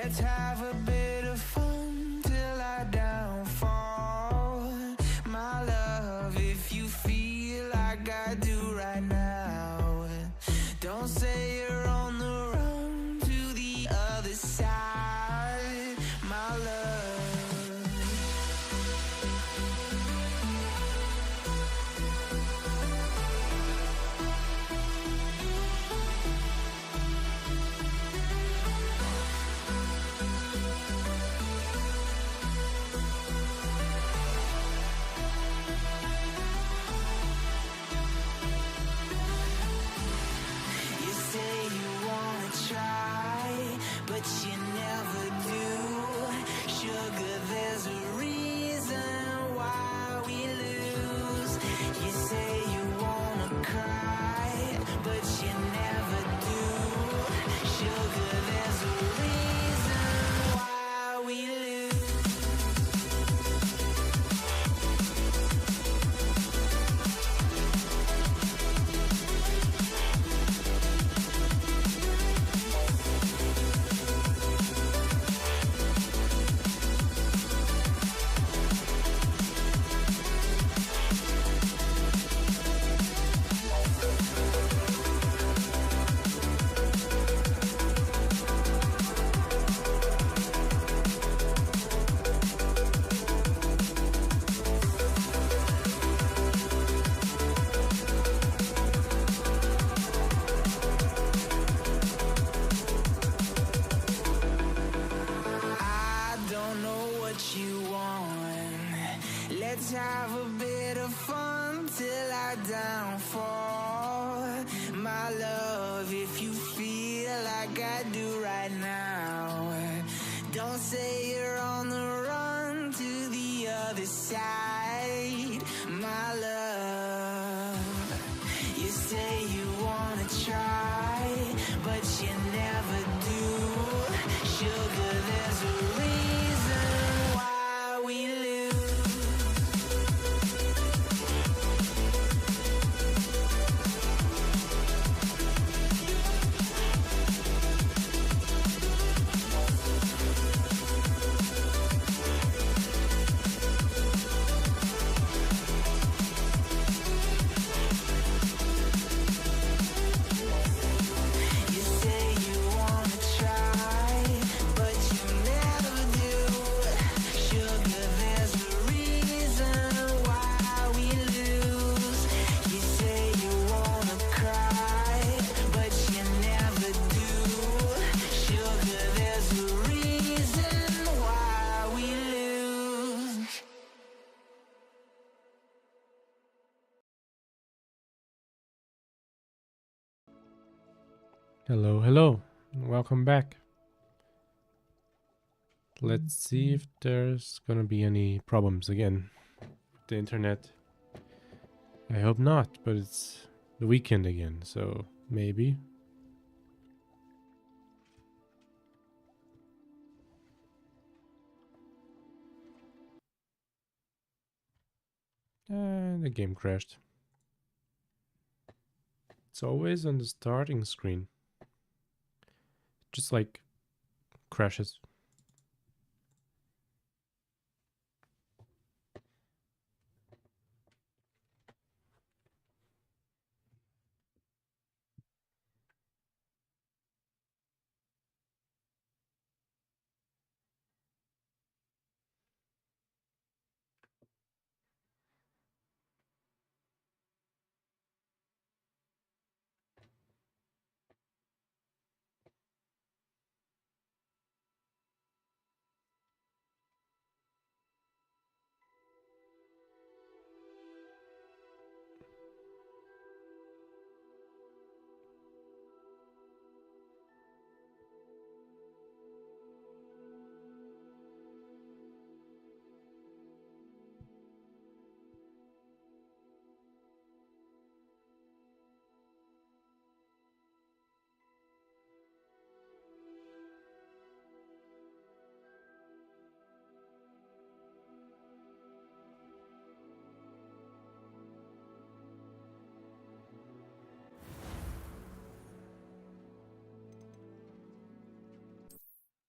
Let's have a bit of fun till I downfall. My love, if you feel like I do right now, don't say you're on the run to the other side, my love. You say you wanna try, but you never do. Sugar, there's a reason why we lose. You say you wanna cry, but you never do. Sugar, there's a reason why we lose. I don't know what you want. Let's have a bit of fun till I downfall. My love, if you feel like I do right now, don't say you're on the run to the other side, my love. You say you wanna try, but you never do. Sugar, there's a reason why we lose. You say you wanna try, but you never do. Sugar, there's a reason why we lose. You say you wanna cry, but you never do. Sugar, there's a reason why we lose. Hello, hello. Welcome back. Let's see if there's gonna be any problems again with the internet. I hope not, but it's the weekend again, so maybe. And the game crashed. It's always on the starting screen. Just like crashes.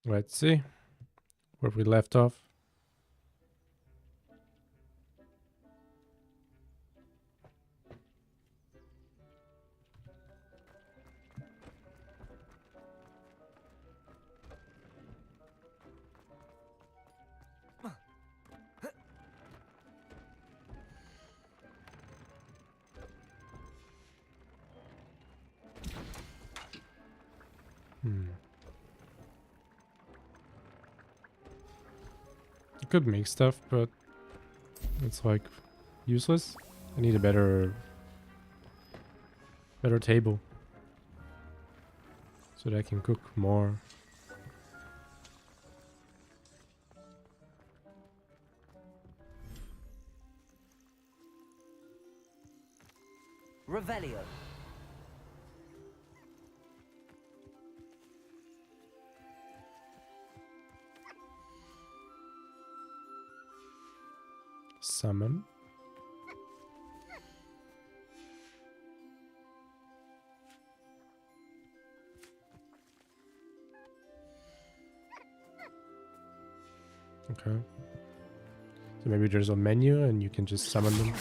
Let's see where we left off. I could make stuff, but it's like useless. I need a better table so that I can cook more. Revelio. Summon. Okay. So maybe there's a menu and you can just summon them.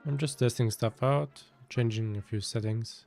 I'm just testing stuff out, changing a few settings.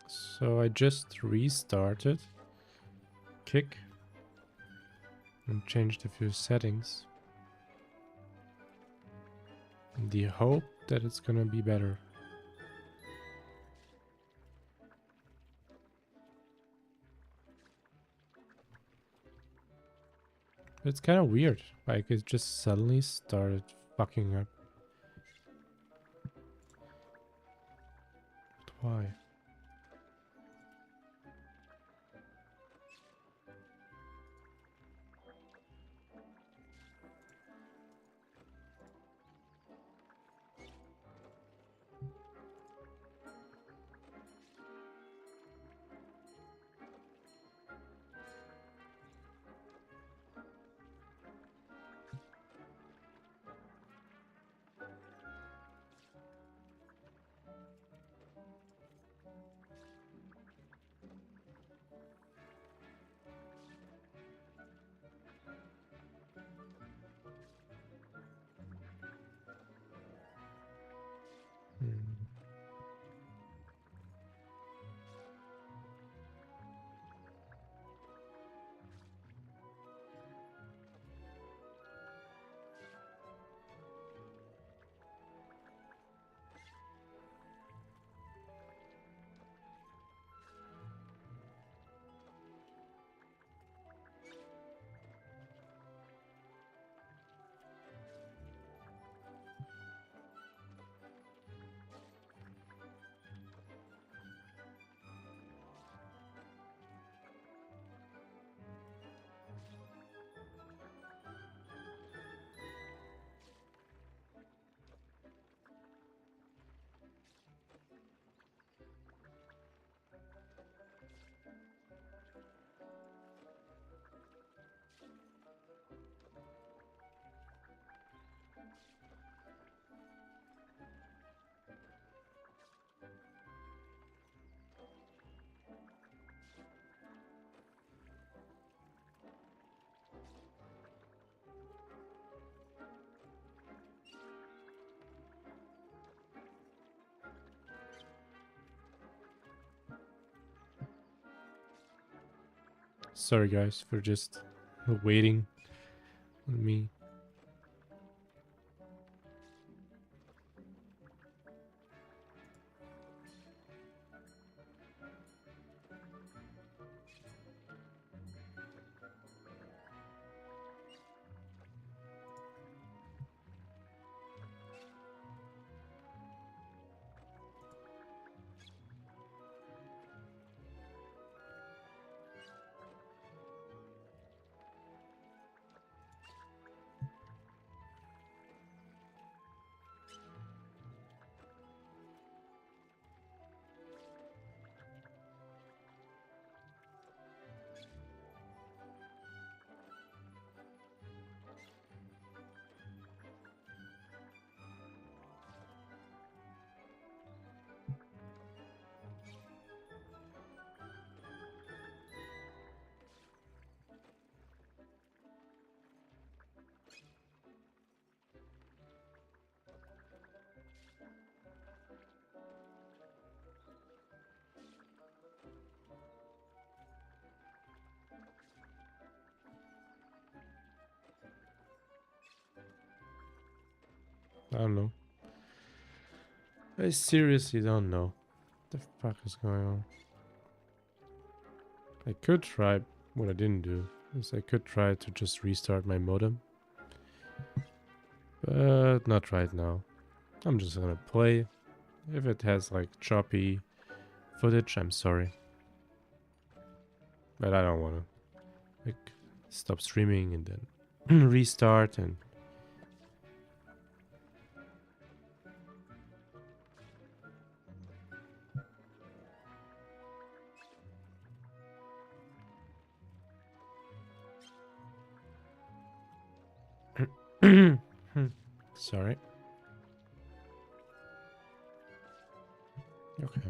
So I just restarted Kick and changed a few settings in the hope that it's gonna be better. It's kind of weird, like it just suddenly started fucking up. But why? Sorry guys for just waiting on me. I don't know. I seriously don't know. What the fuck is going on? I could try, what I didn't do is I could try to just restart my modem. But not right now. I'm just gonna play. If it has like choppy footage, I'm sorry. But I don't wanna like stop streaming and then restart and sorry. Okay.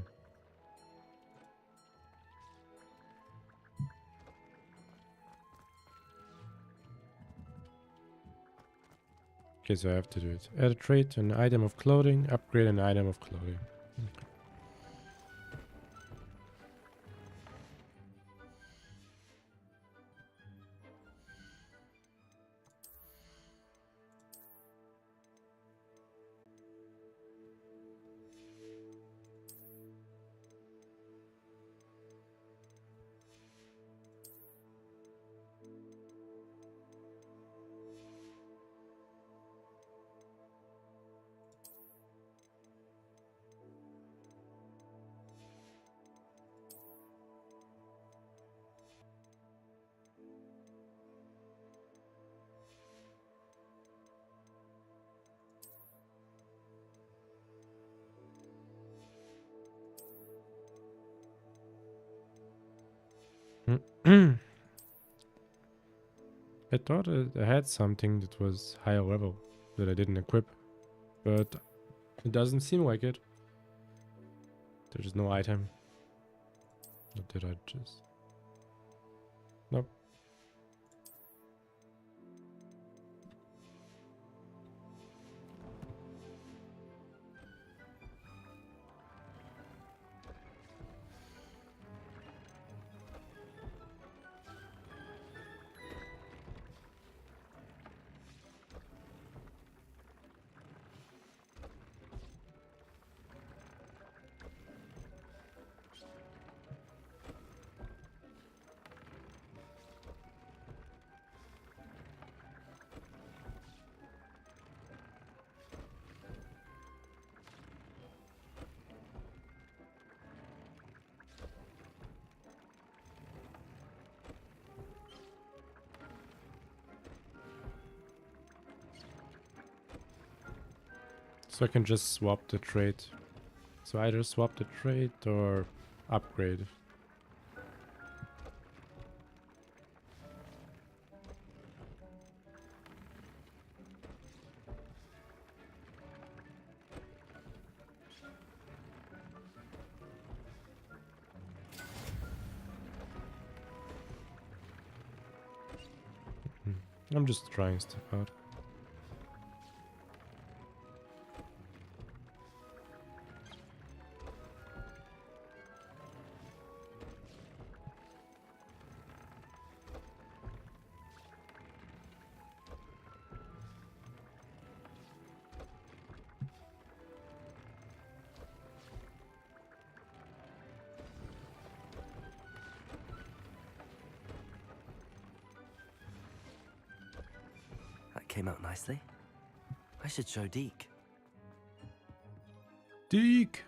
Okay, so I have to do it. Add a trait, an item of clothing, upgrade an item of clothing. I thought I had something that was higher level that I didn't equip, but it doesn't seem like it. There's no item. Or did I just... Nope. So I can just swap the trait. So either swap the trait or upgrade. I'm just trying stuff out. came out nicely. I should show Deke. Deke!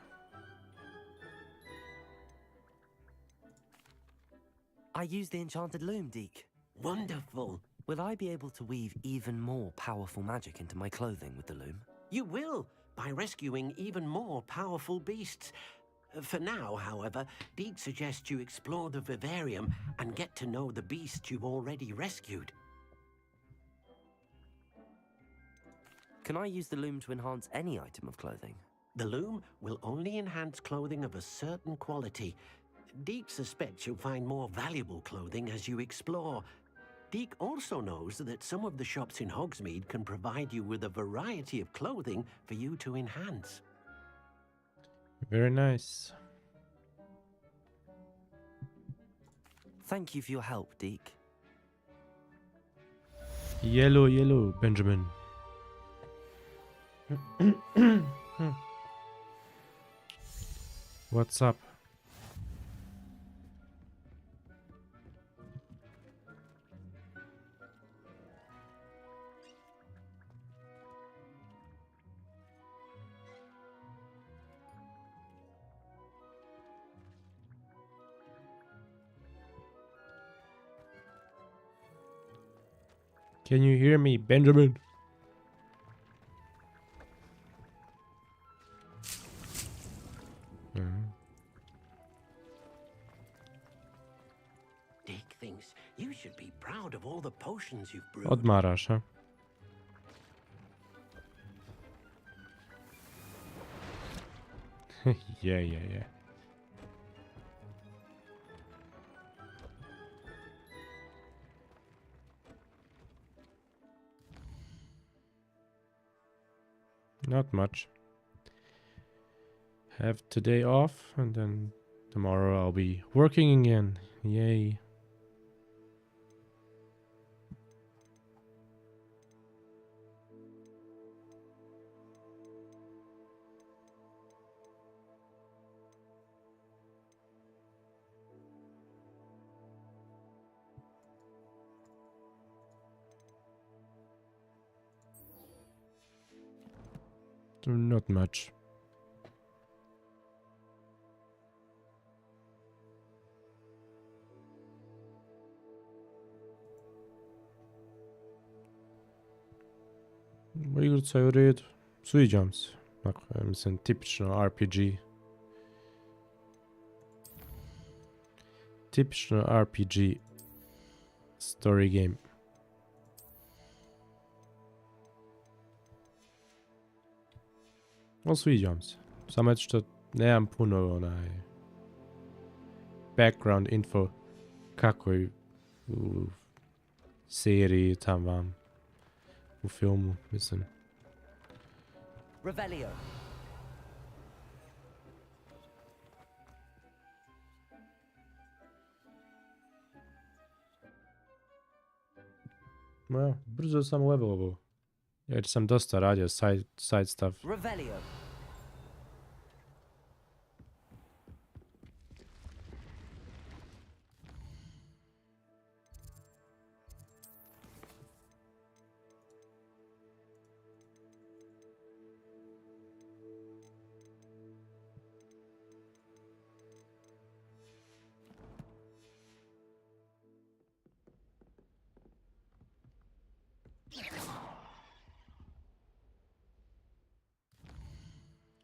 I used the enchanted loom, Deke. Wonderful. Will I be able to weave even more powerful magic into my clothing with the loom? You will, by rescuing even more powerful beasts. For now, however, Deke suggests you explore the vivarium and get to know the beasts you've already rescued. Can I use the loom to enhance any item of clothing? The loom will only enhance clothing of a certain quality. Deke suspects you'll find more valuable clothing as you explore. Deke also knows that some of the shops in Hogsmeade can provide you with a variety of clothing for you to enhance. Very nice. Thank you for your help, Deke. Yellow, yellow, Benjamin. What's up? Can you hear me, Benjamin? Deke thinks you should be proud of all the potions you've brewed. Odmarasz, ha? Yeah. Not much. Have today off, and then tomorrow I'll be working again. Yay. Not much. Igrica je u redu. Sviđam se. Dakle, mislim, tipično RPG. Tipično RPG story game. No, sviđam se. Samo eto što nemam puno background info kako je u seriji tam vam u filmu, mislim. Revelio. No, brzo sam levelovao. Jer sam dosta radio side stuff. Revelio.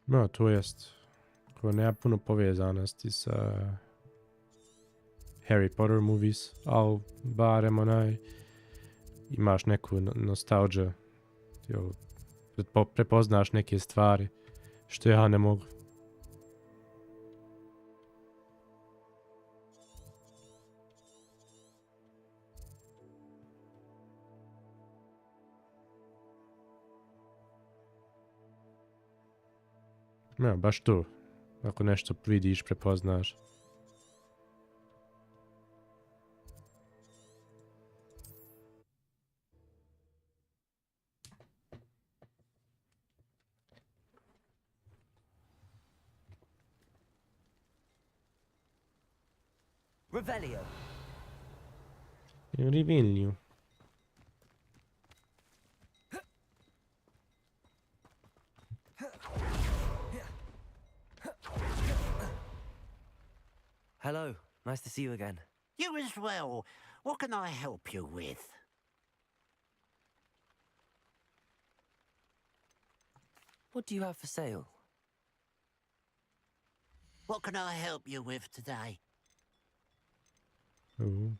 No, to jest. Ko nema puno povezanosti sa Harry Potter movies, ali barem imaš neku nostalgiju. Prepoznaš neke stvari, što ja ne mogu. No, baš to. Ako nešto vidiš, prepoznaš. Revelio. Rivilju. Hello. Nice to see you again. You as well. What can I help you with? What do you have for sale? What can I help you with today? Oh.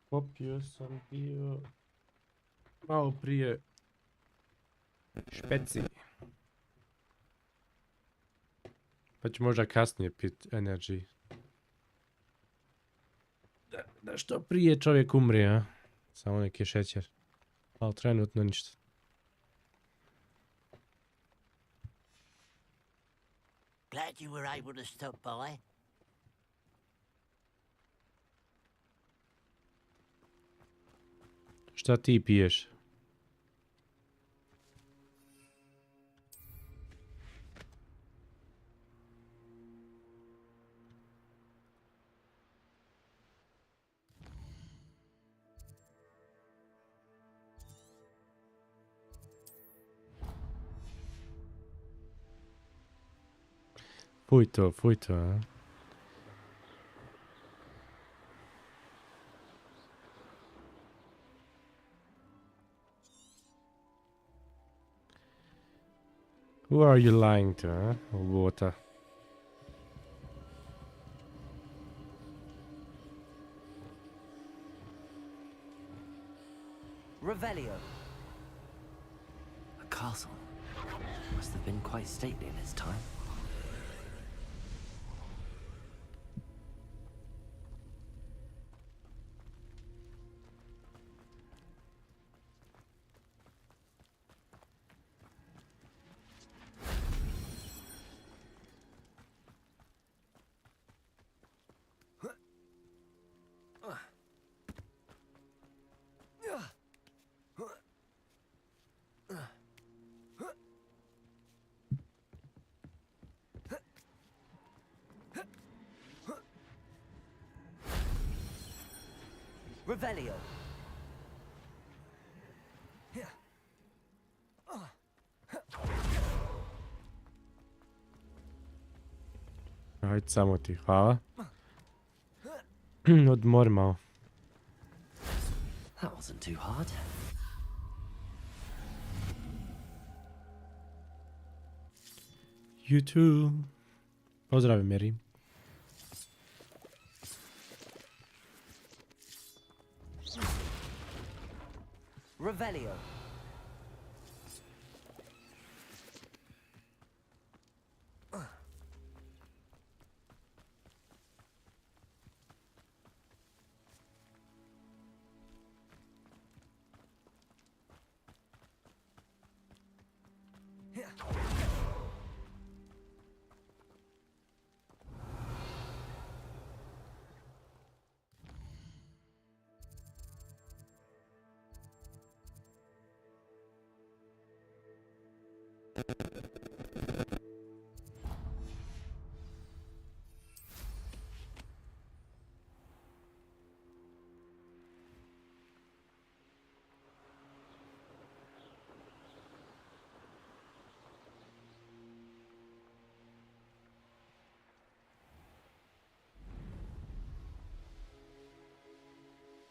Popio sam bio malo prije špeci. Pa ću možda kasnije pit energy. Da što prije čovjek umri, a? Samo neki šećer. Ali trenutno ništa. Glad you were able to stop by. Šta ti piješ? Fuj to, a? Who are you lying to, huh? Water. Revelio. A castle. Must have been quite stately in its time. Revelio. Ajde samo ti, hvala. Odmori malo. That wasn't too hard. You too. Pozdrav, Mary. Revelio.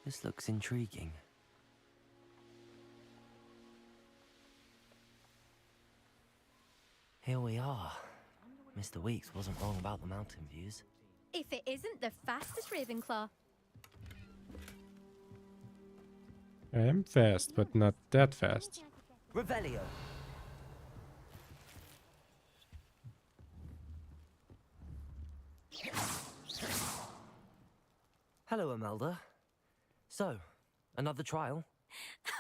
This looks intriguing. Here we are. Mr. Weeks wasn't wrong about the mountain views. If it isn't the fastest Ravenclaw. I am fast, but not that fast. Revelio. Hello, Imelda. So, another trial?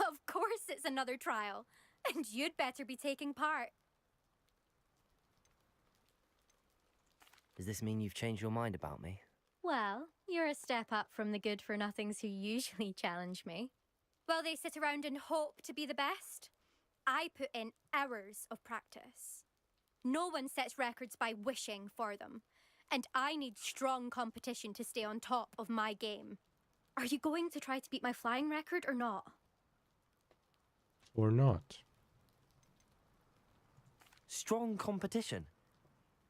Of course it's another trial. And you'd better be taking part. Does this mean you've changed your mind about me? Well, you're a step up from the good-for-nothings who usually challenge me. While they sit around and hope to be the best, I put in hours of practice. No one sets records by wishing for them, and I need strong competition to stay on top of my game. Are you going to try to beat my flying record or not? Or not. Strong competition.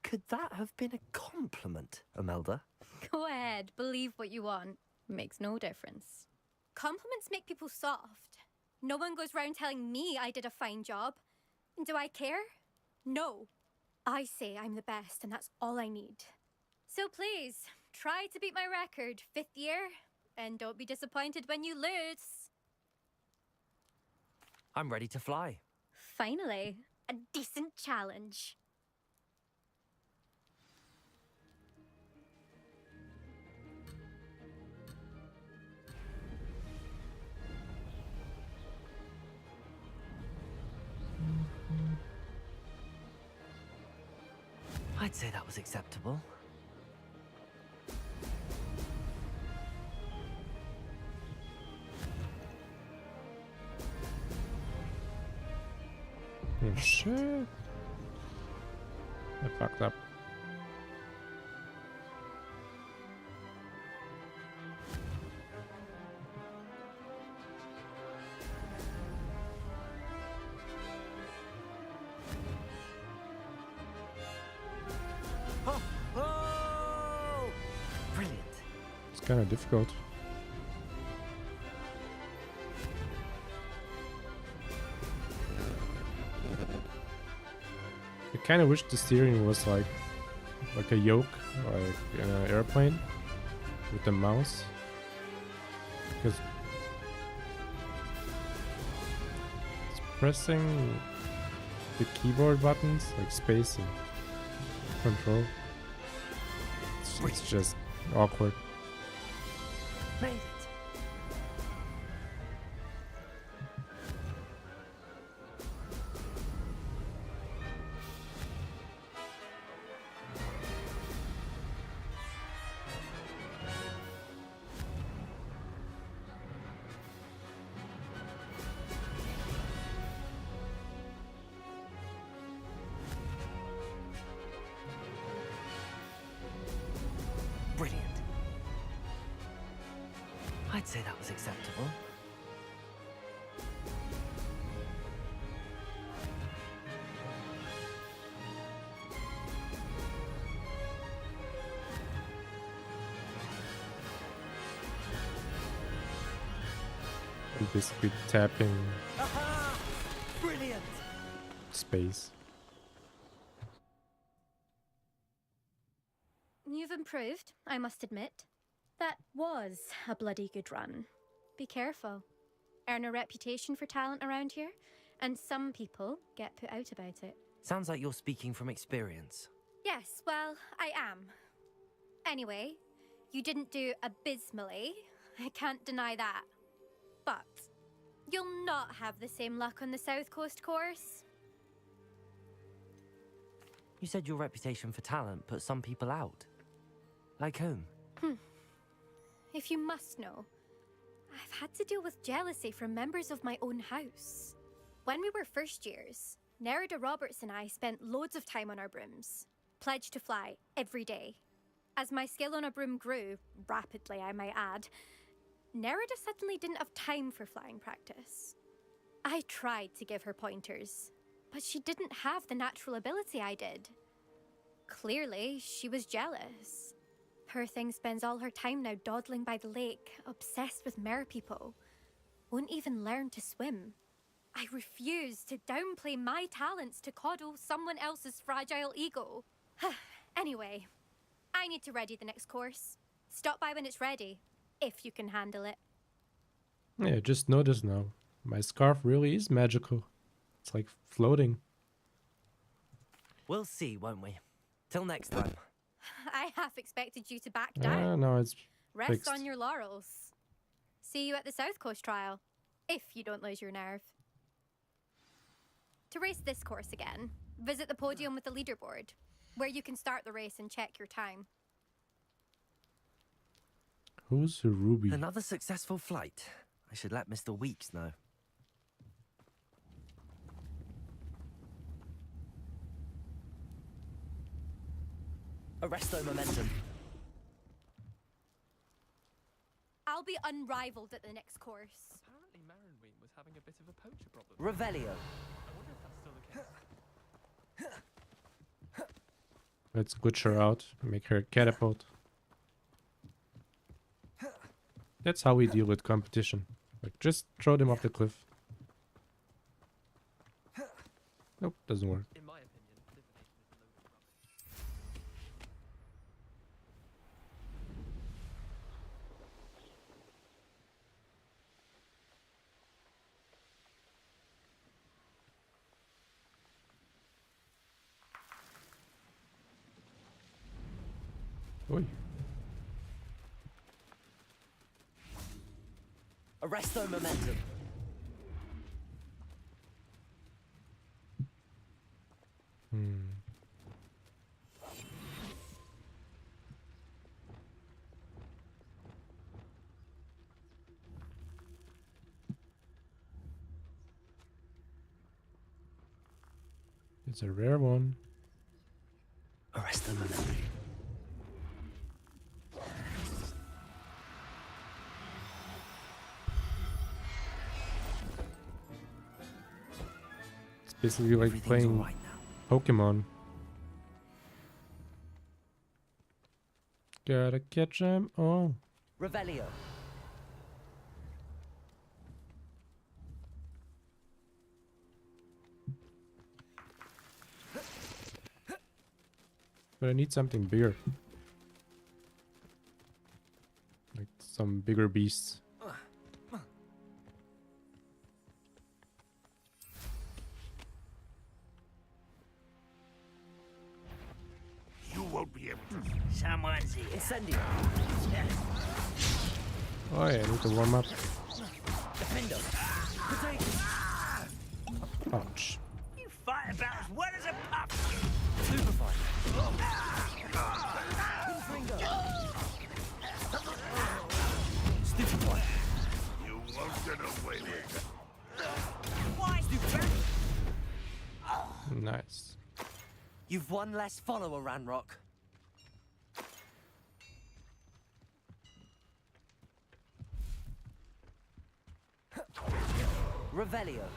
Could that have been a compliment, Imelda? Go ahead, believe what you want. Makes no difference. Compliments make people soft. No one goes round telling me I did a fine job. And do I care? No. I say I'm the best, and that's all I need. So please, try to beat my record, 5th year, and don't be disappointed when you lose. I'm ready to fly. Finally, a decent challenge. I'd say that was acceptable. Oh shit. I fucked up. Oh! Oh! Brilliant. It's kind of difficult. I kind of wish the steering was like a yoke, like in an airplane with the mouse, because it's pressing the keyboard buttons like space and control. It's just awkward. Made it. Brilliant. I'd say that was acceptable. I'm basically tapping Aha! Brilliant. space. You've improved, I must admit. That was a bloody good run. Be careful. Earn a reputation for talent around here, and some people get put out about it. Sounds like you're speaking from experience. Yes, well, I am. Anyway, you didn't do abysmally. I can't deny that. But you'll not have the same luck on the South Coast course. You said your reputation for talent put some people out. Like whom? If you must know, I've had to deal with jealousy from members of my own house. When we were first years, Nerida Roberts and I spent loads of time on our brooms, pledged to fly every day. As my skill on a broom grew, rapidly I might add, Nerida suddenly didn't have time for flying practice. I tried to give her pointers, but she didn't have the natural ability I did. Clearly, she was jealous. Poor thing spends all her time now dawdling by the lake, obsessed with merpeople. Won't even learn to swim. I refuse to downplay my talents to coddle someone else's fragile ego. Anyway, I need to ready the next course. Stop by when it's ready, if you can handle it. Yeah, just noticed now. My scarf really is magical. It's like floating. We'll see, won't we? Till next time. I half expected you to back down. Ah, no, it's Rest fixed. on your laurels. See you at the South Coast trial, if you don't lose your nerve. To race this course again, visit the podium with the leaderboard, where you can start the race and check your time. Who's a Ruby? Another successful flight. I should let Mr. Weeks know. Arresto momentum. I'll be unrivaled at the next course. Apparently Marinween was having a bit of a poacher problem. Revelio. I wonder if that's still the case. Let's glitch her out. Make her a catapult. That's how we deal with competition. Like, just throw them off the cliff. Nope, doesn't work. In my opinion, divination is a load of rubbish. Oi. Arresto momentum. It's a rare one. Arresto momentum. It's basically like Everything's playing all right now. Pokemon. Gotta catch 'em all. Revelio. But I need something bigger. Like some bigger beasts. You won't be able to. Someone's here. Incendio. Oh yeah, I need to warm up. Defendo. Potato. Ouch. You fight about as well as a pup. Stupefy. Infringo. Stupefy. You won't get away with it. Why? Stupefy. Nice. You've one less follower, Ranrock. Revelio.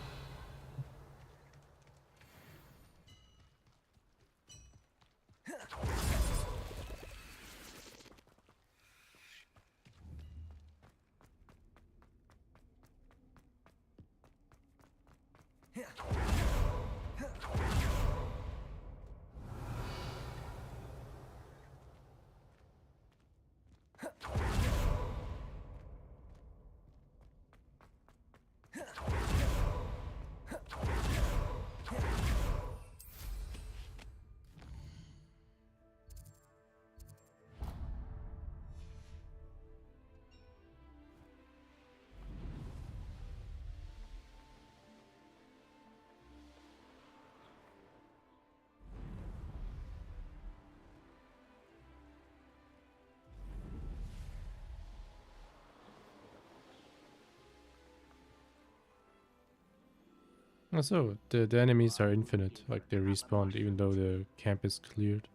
Also, the enemies are infinite. Like, they respawn even though the camp is cleared.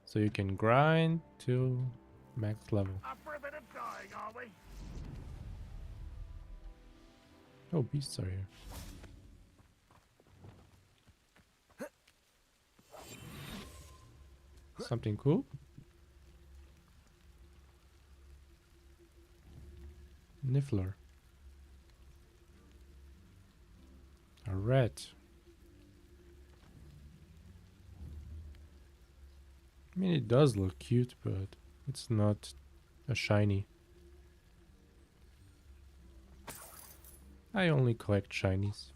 So you can grind till max level. Up for a bit of dying, are we? Oh, beasts are here. Something cool? Niffler. A rat. I mean, it does look cute, but it's not a shiny. I only collect shinies.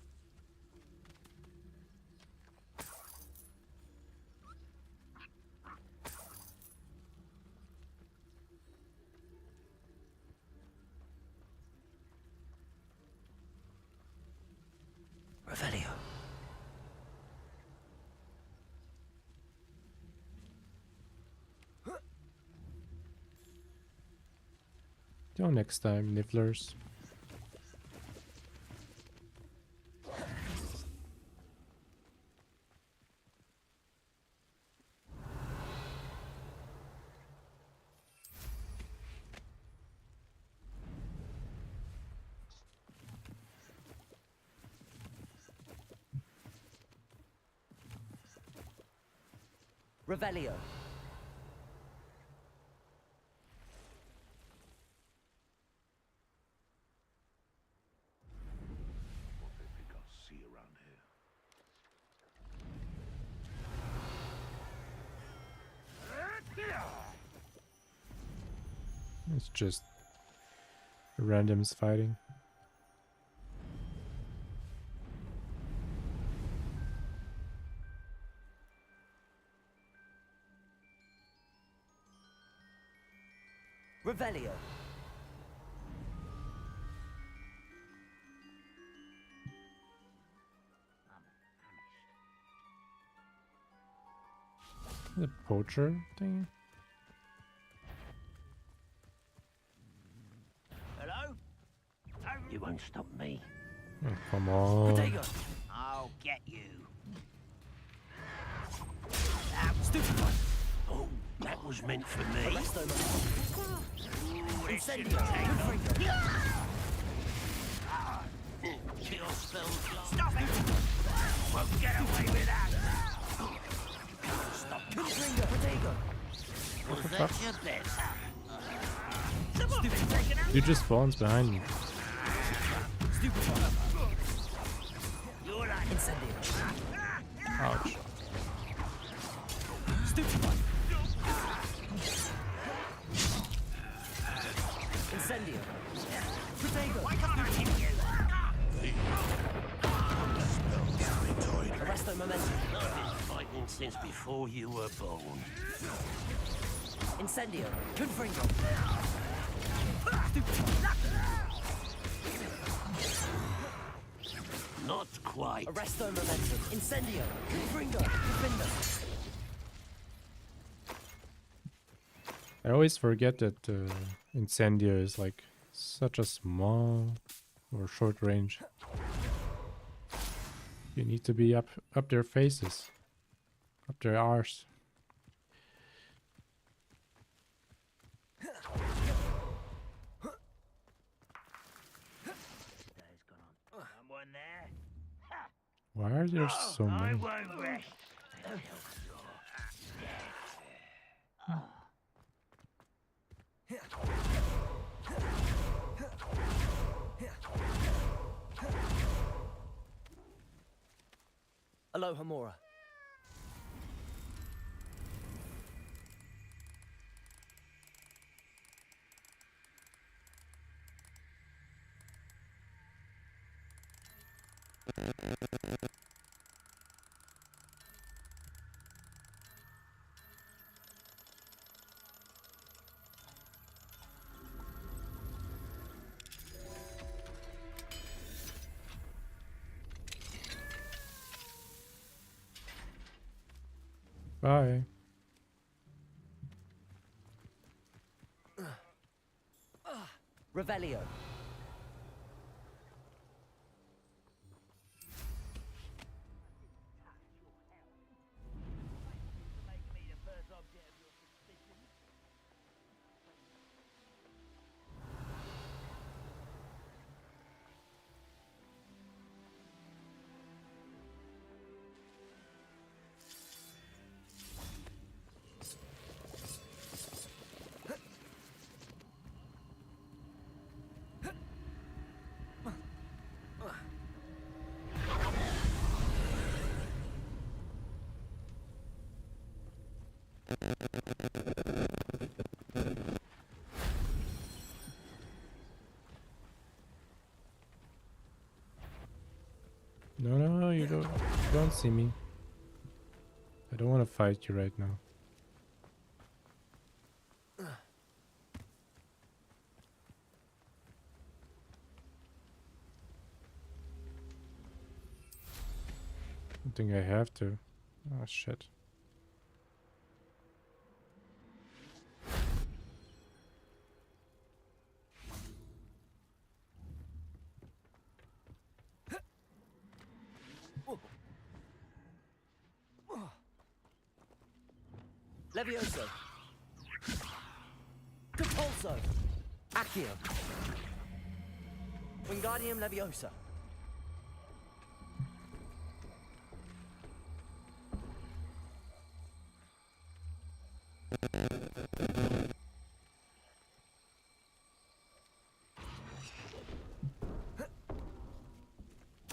Revelio. Till next time, Nifflers. Revelio. What they think I'll see around here. It's just randoms fighting. Revelio. The poacher thing. Hello? You won't stop me. Oh, come on. Protego. I'll get you. Stupid one. Oh, that was meant for me. Arresto momentum. Incendio. Kill spell. Stop it! Won't get away with that. Stop. Confringo. Protego. Was the that fuck? your best? Stupid taken out. You just spawns behind me. Stupid one. You're like Incendio. Ouch. Stupid one. Incendio. Protego. why can't I hit you? Arresto momentum. I've been fighting since before you were born. Incendio. Confringo. Not quite. Arresto momentum. Incendio. Confringo. Confindo. I always forget that Incendio is like such a small or short range. You need to be up their faces, up their arse. Someone there? Why are there so I many? won't rest. Aloha Mora. Bye. Revelio. No, you don't see me. I don't want to fight you right now. I think I have to. Oh shit. Levioso. Compulso. Accio. Wingardium Leviosa.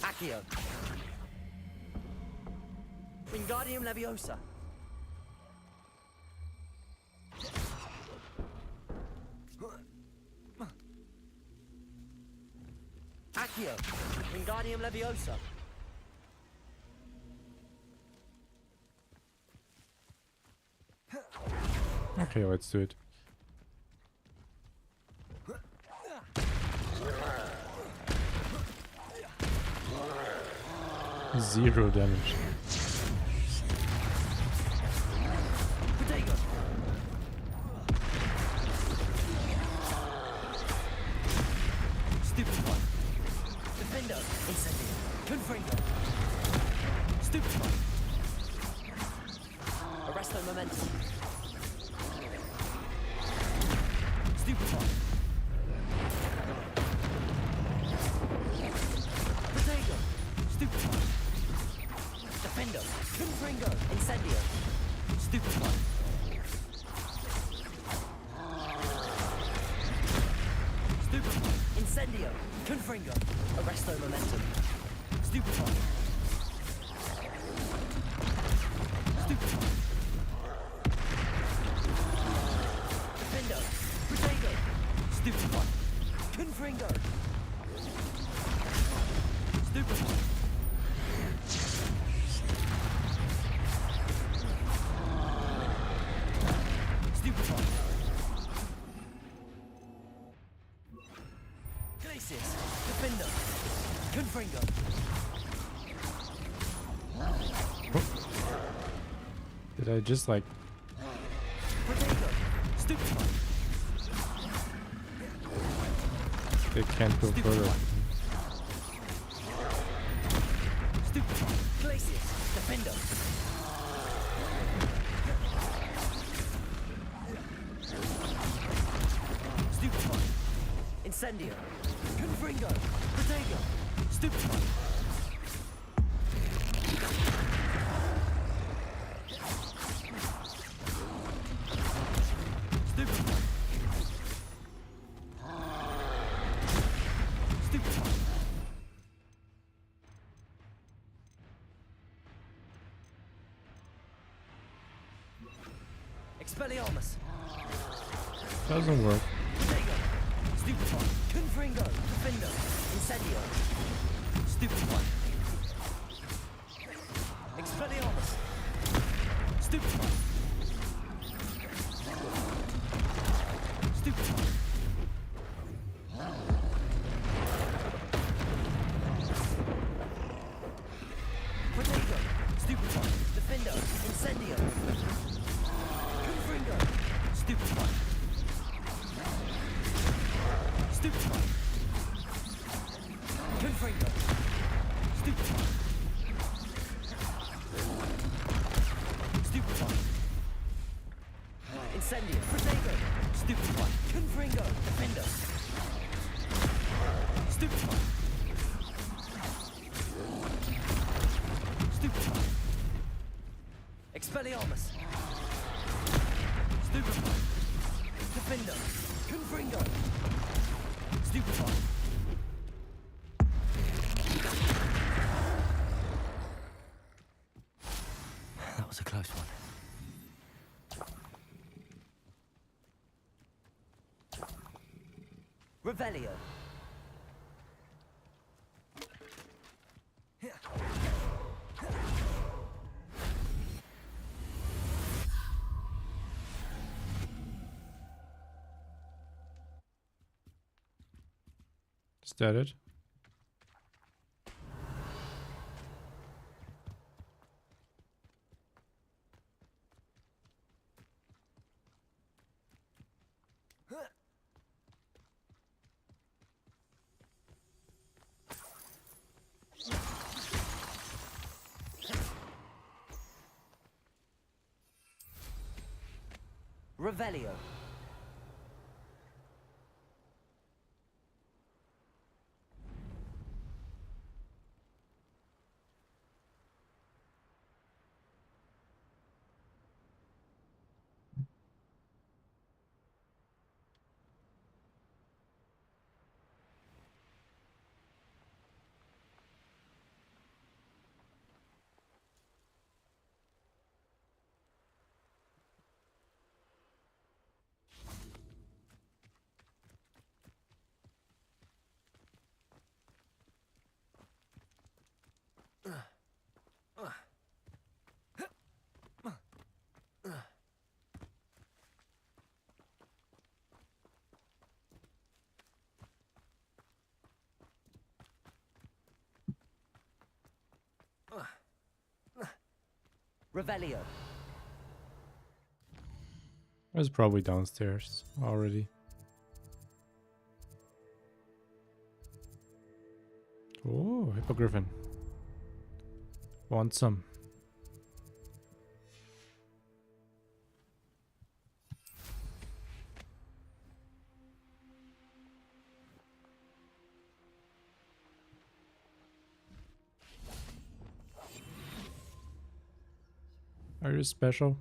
Accio. Wingardium Leviosa. Accio. Wingardium Leviosa. Okay, let's do it. Zero damage. Protego. Stupefy. Defendo. Incendio. Confringo. Stupefy. Arresto momentum. Stupefy. Protego. Stupefy. Defendo. Confringo. Incendio. Stupefy. Stupefy. Incendio. Confringo. Arresto momentum. Stupefy. Stupefy. Defendo. Protego. Stupefy. Confringo. Stupefy. Stupefy. Glacius. Defendo. Confringo. Did I just like... Protego. Stupefy. They can't go further. Stupefy. Glacius. Defendo. Stupefy. Incendio. Confringo. Protego. Stupefy. Stupefy. Stupefy. Expelliarmus. Doesn't work. Protego. Stupefy. Confringo. Defendo. Incendio. Stupefy. Expelliarmus. Stupefy. Stupefy. Protego. Stupefy. Defendo. Incendio. Confringo. Stupefy. Stupefy. Confringo. Stupefy. Stupefy. Incendio. Protego. Stupefy. Confringo. Defendo. Stupefy. Stupefy. Expelliarmus. Stupefy. Defendo. Confringo. Stupefy. That was a close one. Revelio. Is that it? Revelio. Revelio. It was probably downstairs already. Oh, Hippogriffin. Want some? Are you special?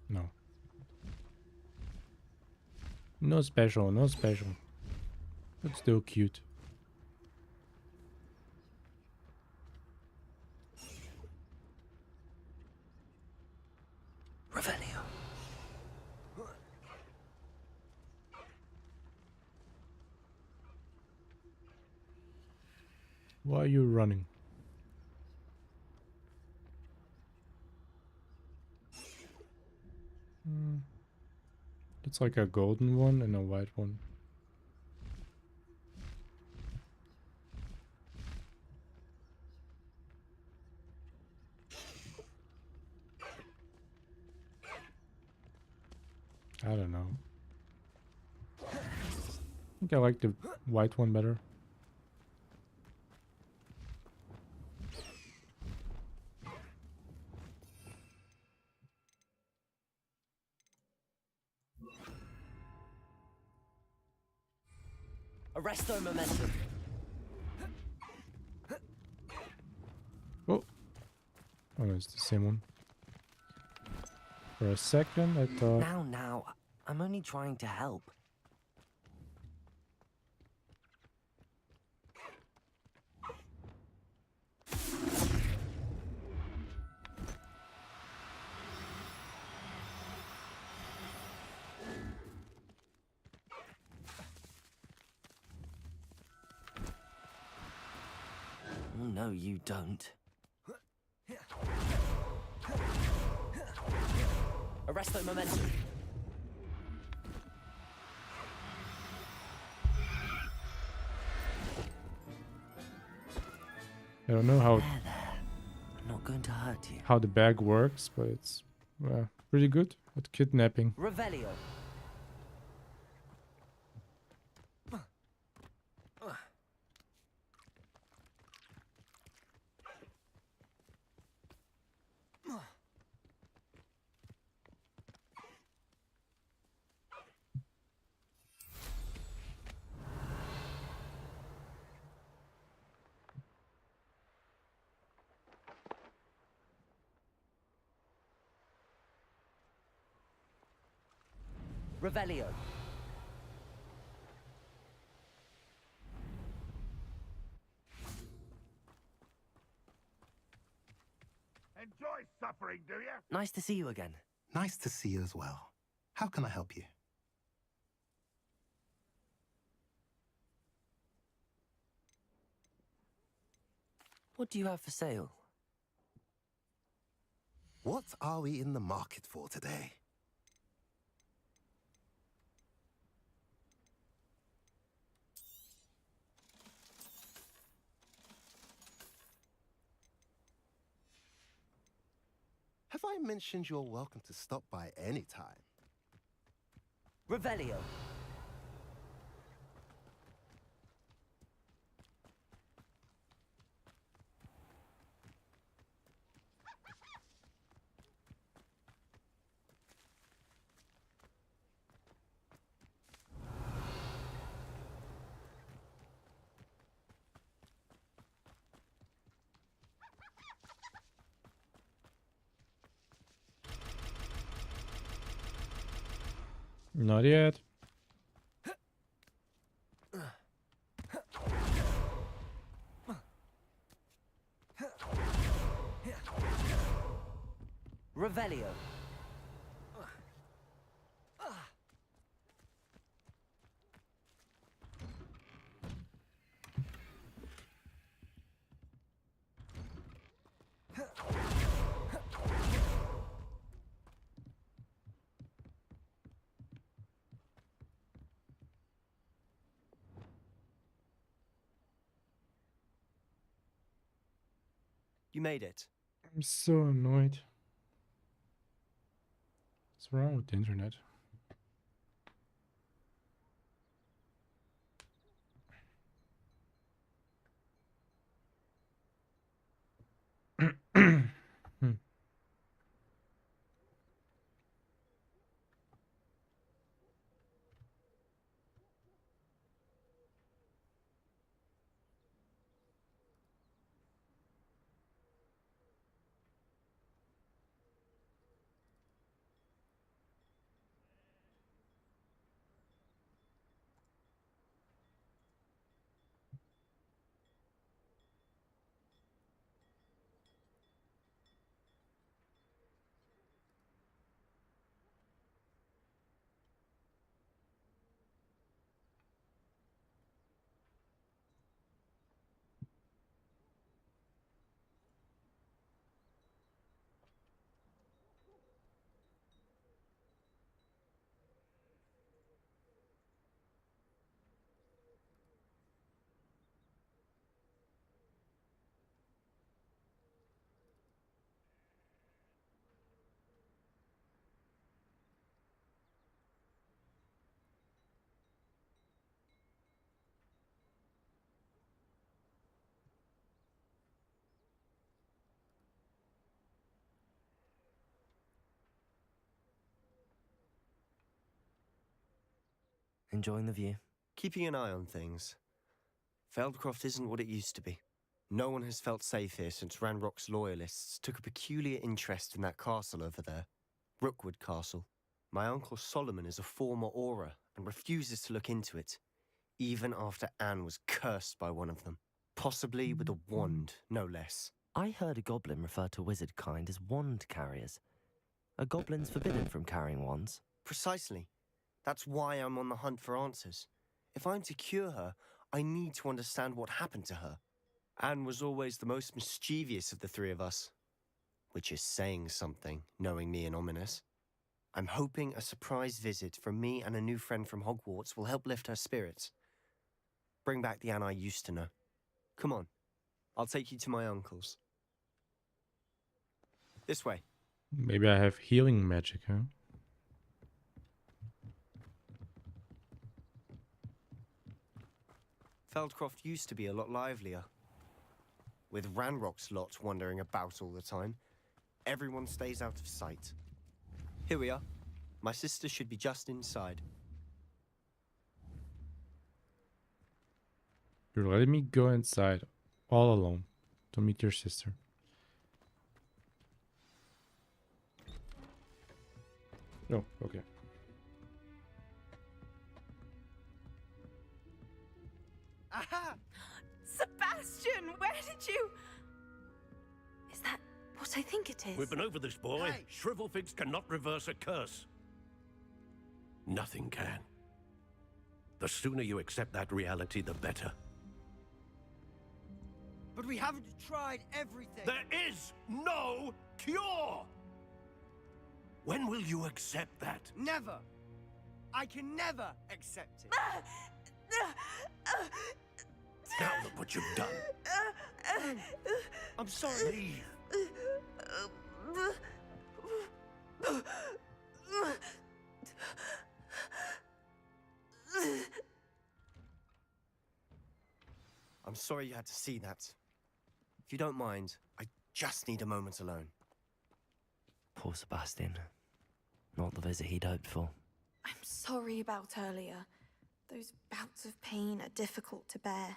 No. No special, no special. But still cute. Revelio. Why are you running? It's like a golden one and a white one. I don't know. I think I like the white one better. Arresto momentum. Oh. Oh, it's the same one. For a second, I thought... Now, I'm only trying to help. Oh, no, you don't. Arresto momentum. I don't know how There. I'm not going to hurt you. how the bag works, but it's pretty good at kidnapping. Revelio. Revelio. Enjoy suffering, do you? Nice to see you again. Nice to see you as well. How can I help you? What do you have for sale? What are we in the market for today? I mentioned you're welcome to stop by any time. Revelio. Not yet. Revelio. You made it. I'm so annoyed. What's wrong with the internet? Enjoying the view? Keeping an eye on things. Feldcroft isn't what it used to be. No one has felt safe here since Ranrock's loyalists took a peculiar interest in that castle over there. Rookwood Castle. My uncle Solomon is a former Auror and refuses to look into it, even after Anne was cursed by one of them. Possibly with a wand, no less. I heard a goblin refer to wizard kind as wand carriers. Are goblins forbidden from carrying wands? Precisely. That's why I'm on the hunt for answers. If I'm to cure her, I need to understand what happened to her. Anne was always the most mischievous of the three of us. Which is saying something, knowing me and ominous. I'm hoping a surprise visit from me and a new friend from Hogwarts will help lift her spirits. Bring back the Anne I used to know. Come on, I'll take you to my uncle's. This way. Maybe I have healing magic, huh? Feldcroft used to be a lot livelier. With Ranrock's lot wandering about all the time, everyone stays out of sight. Here we are. My sister should be just inside. You're letting me go inside all alone to meet your sister. Oh, okay. Aha! Sebastian, where did you... Is that what I think it is? We've been over this, boy. Hey. Shrivelfigs cannot reverse a curse. Nothing can. The sooner you accept that reality, the better. But we haven't tried everything. There is no cure! When will you accept that? Never. I can never accept it. Now look what you've done. I'm sorry. Leave. I'm sorry you had to see that. If you don't mind, I just need a moment alone. Poor Sebastian. Not the visit he'd hoped for. I'm sorry about earlier. Those bouts of pain are difficult to bear.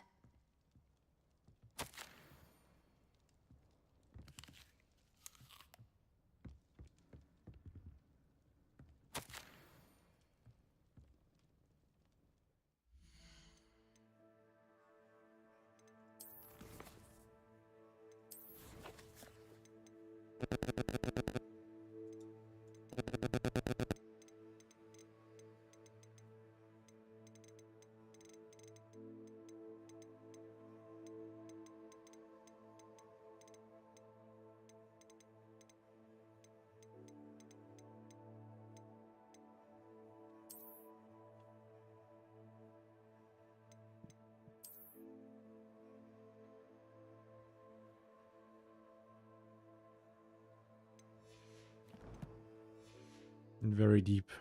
Very deep.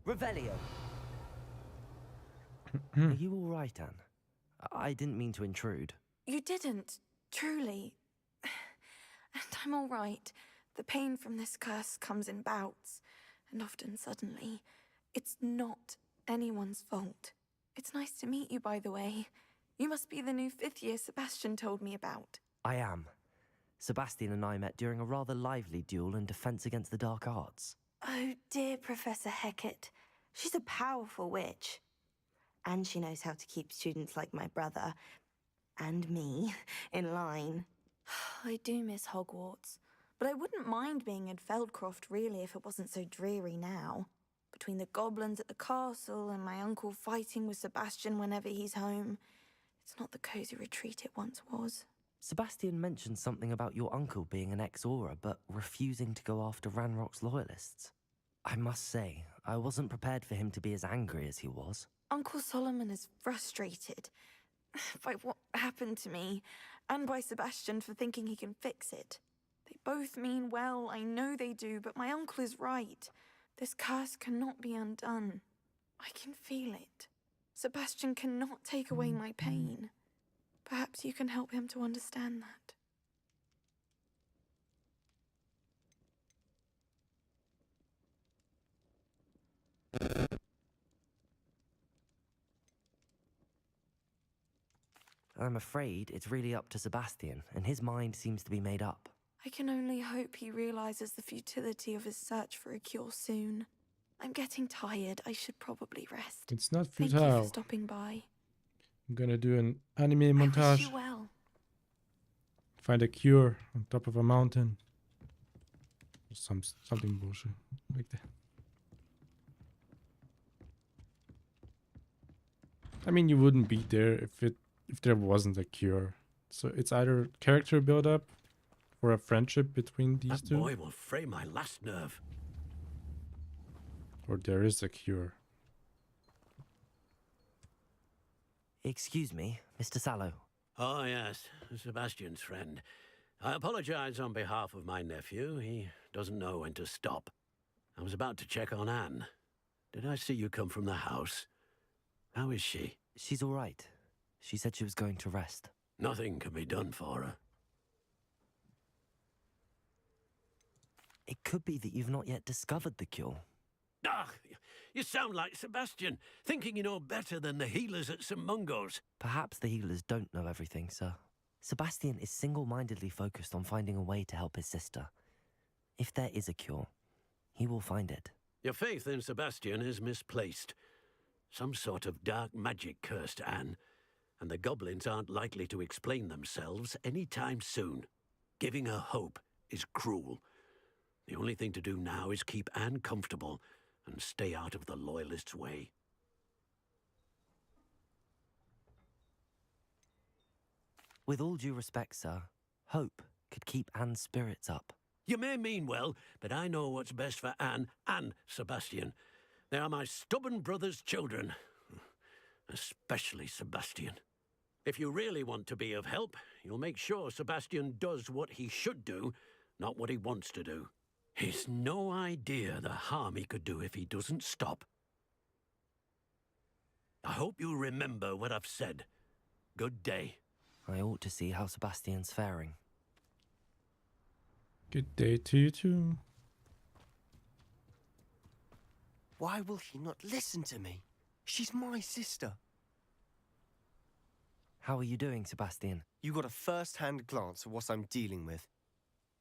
Revelio! Are you all right, Anne? I didn't mean to intrude. You didn't, truly. And I'm all right. The pain from this curse comes in bouts, and often suddenly. It's not anyone's fault. It's nice to meet you, by the way. You must be the new 5th year Sebastian told me about. I am. Sebastian and I met during a rather lively duel in defense against the dark arts. Oh, dear Professor Hecat. She's a powerful witch. And she knows how to keep students like my brother, and me, in line. I do miss Hogwarts, but I wouldn't mind being in Feldcroft, really, if it wasn't so dreary now. Between the goblins at the castle and my uncle fighting with Sebastian whenever he's home, it's not the cosy retreat it once was. Sebastian mentioned something about your uncle being an ex-Auror, but refusing to go after Ranrock's loyalists. I must say, I wasn't prepared for him to be as angry as he was. Uncle Solomon is frustrated by what happened to me, and by Sebastian for thinking he can fix it. They both mean well, I know they do, but my uncle is right. This curse cannot be undone. I can feel it. Sebastian cannot take away my pain. Perhaps you can help him to understand that. I'm afraid it's really up to Sebastian, and his mind seems to be made up. I can only hope he realizes the futility of his search for a cure soon. I'm getting tired. I should probably rest. It's not futile. futile. Thank you for stopping by. I'm gonna do an anime I montage. wish you well. Find a cure on top of a mountain. Something bullshit like that. I mean, you wouldn't be there if there wasn't a cure. So it's either character build up or a friendship between these That two, boy will fray my last nerve. or there is a cure. Excuse me, Mr. Sallow. Oh, yes, Sebastian's friend. I apologize on behalf of my nephew. He doesn't know when to stop. I was about to check on Anne. Did I see you come from the house? How is she? She's all right. She said she was going to rest. Nothing can be done for her. It could be that you've not yet discovered the cure. Ah, you sound like Sebastian, thinking you know better than the healers at St. Mungo's. Perhaps the healers don't know everything, sir. Sebastian is single-mindedly focused on finding a way to help his sister. If there is a cure, he will find it. Your faith in Sebastian is misplaced. Some sort of dark magic cursed Anne, and the goblins aren't likely to explain themselves any time soon. Giving her hope is cruel. The only thing to do now is keep Anne comfortable and stay out of the Loyalists' way. With all due respect, sir, hope could keep Anne's spirits up. You may mean well, but I know what's best for Anne and Sebastian. They are my stubborn brother's children, especially Sebastian. If you really want to be of help, you'll make sure Sebastian does what he should do, not what he wants to do. He's no idea the harm he could do if he doesn't stop. I hope you remember what I've said. Good day. I ought to see how Sebastian's faring. Good day to you too. Why will he not listen to me? She's my sister. How are you doing, Sebastian? You got a first-hand glance at what I'm dealing with.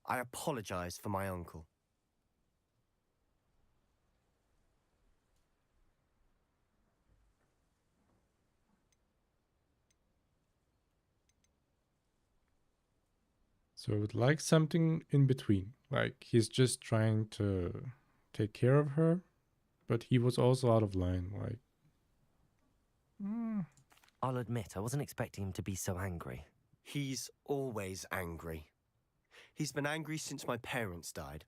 I apologize for my uncle. So I would like something in between. Like he's just trying to take care of her, but he was also out of line. Like, I'll admit, I wasn't expecting him to be so angry. He's always angry. He's been angry since my parents died.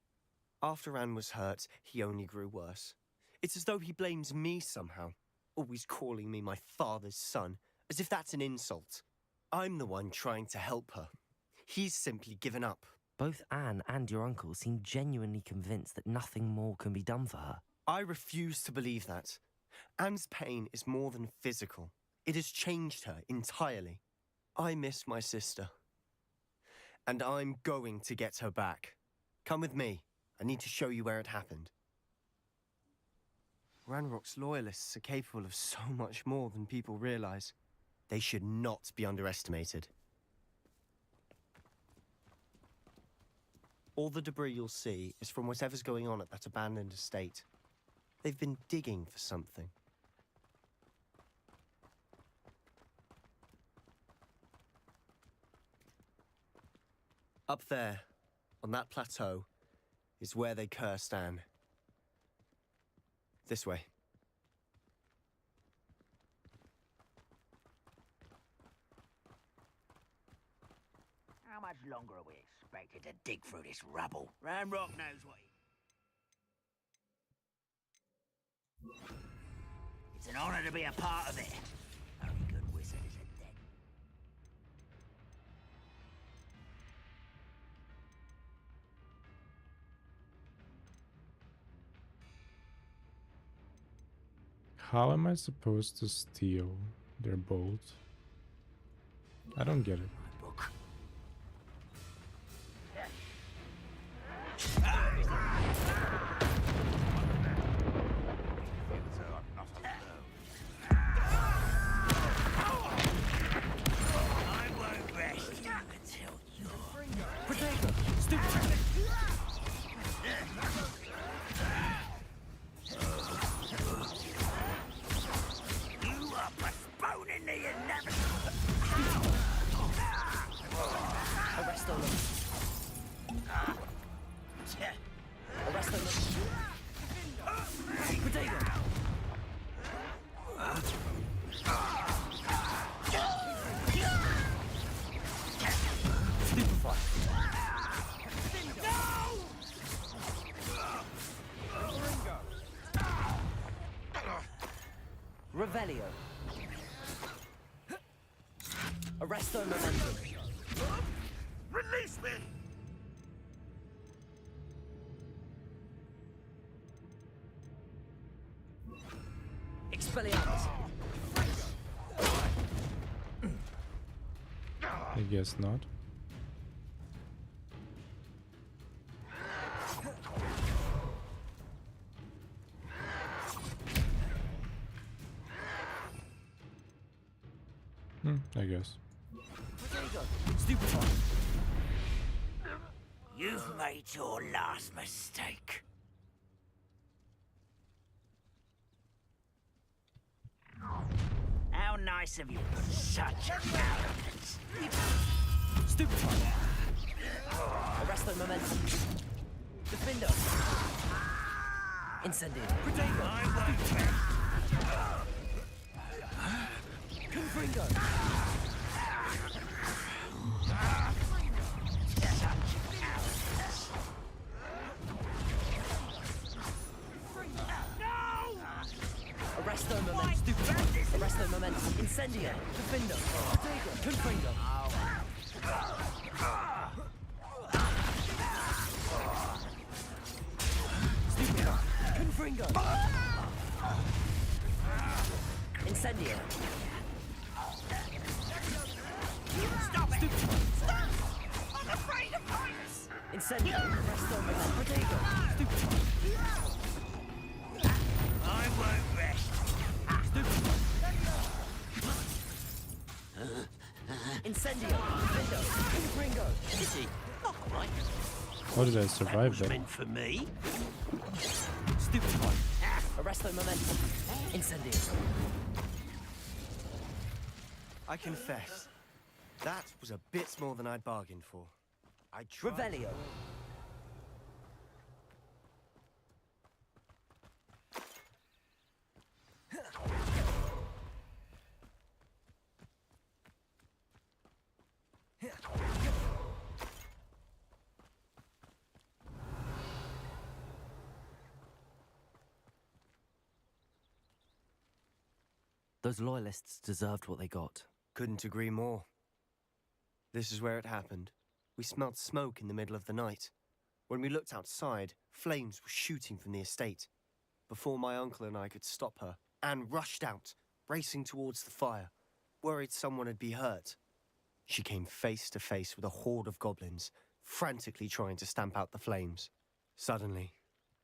After Anne was hurt, he only grew worse. It's as though he blames me somehow, always calling me my father's son, as if that's an insult. I'm the one trying to help her. He's simply given up. Both Anne and your uncle seem genuinely convinced that nothing more can be done for her. I refuse to believe that. Anne's pain is more than physical. It has changed her entirely. I miss my sister. And I'm going to get her back. Come with me. I need to show you where it happened. Ranrock's loyalists are capable of so much more than people realize. They should not be underestimated. All the debris you'll see is from whatever's going on at that abandoned estate. They've been digging for something. Up there, on that plateau, is where they cursed Anne. This way. How much longer are we expected to dig through this rubble? Ranrock knows what he... It's an honor to be a part of it. Only good wizard is a dead. how am I supposed to steal their bolt? I don't get it. Revelio. Arresto momentum. Release me! Expelliarmus. I guess not. I guess. Stupefy. You've made your last mistake. How nice of you. Such arrogance. Stupefy. Arresto momentum. Defendo. Incendio. Confringo. Arresto momentum. Arresto momentum. Incendio. Defendo. Confringo. Stupid. Confringo. Incendio. Stop it! Stop! I'm afraid of fires! Incendio. Resto Protego. I won't rest. Incendio. Lindo. Ringo. Is he? Not quite. How did I survive Was that? meant for me. Stupefy. Arresto Momentum. Incendio. I confess, that was a bit more than I'd bargained for. I tried. Revelio. Those loyalists deserved what they got. Couldn't agree more. This is where it happened. We smelled smoke in the middle of the night. When we looked outside, flames were shooting from the estate. Before my uncle and I could stop her, Anne rushed out, racing towards the fire, worried someone had been hurt. She came face to face with a horde of goblins, frantically trying to stamp out the flames. Suddenly,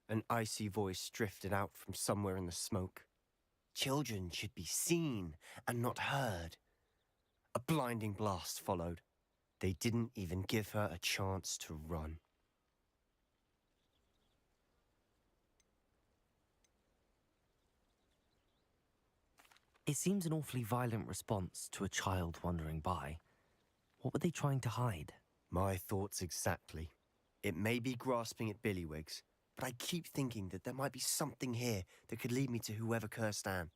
an icy voice drifted out from somewhere in the smoke. Children should be seen and not heard. A blinding blast followed. They didn't even give her a chance to run. It seems an awfully violent response to a child wandering by. What were they trying to hide? My thoughts exactly. It may be grasping at Billywigs, but I keep thinking that there might be something here that could lead me to whoever cursed Anne.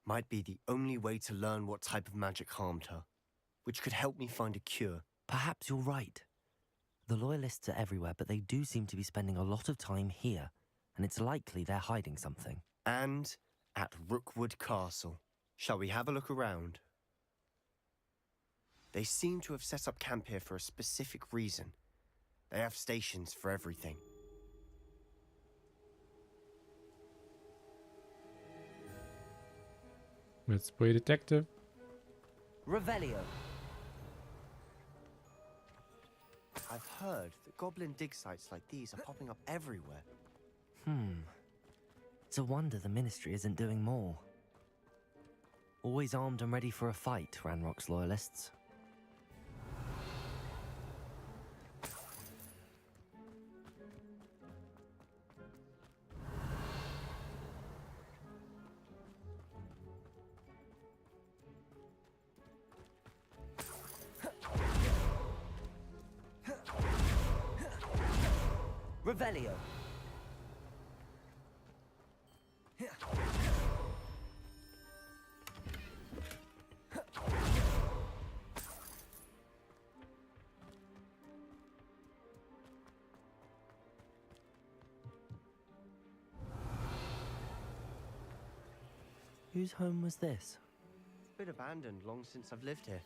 Might be the only way to learn what type of magic harmed her, which could help me find a cure. Perhaps you're right. The Loyalists are everywhere, but they do seem to be spending a lot of time here, and it's likely they're hiding something. And at Rookwood Castle. Shall we have a look around? They seem to have set up camp here for a specific reason. They have stations for everything. Let's play detective. Revelio. I've heard that goblin dig sites like these are popping up everywhere. It's a wonder the Ministry isn't doing more. Always armed and ready for a fight, Ranrock's Loyalists. Revelio. Whose home was this? It's been abandoned long since I've lived here.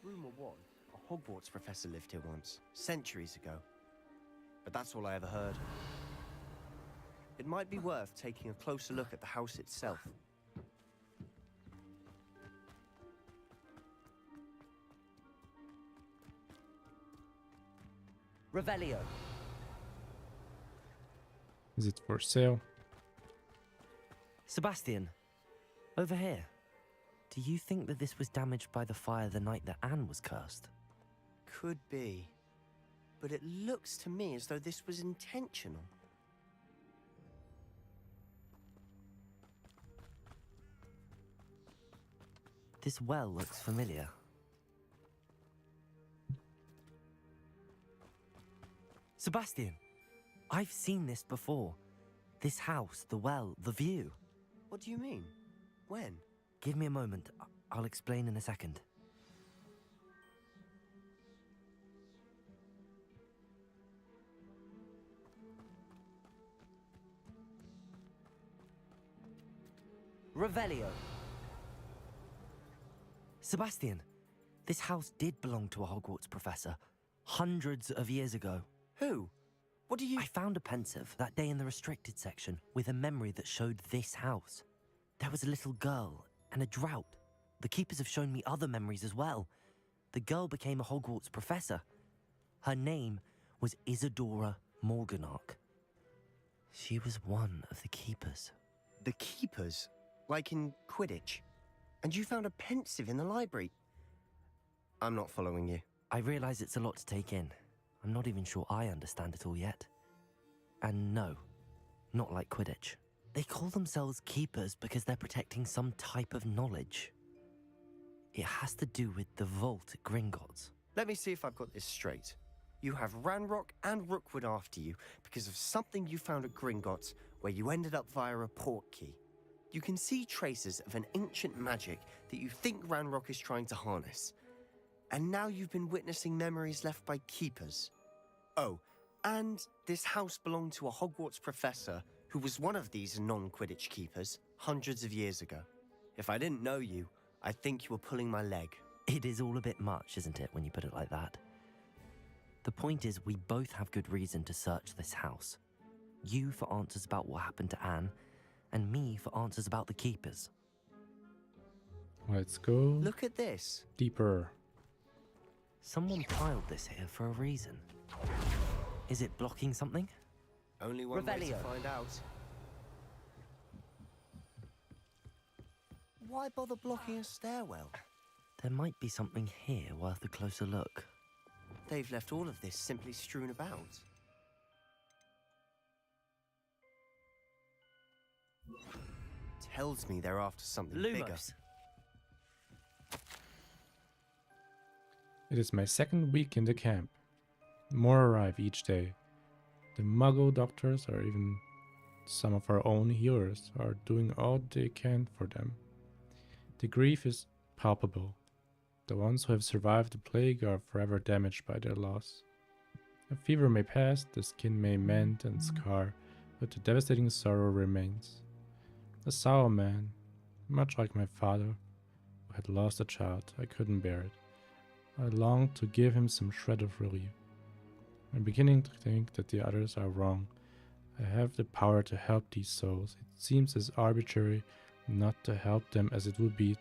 Rumor one, a Hogwarts professor lived here once, centuries ago. But that's all I ever heard. It might be worth taking a closer look at the house itself. Revelio. Is it for sale? Sebastian, over here. Do you think that this was damaged by the fire the night that Anne was cursed? Could be. But it looks to me as though this was intentional. This well looks familiar. Sebastian, I've seen this before. This house, the well, the view. What do you mean? When? Give me a moment. I'll explain in a second. Revelio. Sebastian, this house did belong to a Hogwarts professor, hundreds of years ago. Who? What do you... I found a pensive that day in the restricted section with a memory that showed this house. There was a little girl, and a drought. The Keepers have shown me other memories as well. The girl became a Hogwarts professor. Her name was Isadora Morganach. She was one of the Keepers. The Keepers? Like in Quidditch? And you found a pensive in the library? I'm not following you. I realize it's a lot to take in. I'm not even sure I understand it all yet. And no, not like Quidditch. They call themselves Keepers because they're protecting some type of knowledge. It has to do with the vault at Gringotts. Let me see if I've got this straight. You have Ranrock and Rookwood after you because of something you found at Gringotts where you ended up via a portkey. You can see traces of an ancient magic that you think Ranrock is trying to harness. And now you've been witnessing memories left by Keepers. Oh, and this house belonged to a Hogwarts professor who was one of these non-Quidditch Keepers hundreds of years ago. If I didn't know you, I'd think you were pulling my leg. It is all a bit much, isn't it, when you put it like that? The point is, we both have good reason to search this house. You for answers about what happened to Anne, and me for answers about the Keepers. Let's go. Look at this. Deeper. Someone piled this here for a reason. Is it blocking something? Only one way to Revelio. find out. Why bother blocking a stairwell? There might be something here worth a closer look. They've left all of this simply strewn about. Tells me they're after something bigger. Lumos. It is my second week in the camp. More arrive each day. The Muggle doctors, or even some of our own healers, are doing all they can for them. The grief is palpable. The ones who have survived the plague are forever damaged by their loss. A fever may pass, the skin may mend and scar, but the devastating sorrow remains. A sour man, much like my father, who had lost a child. I couldn't bear it. I longed to give him some shred of relief. I'm beginning to think that the others are wrong. I have the power to help these souls. It seems as arbitrary not to help them as it would be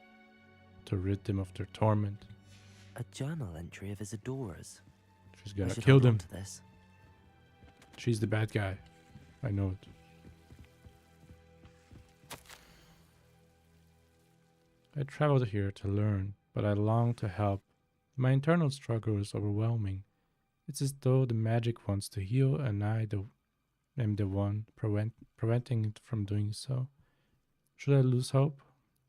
to rid them of their torment. A journal entry of Isadora's. She's I gonna should kill hold on them. to this. She's the bad guy. I know it. I traveled here to learn, but I long to help. My internal struggle is overwhelming. It's as though the magic wants to heal and I am the one preventing it from doing so. Should I lose hope?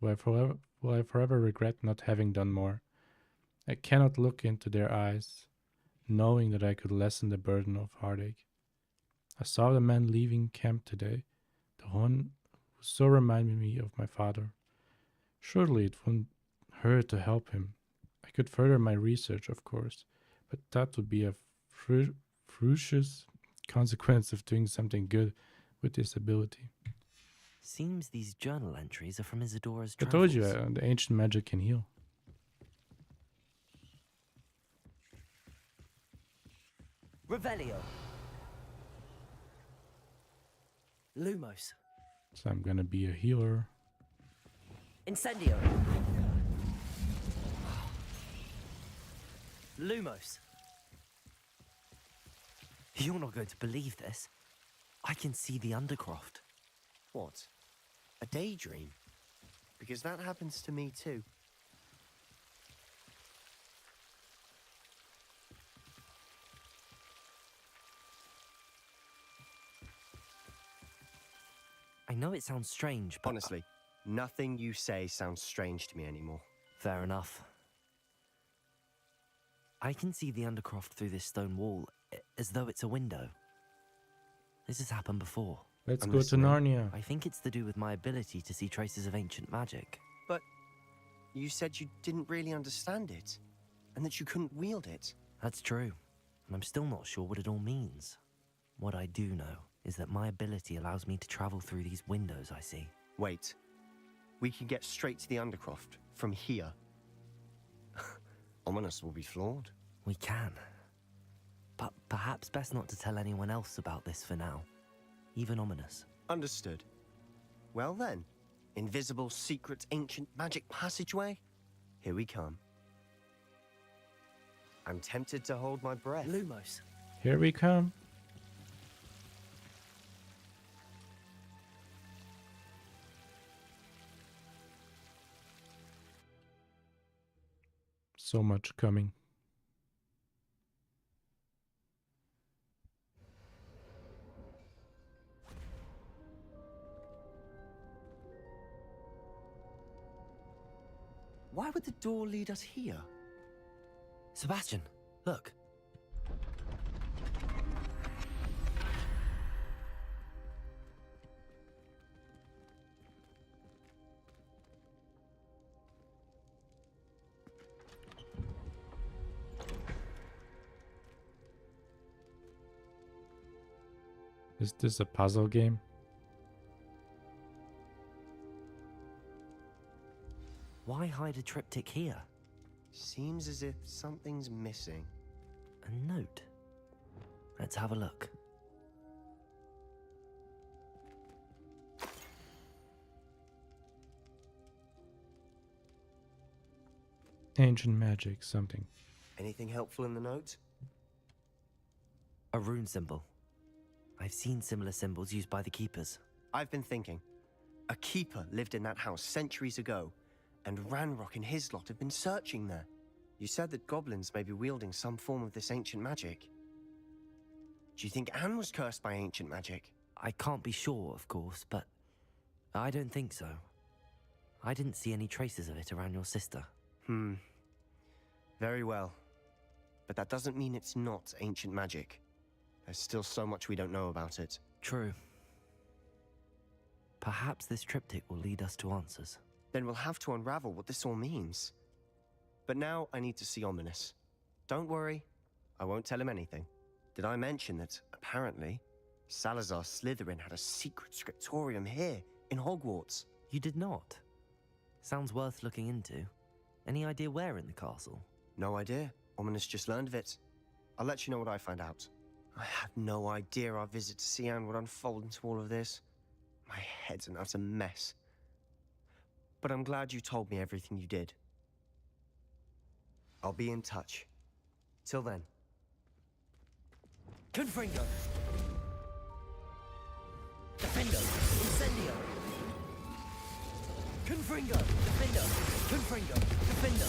Will I forever regret not having done more? I cannot look into their eyes, knowing that I could lessen the burden of heartache. I saw the man leaving camp today, the one who so reminded me of my father. Surely it wouldn't hurt to help him. I could further my research, of course, but that would be a fruitless consequence of doing something good with this ability. Seems these journal entries are from Isadora's I travels. told you, the ancient magic can heal. Revelio. Lumos. So I'm gonna be a healer. Incendio. Lumos. You're not going to believe this. I can see the Undercroft. What? A daydream? Because that happens to me too. I know it sounds strange, but... Honestly, nothing you say sounds strange to me anymore. Fair enough. I can see the Undercroft through this stone wall, as though it's a window. This has happened before. Let's I'm go listening. to Narnia. I think it's to do with my ability to see traces of ancient magic. But you said you didn't really understand it, and that you couldn't wield it. That's true, and I'm still not sure what it all means. What I do know is that my ability allows me to travel through these windows I see. Wait. We can get straight to the Undercroft from here. Ominous will be flawed. We can. But perhaps best not to tell anyone else about this for now. Even Ominous. Understood. Well then, Invisible, secret, ancient magic passageway? Here we come. I'm tempted to hold my breath. Lumos. Here we come. So much coming. Why would the door lead us here? Sebastian, look. Is this a puzzle game? Why hide a triptych here? Seems as if something's missing. A note. Let's have a look. Ancient magic, something. Anything helpful in the note? A rune symbol. I've seen similar symbols used by the keepers. I've been thinking. A keeper lived in that house centuries ago, and Ranrock and his lot have been searching there. You said that goblins may be wielding some form of this ancient magic. Do you think Anne was cursed by ancient magic? I can't be sure, of course, but I don't think so. I didn't see any traces of it around your sister. Very well. But that doesn't mean it's not ancient magic. There's still so much we don't know about it. True. Perhaps this triptych will lead us to answers. Then we'll have to unravel what this all means. But now I need to see Ominous. Don't worry, I won't tell him anything. Did I mention that, apparently, Salazar Slytherin had a secret scriptorium here, in Hogwarts? You did not? Sounds worth looking into. Any idea where in the castle? No idea. Ominous just learned of it. I'll let you know what I find out. I had no idea our visit to Cian would unfold into all of this. My head's an utter mess. But I'm glad you told me everything you did. I'll be in touch. Till then. Confringo! Defendo! Incendio! Confringo! Defendo! Confringo! Defendo!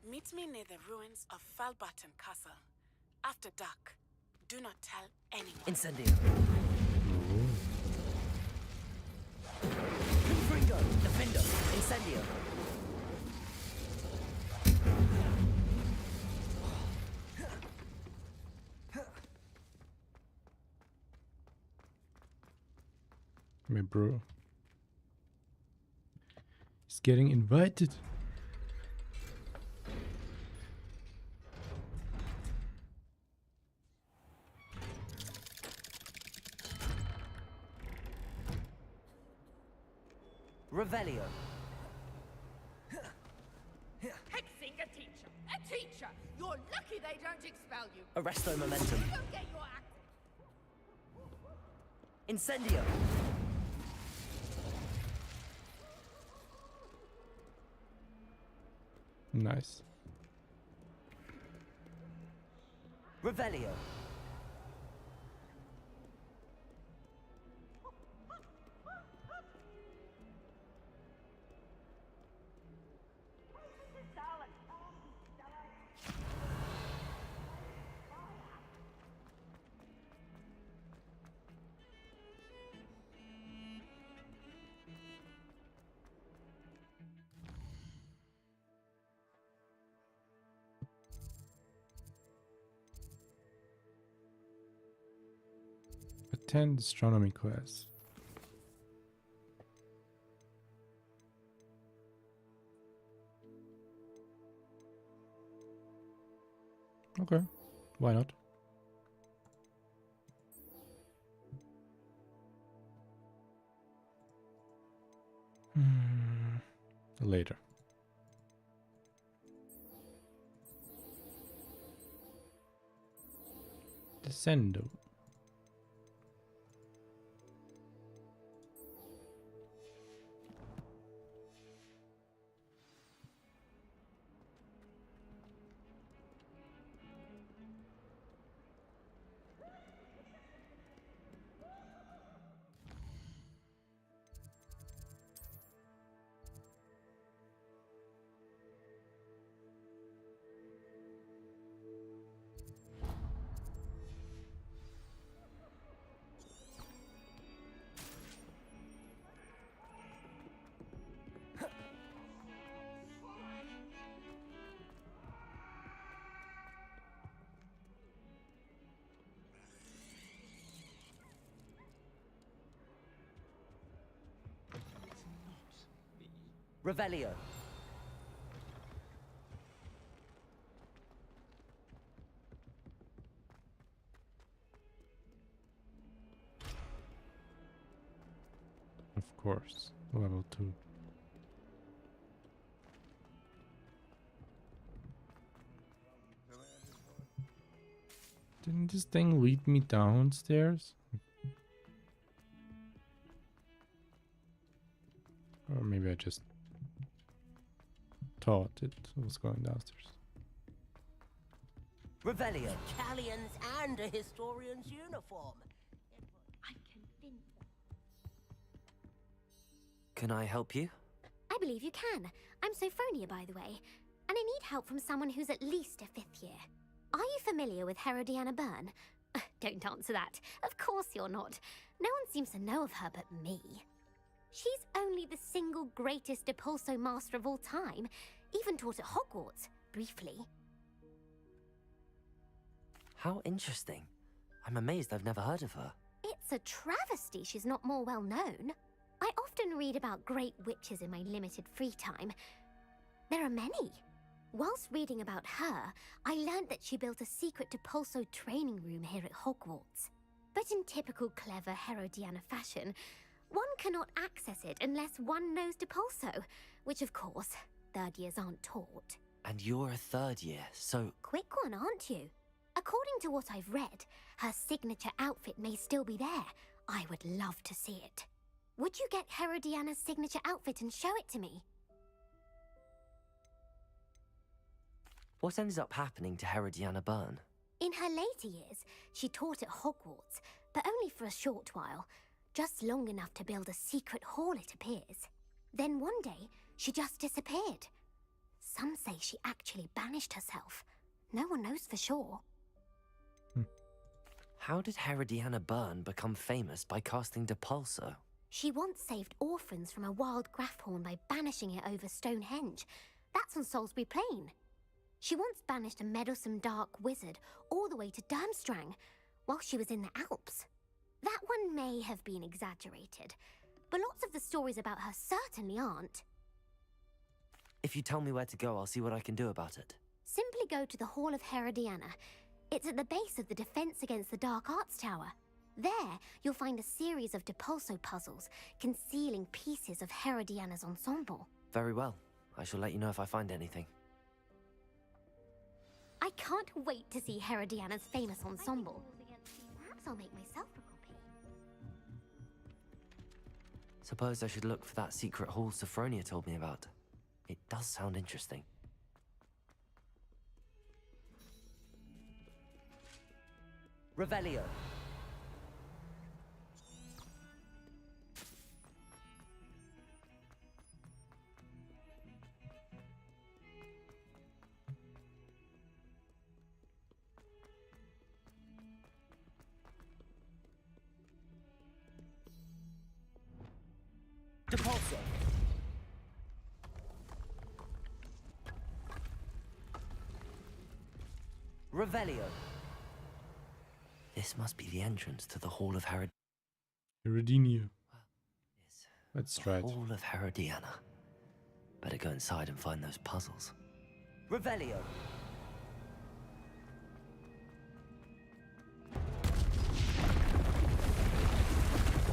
Meet me near the ruins of Falbaton Castle. After dark. Do not tell anyone. Incendio! Confringo! Defendo! Incendio! My bro. He's getting invited. Revelio. Hexing a teacher! A teacher! You're lucky they don't expel you! Arresto momentum. Go get your act! Incendio. Nice. Revelio. Attend astronomy class. Okay, why not? Later. Descendo. Revelio. Of course, level 2. Didn't this thing lead me downstairs? Or maybe I just thought it was going downstairs. Revelio. Italians and a historian's uniform. I'm convinced. Can I help you? I believe you can. I'm Sophronia, by the way, and I need help from someone who's at least a 5th year. Are you familiar with Herodiana Byrne? Don't answer that. Of course you're not. No one seems to know of her but me. She's only the single greatest Depulso master of all time, even taught at Hogwarts, briefly. How interesting. I'm amazed I've never heard of her. It's a travesty she's not more well known. I often read about great witches in my limited free time. There are many. Whilst reading about her, I learned that she built a secret Depulso training room here at Hogwarts. But in typical clever Herodiana fashion, one cannot access it unless one knows Depulso, which of course, 3rd years aren't taught. And you're a 3rd year, so... Quick one, aren't you? According to what I've read, her signature outfit may still be there. I would love to see it. Would you get Herodiana's signature outfit and show it to me? What ended up happening to Herodiana Byrne? In her later years, she taught at Hogwarts, but only for a short while. Just long enough to build a secret hall, it appears. Then one day, she just disappeared. Some say she actually banished herself. No one knows for sure. How did Herodiana Byrne become famous by casting Depulso? She once saved orphans from a wild Grafhorn by banishing it over Stonehenge. That's on Salisbury Plain. She once banished a meddlesome dark wizard all the way to Durmstrang while she was in the Alps. That one may have been exaggerated, but lots of the stories about her certainly aren't. If you tell me where to go, I'll see what I can do about it. Simply go to the Hall of Herodiana. It's at the base of the Defense Against the Dark Arts Tower. There, you'll find a series of Depulso puzzles concealing pieces of Herodiana's ensemble. Very well. I shall let you know if I find anything. I can't wait to see Herodiana's famous ensemble. Perhaps I'll make myself a copy. Suppose I should look for that secret hall Sophronia told me about. It does sound interesting. Revelio. Depulso. Revelio. This must be the entrance to the Hall of Herodinia. Let's try it. Hall of Herodiana. Better go inside and find those puzzles. Revelio.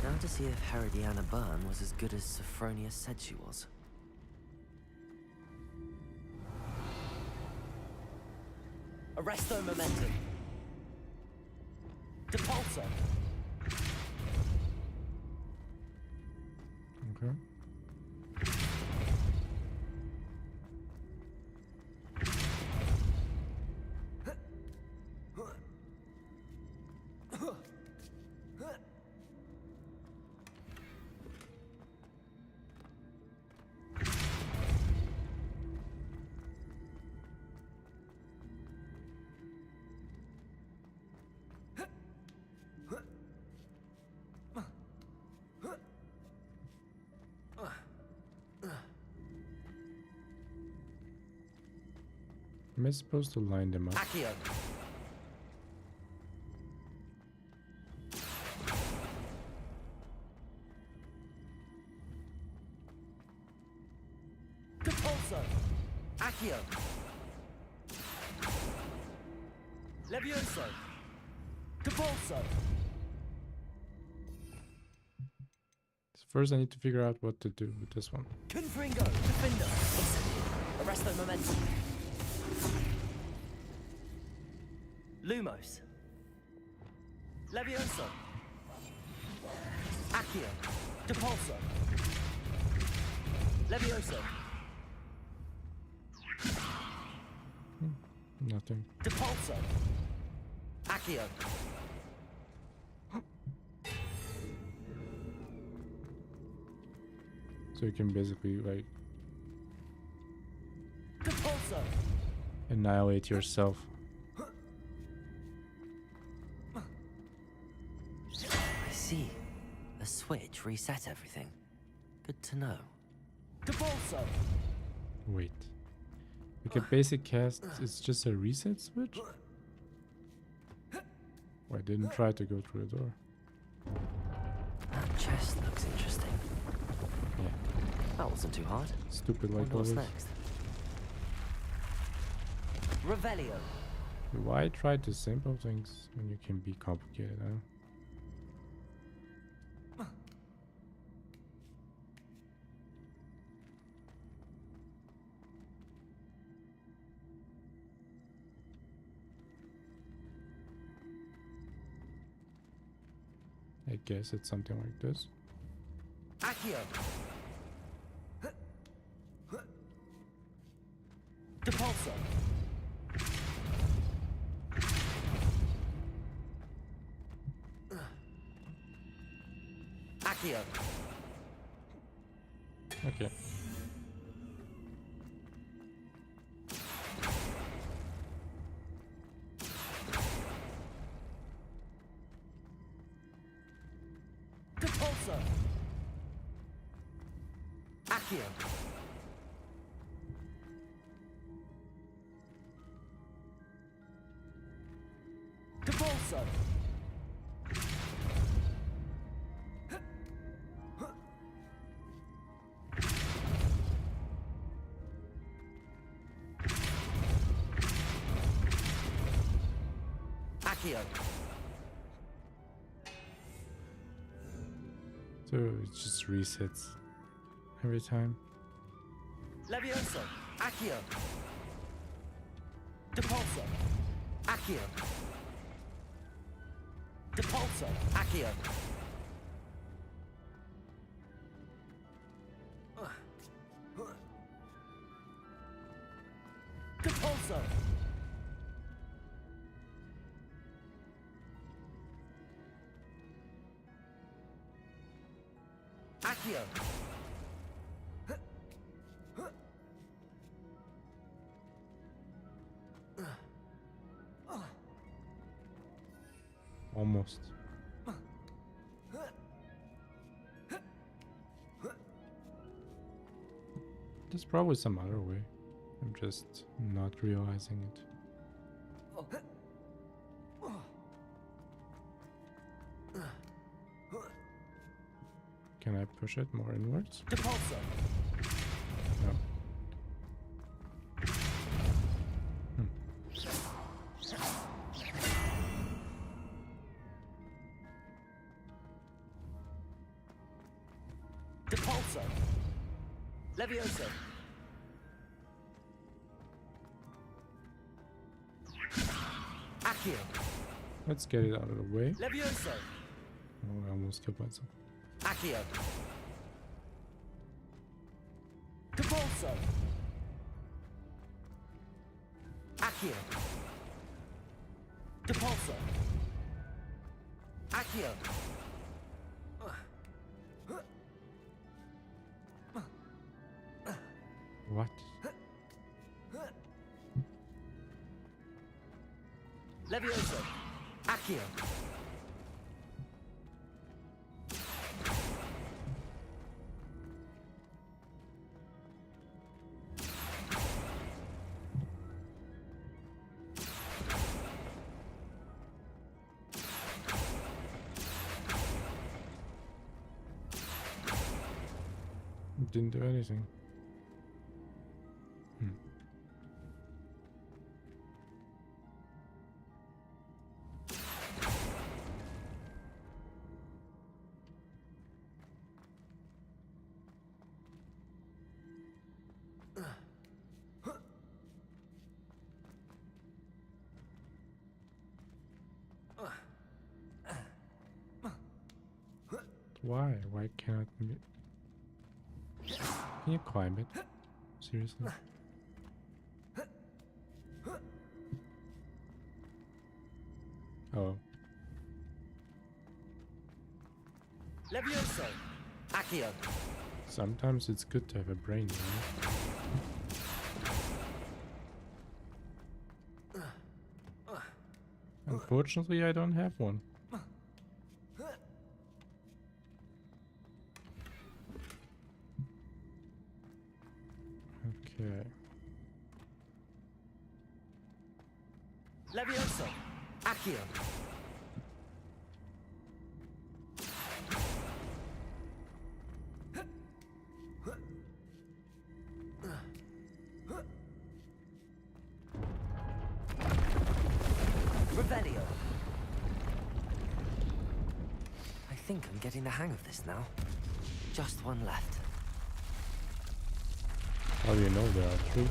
Now to see if Herodiana Byrne was as good as Sophronia said she was. Arresto momentum. Depulso. Okay. Am I supposed to line them up? Accio. Depulso. Accio. Levioso. Depulso. First, I need to figure out what to do with this one. Confringo. Defender. Arresto momentum. Lumos. Levioso. Accio. Depulso. Levioso. Nothing. Depulso. Accio. So you can basically like Depulso. annihilate yourself. I see. A switch reset everything. Good to know. Depulso. Wait. Like a basic cast is just a reset switch? Oh, I didn't try to go through the door. That chest looks interesting. Yeah. That wasn't too hard. Stupid like Wonder what's always. next. Revelio. Why try to simple things when you can be complicated, huh? I guess it's something like this. Accio. Depulso. Accio. Okay. Depulso. Accio. Depulso. Accio. So it just resets every time. Levioso. Accio. Depulso. Accio. Depulso. Accio. Depulso. Accio. Almost. There's probably some other way. I'm just not realizing it. Can I push it more inwards? Depulso. No. Depulso. Levioso. Accio. Let's get it out of the way. Levioso. Oh, I almost killed myself. Accio. Capulso. Accio. Capulso. Accio. What? Levioso. Accio. Didn't do anything. Why? Why cannot me? Can you climb it? Seriously? Oh. Levioso. Accio. Sometimes it's good to have a brain, right? Unfortunately, I don't have one. Okay. Levioso. Accio. Revelio. I think I'm getting the hang of this now. Just one left. How do you know there are three?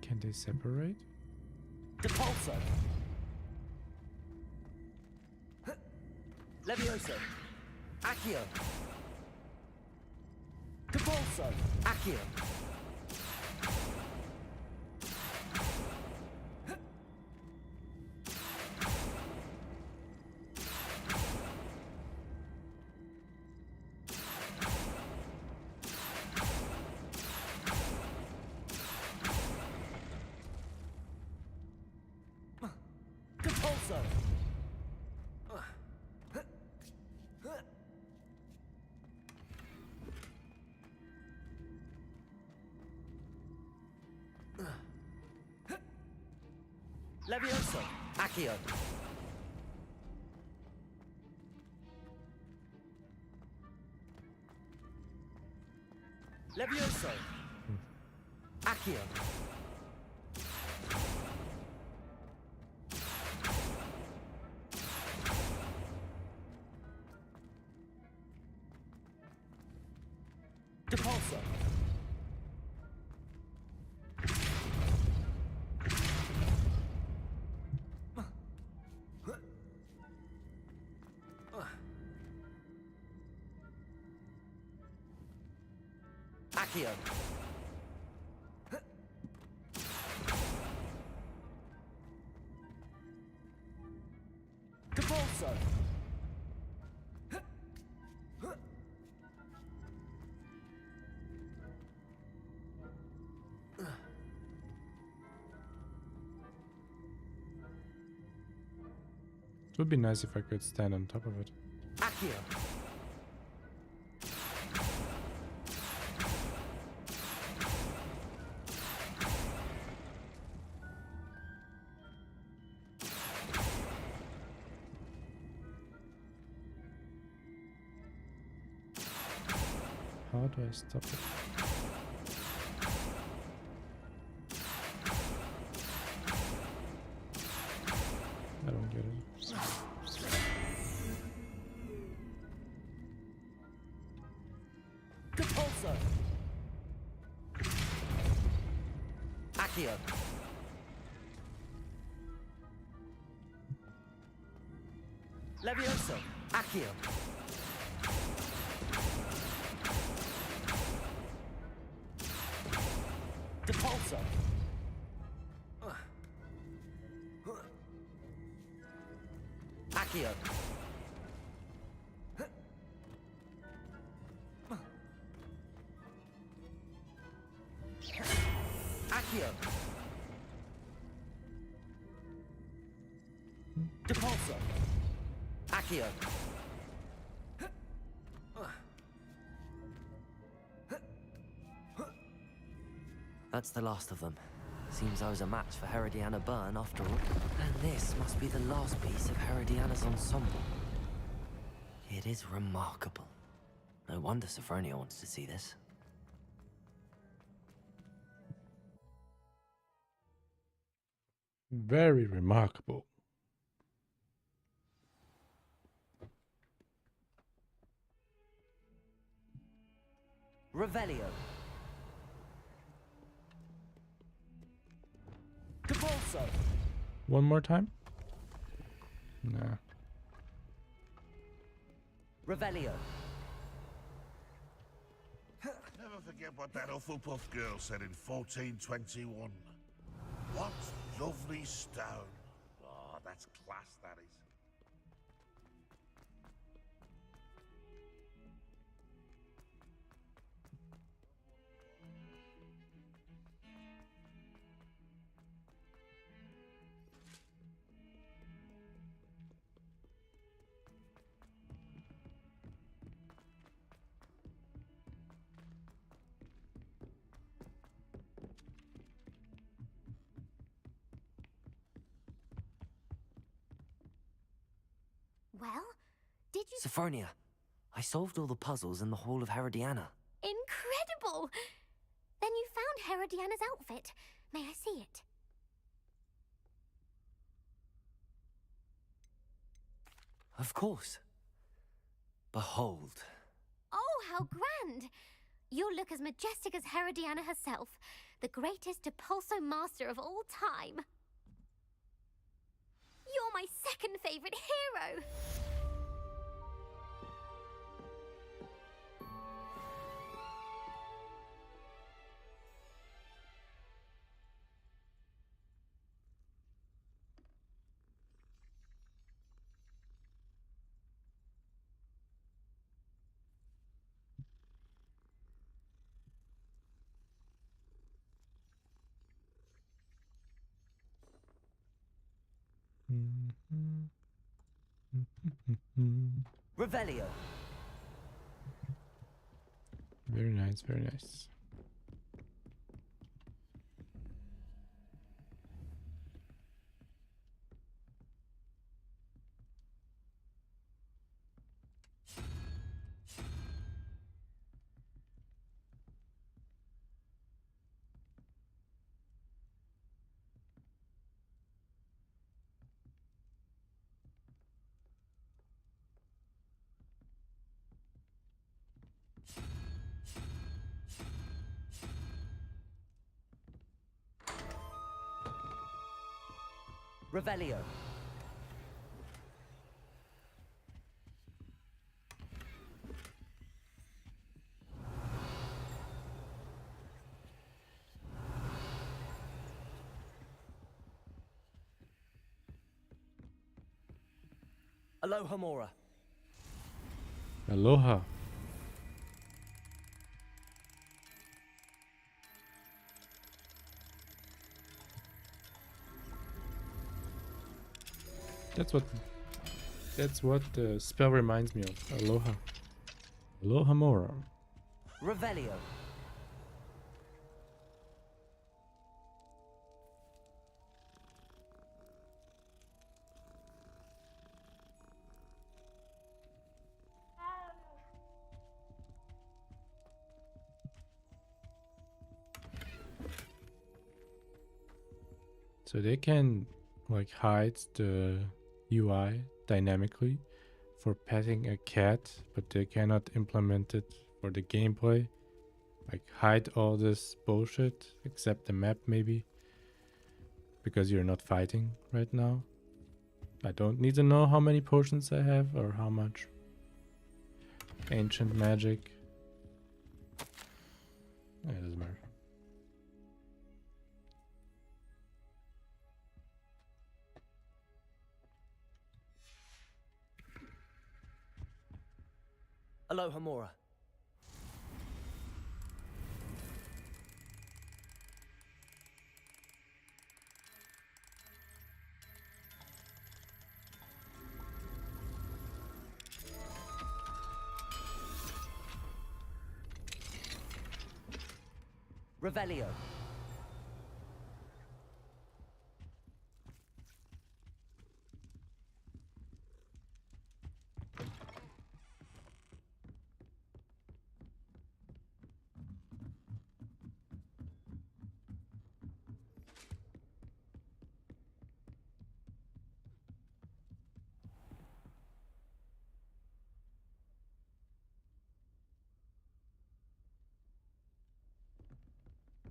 Can they separate? Depulso. Levioso. Accio. Depulso. Accio. Depulso. Levioso. Accio. Levioso. Accio. Depulso. Accio. Depulso. It would be nice if I could stand on top of it. Accio. How do I stop it? I don't get it. Compulso. Accio. Levioso. Accio. Depulso. Accio. Accio. Depulso. Accio. That's the last of them. Seems I was a match for Herodiana Byrne after all. And this must be the last piece of Herodiana's ensemble. It is remarkable. No wonder Sophronia wants to see this. Very remarkable. Revelio. Compulso. One more time? Nah. Revelio. Never forget what that Hufflepuff girl said in 1421. What lovely stone. Oh, that's class, that is. Well, did you... Sophronia, I solved all the puzzles in the Hall of Herodiana. Incredible! Then you found Herodiana's outfit. May I see it? Of course. Behold. Oh, how grand! You'll look as majestic as Herodiana herself, the greatest Depulso master of all time. You're my second favorite hero! Revelio. Very nice, very nice. Revelio. Aloha Mora. Aloha. That's what the spell reminds me of. Aloha. Aloha Mora. Revelio. So they can like hide the UI dynamically for petting a cat, but they cannot implement it for the gameplay. Like hide all this bullshit except the map maybe, because you're not fighting right now. I don't need to know how many potions I have or how much ancient magic. It doesn't matter. Aloha Mora. Revelio.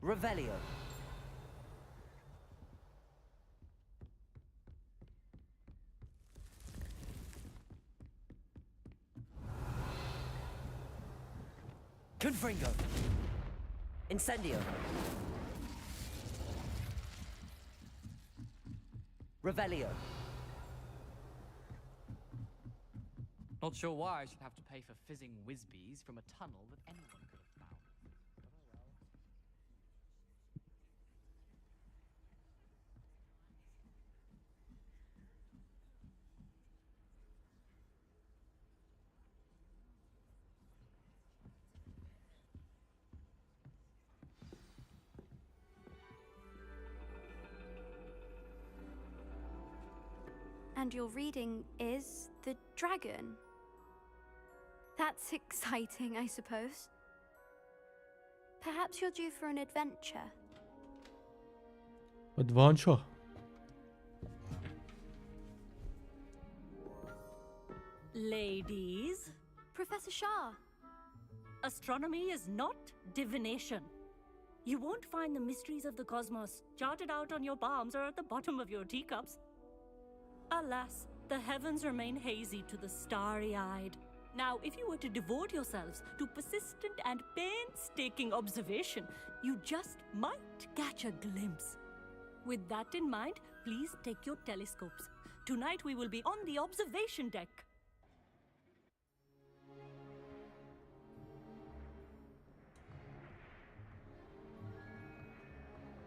Revelio. Confringo. Incendio. Revelio. Not sure why I should have to pay for fizzing whiz-bees from a tunnel that anyone could have found. But oh well. And your reading is the dragon. That's exciting, I suppose. Perhaps you're due for an adventure. Adventure. Ladies, Professor Shah. astronomy is not divination. You won't find the mysteries of the cosmos charted out on your palms or at the bottom of your teacups. Alas, the heavens remain hazy to the starry-eyed. Now, if you were to devote yourselves to persistent and painstaking observation, you just might catch a glimpse. With that in mind, please take your telescopes. Tonight we will be on the observation deck.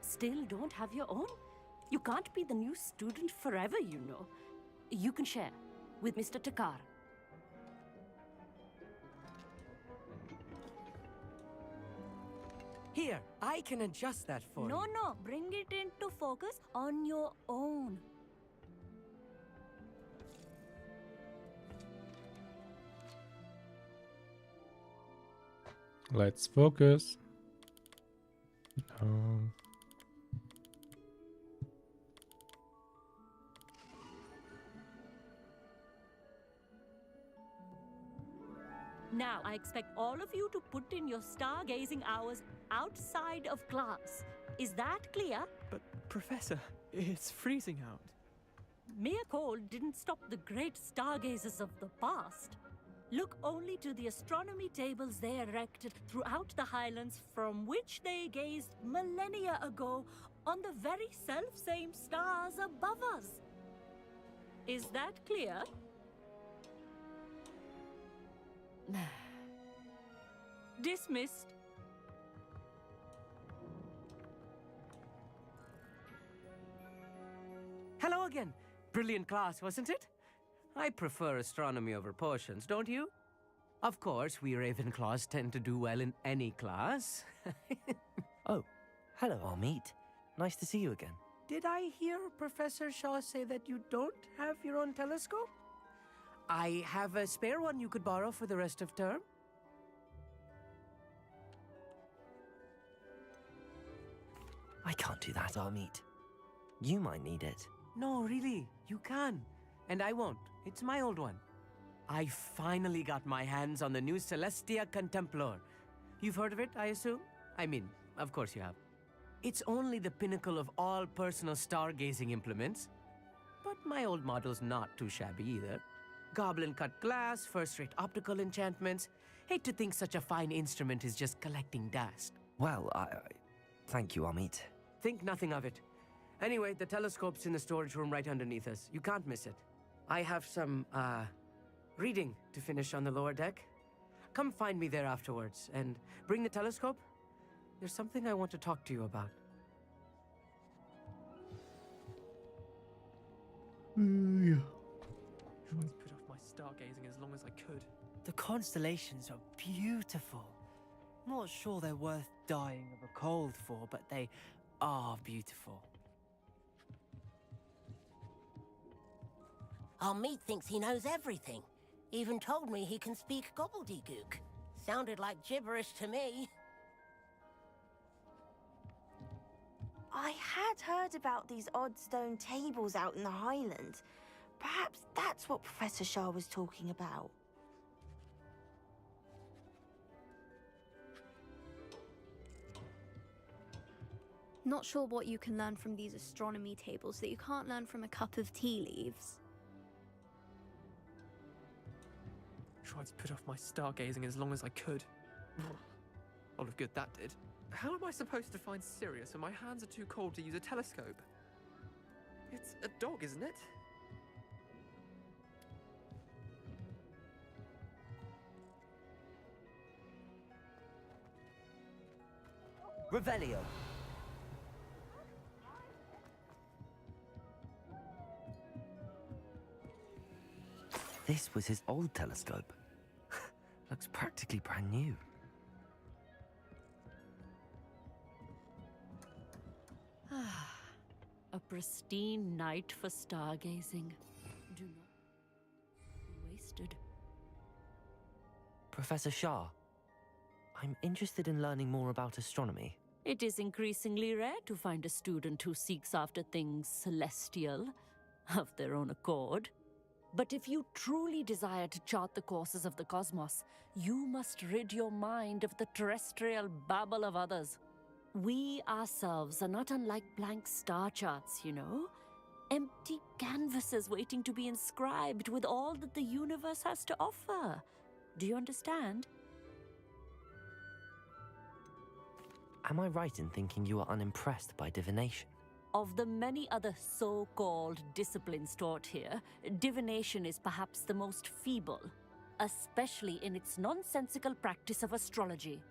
Still don't have your own? You can't be the new student forever, you know. You can share with Mr. Takar. Here, I can adjust that for you. No, bring it into focus on your own. Let's focus. No. Now, I expect all of you to put in your stargazing hours outside of class. Is that clear? But, Professor, it's freezing out. Mere cold didn't stop the great stargazers of the past. Look only to the astronomy tables they erected throughout the highlands from which they gazed millennia ago on the very self-same stars above us. Is that clear? Dismissed. Hello again. Brilliant class, wasn't it? I prefer astronomy over potions, don't you? Of course, we Ravenclaws tend to do well in any class. Oh, hello, Amit. Nice to see you again. Did I hear Professor Shaw say that you don't have your own telescope? I have a spare one you could borrow for the rest of term. I can't do that, Amit. You might need it. No, really, you can. And I won't. It's my old one. I finally got my hands on the new Celestia Contemplar. You've heard of it, I assume? I mean, of course you have. It's only the pinnacle of all personal stargazing implements. But my old model's not too shabby either. Goblin-cut glass, first-rate optical enchantments. Hate to think such a fine instrument is just collecting dust. Well, thank you, Amit. Think nothing of it. Anyway, the telescope's in the storage room right underneath us. You can't miss it. I have some, reading to finish on the lower deck. Come find me there afterwards, and bring the telescope. There's something I want to talk to you about. Tried to put off my stargazing as long as I could. The constellations are beautiful. Not sure they're worth dying of a cold for, but they are beautiful. Amit thinks he knows everything. Even told me he can speak gobbledygook. Sounded like gibberish to me. I had heard about these odd stone tables out in the Highlands. Perhaps that's what Professor Shah was talking about. Not sure what you can learn from these astronomy tables that you can't learn from a cup of tea leaves. Tried to put off my stargazing as long as I could. All of good that did. How am I supposed to find Sirius when my hands are too cold to use a telescope? It's a dog, isn't it? Revelio. This was his old telescope. Looks practically brand new. A pristine night for stargazing. Do not be wasted. Professor Shah, I'm interested in learning more about astronomy. It is increasingly rare to find a student who seeks after things celestial, of their own accord. But if you truly desire to chart the courses of the cosmos, you must rid your mind of the terrestrial babble of others. We ourselves are not unlike blank star charts, you know? Empty canvases waiting to be inscribed with all that the universe has to offer. Do you understand? Am I right in thinking you are unimpressed by divination? Of the many other so-called disciplines taught here, divination is perhaps the most feeble, especially in its nonsensical practice of astrology.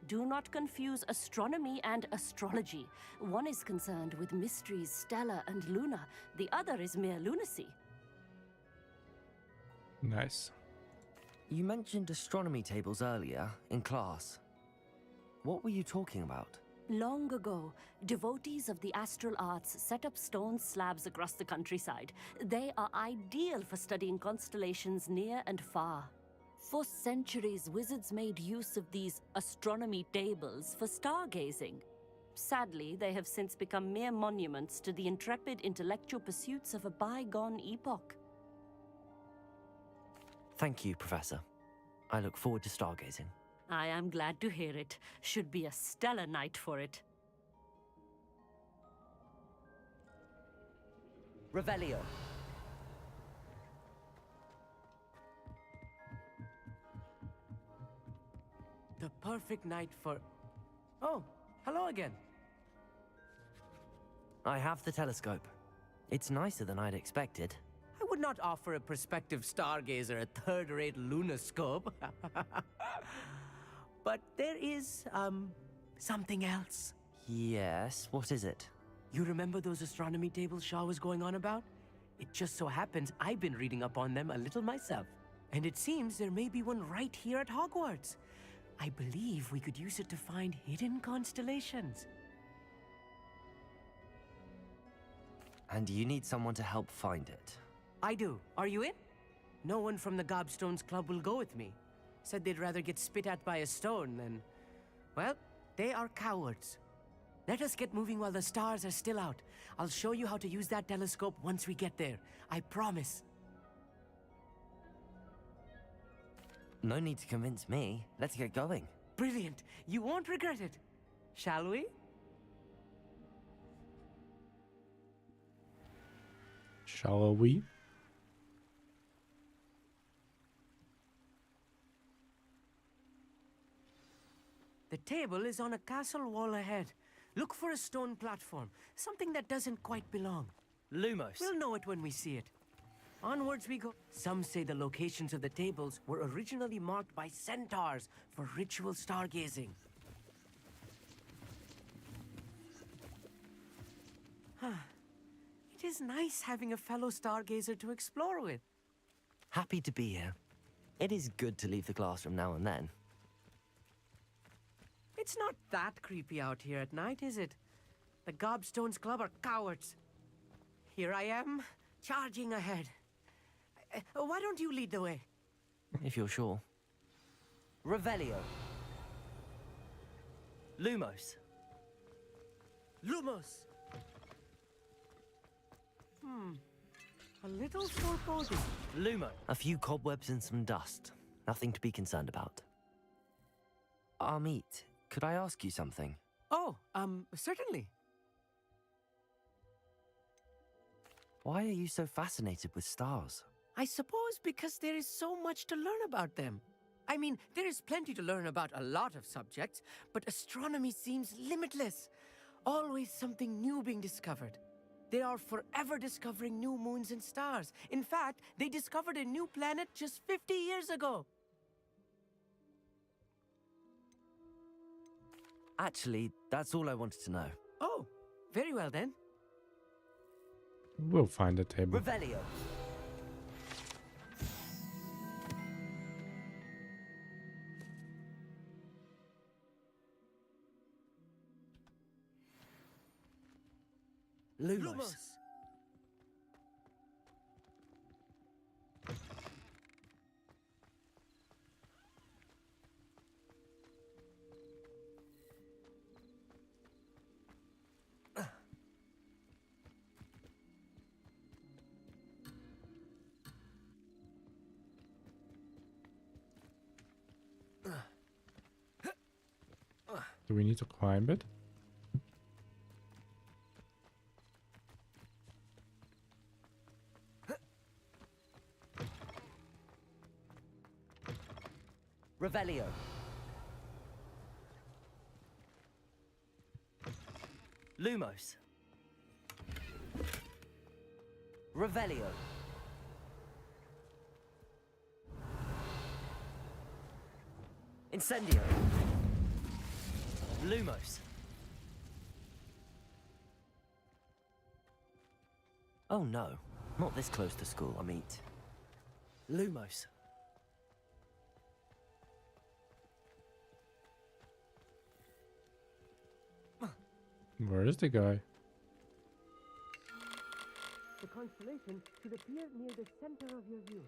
Do not confuse astronomy and astrology. One is concerned with mysteries stellar and lunar, the other is mere lunacy. Nice. You mentioned astronomy tables earlier, in class. What were you talking about? Long ago, devotees of the astral arts set up stone slabs across the countryside. They are ideal for studying constellations near and far. For centuries, wizards made use of these astronomy tables for stargazing. Sadly, they have since become mere monuments to the intrepid intellectual pursuits of a bygone epoch. Thank you, Professor. I look forward to stargazing. I am glad to hear it. Should be a stellar night for it. Revelio. The perfect night for... Oh, hello again. I have the telescope. It's nicer than I'd expected. I would not offer a prospective stargazer a third-rate lunoscope. But there is, something else. Yes, what is it? You remember those astronomy tables Shah was going on about? It just so happens I've been reading up on them a little myself. And it seems there may be one right here at Hogwarts. I believe we could use it to find hidden constellations. And you need someone to help find it. I do. Are you in? No one from the Gobstones Club will go with me. Said they'd rather get spit at by a stone than... Well, they are cowards. Let us get moving while the stars are still out. I'll show you how to use that telescope once we get there. I promise. No need to convince me. Let's get going. Brilliant. You won't regret it. Shall we? Shall we? The table is on a castle wall ahead. Look for a stone platform, something that doesn't quite belong. Lumos. We'll know it when we see it. Onwards we go. Some say the locations of the tables were originally marked by centaurs for ritual stargazing. It is nice having a fellow stargazer to explore with. Happy to be here. It is good to leave the classroom now and then. It's not that creepy out here at night, is it? The Gobstones Club are cowards. Here I am, charging ahead. Why don't you lead the way? If you're sure. Revelio. Lumos. Lumos! A little foreboding. Lumo. A few cobwebs and some dust. Nothing to be concerned about. Amit, could I ask you something? Oh, certainly. Why are you so fascinated with stars? I suppose because there is so much to learn about them. I mean, there is plenty to learn about a lot of subjects, but astronomy seems limitless. Always something new being discovered. They are forever discovering new moons and stars. In fact, they discovered a new planet just 50 years ago. Actually, that's all I wanted to know. Oh, very well then. We'll find a table. Revelio. Lumos. Do we need to climb it? Revelio. Lumos. Revelio. Incendio. Lumos. Oh no, not this close to school, Amit. Lumos. Where is the guy? The constellation should appear near the center of your view.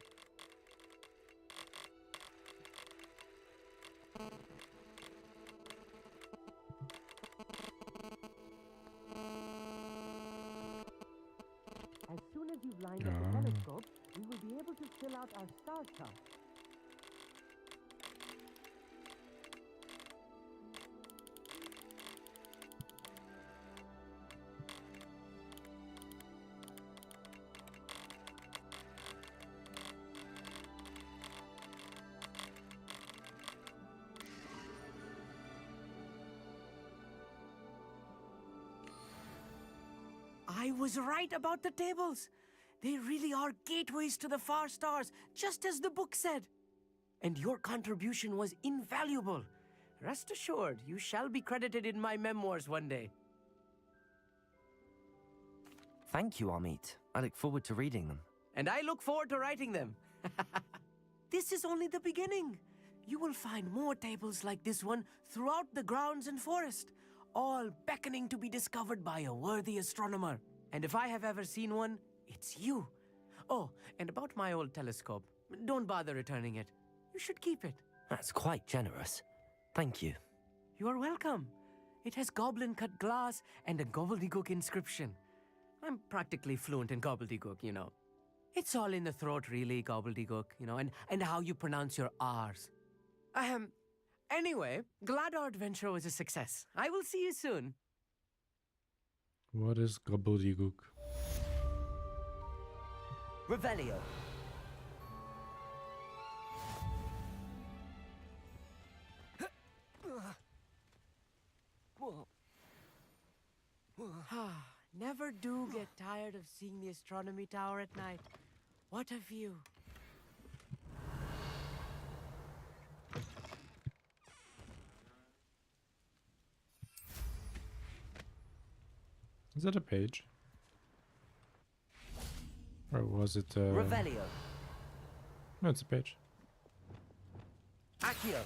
As soon as you've lined up the telescope, we will be able to fill out our star chart. I was right about the tables. They really are gateways to the far stars, just as the book said. And your contribution was invaluable. Rest assured, you shall be credited in my memoirs one day. Thank you, Amit. I look forward to reading them. And I look forward to writing them. This is only the beginning. You will find more tables like this one throughout the grounds and forest, all beckoning to be discovered by a worthy astronomer. And if I have ever seen one, it's you. Oh, and about my old telescope, don't bother returning it. You should keep it. That's quite generous. Thank you. You are welcome. It has goblin cut glass and a gobbledygook inscription. I'm practically fluent in gobbledygook, you know. It's all in the throat, really, gobbledygook, you know, and how you pronounce your R's. Anyway, glad our adventure was a success. I will see you soon. What is gobbledygook? Revelio. Never do get tired of seeing the astronomy tower at night. What a view. Is that a page? Or was it Revelio. No, it's a page. Accio.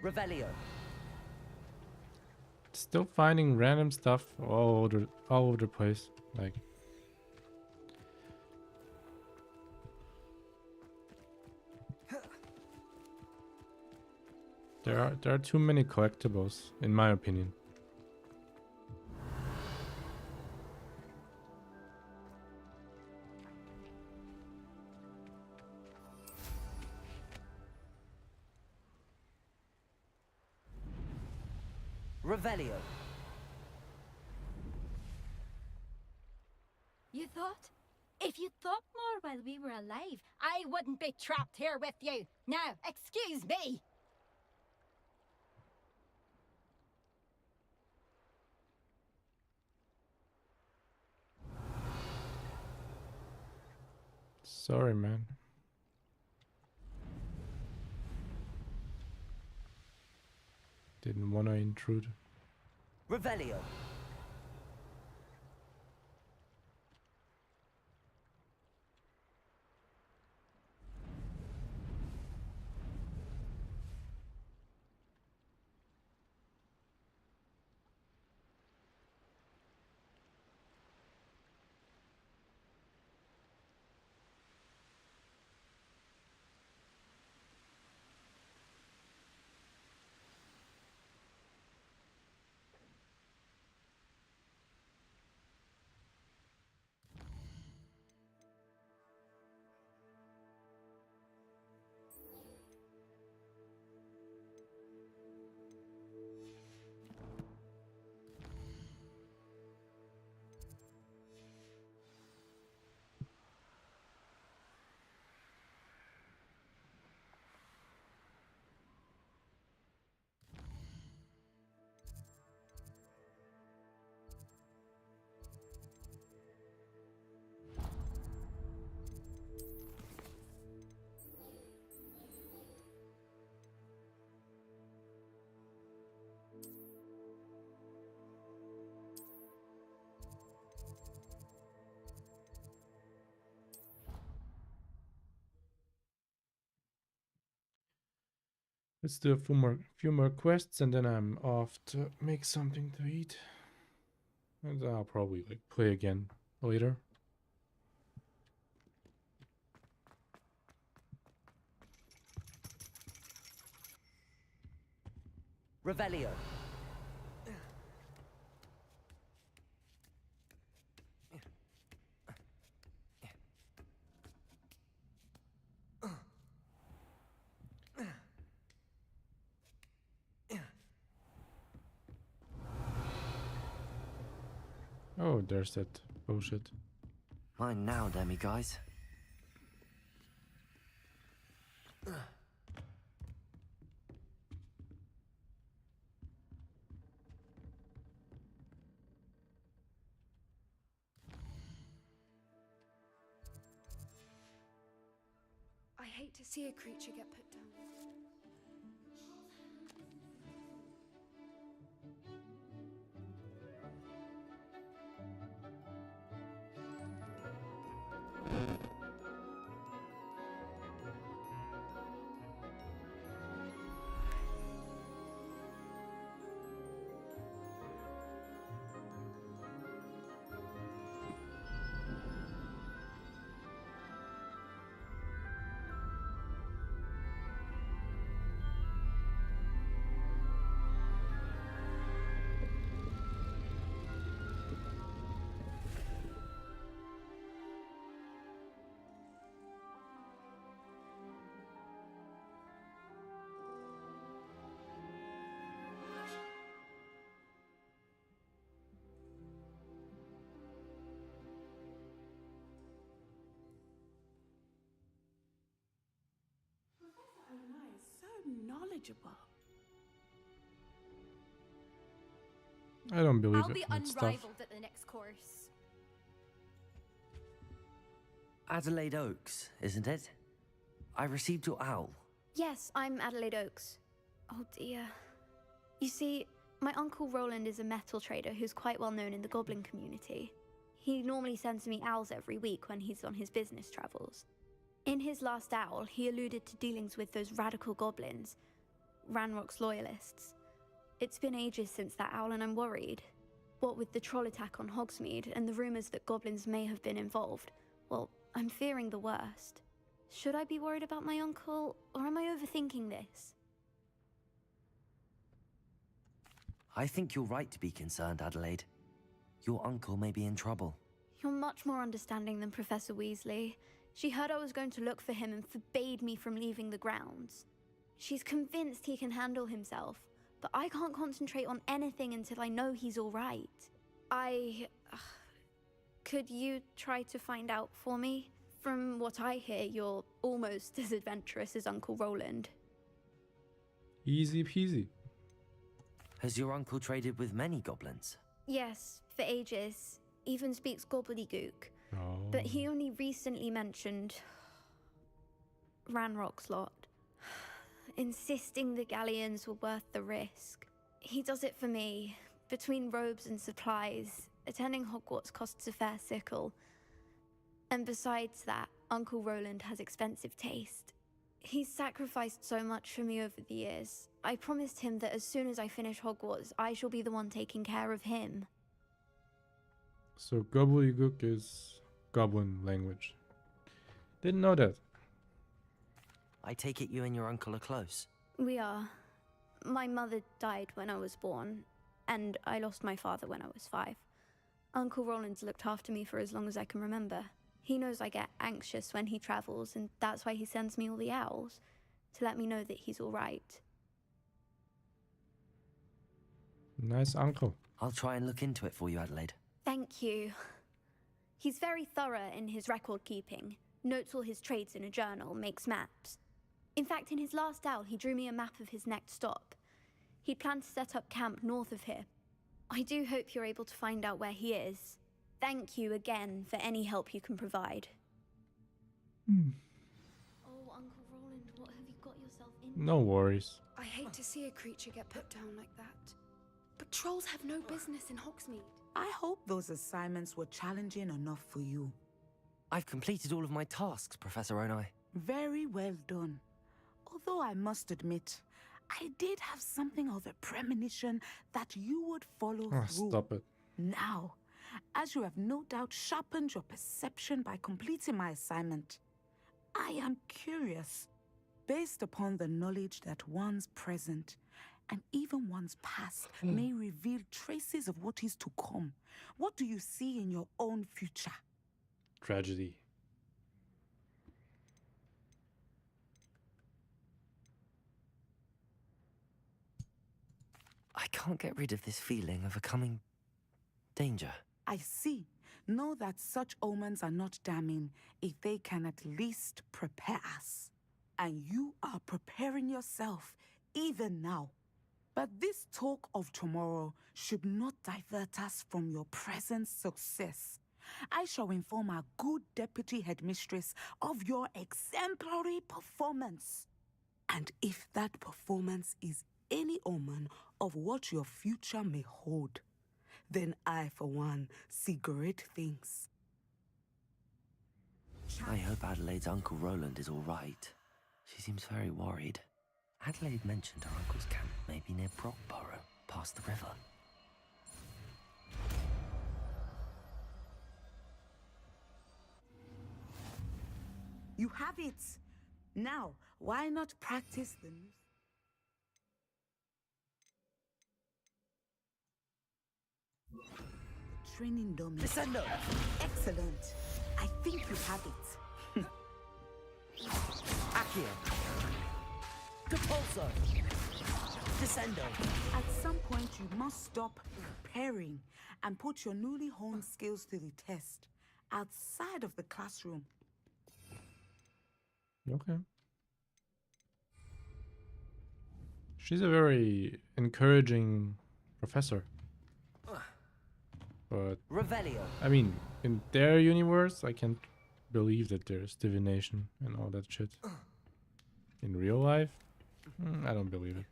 Revelio. Still finding random stuff all over the place. Like, there are too many collectibles, in my opinion. Revelio. You thought? If you thought more while we were alive, I wouldn't be trapped here with you. Now, excuse me. Sorry, man. Didn't want to intrude. Revelio. Let's do a few more quests, and then I'm off to make something to eat. And I'll probably like play again later. Revelio. Oh, there's that bullshit. Mine now, demi guys. I hate to see a creature get put down. knowledgeable. I don't believe I'll it. be That stuff. unrivaled at the next course. Adelaide Oaks, isn't it? I received your owl. Yes, I'm Adelaide Oaks. Oh dear. You see, my uncle Roland is a metal trader who's quite well known in the goblin community. He normally sends me owls every week when he's on his business travels. In his last owl, he alluded to dealings with those radical goblins, Ranrock's loyalists. It's been ages since that owl and I'm worried. What with the troll attack on Hogsmeade and the rumours that goblins may have been involved, well, I'm fearing the worst. Should I be worried about my uncle, or am I overthinking this? I think you're right to be concerned, Adelaide. Your uncle may be in trouble. You're much more understanding than Professor Weasley. She heard I was going to look for him and forbade me from leaving the grounds. She's convinced he can handle himself, but I can't concentrate on anything until I know he's all right. Could you try to find out for me? From what I hear, you're almost as adventurous as Uncle Roland. Easy peasy. Has your uncle traded with many goblins? Yes, for ages. Even speaks gobbledygook. Oh. But he only recently mentioned Ranrock's lot, insisting the galleons were worth the risk. He does it for me. Between robes and supplies, attending Hogwarts costs a fair sickle. And besides that, Uncle Roland has expensive taste. He's sacrificed so much for me over the years. I promised him that as soon as I finish Hogwarts, I shall be the one taking care of him. So gobbledygook is goblin language. Didn't know that. I take it you and your uncle are close. We are. My mother died when I was born, and I lost my father when I was 5. Uncle Roland's looked after me for as long as I can remember. He knows I get anxious when he travels, and that's why he sends me all the owls, to let me know that he's all right. Nice uncle. I'll try and look into it for you, Adelaide. Thank you. He's very thorough in his record keeping, notes all his trades in a journal, makes maps. In fact, in his last owl, he drew me a map of his next stop. He planned to set up camp north of here. I do hope you're able to find out where he is. Thank you again for any help you can provide. Oh, Uncle Roland, what have you got yourself into? No worries. I hate to see a creature get put down like that. But trolls have no business in Hogsmeade. I hope those assignments were challenging enough for you. I've completed all of my tasks, Professor Onai. Very well done. Although I must admit, I did have something of a premonition that you would follow through. Stop it. Now, as you have no doubt sharpened your perception by completing my assignment, I am curious, based upon the knowledge that one's present and even one's past may reveal traces of what is to come. What do you see in your own future? Tragedy. I can't get rid of this feeling of a coming danger. I see. Know that such omens are not damning if they can at least prepare us. And you are preparing yourself, even now. But this talk of tomorrow should not divert us from your present success. I shall inform our good deputy headmistress of your exemplary performance. And if that performance is any omen of what your future may hold, then I, for one, see great things. I hope Adelaide's Uncle Roland is all right. She seems very worried. Adelaide mentioned her uncle's camp may be near Brockborough, past the river. You have it. Now, why not practice the training dummy? Descendo! Excellent. I think you have it. Accio! Depulso! Descendo! At some point, you must stop preparing and put your newly honed skills to the test outside of the classroom. Okay. She's a very encouraging professor. But Revelio. I mean, in their universe, I can't believe that there's divination and all that shit. In real life, I don't believe it.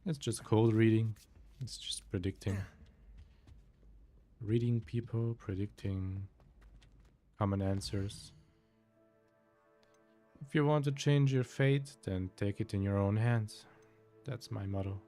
It's just cold reading. It's just predicting. Reading people, predicting common answers. If you want to change your fate, then take it in your own hands. That's my motto.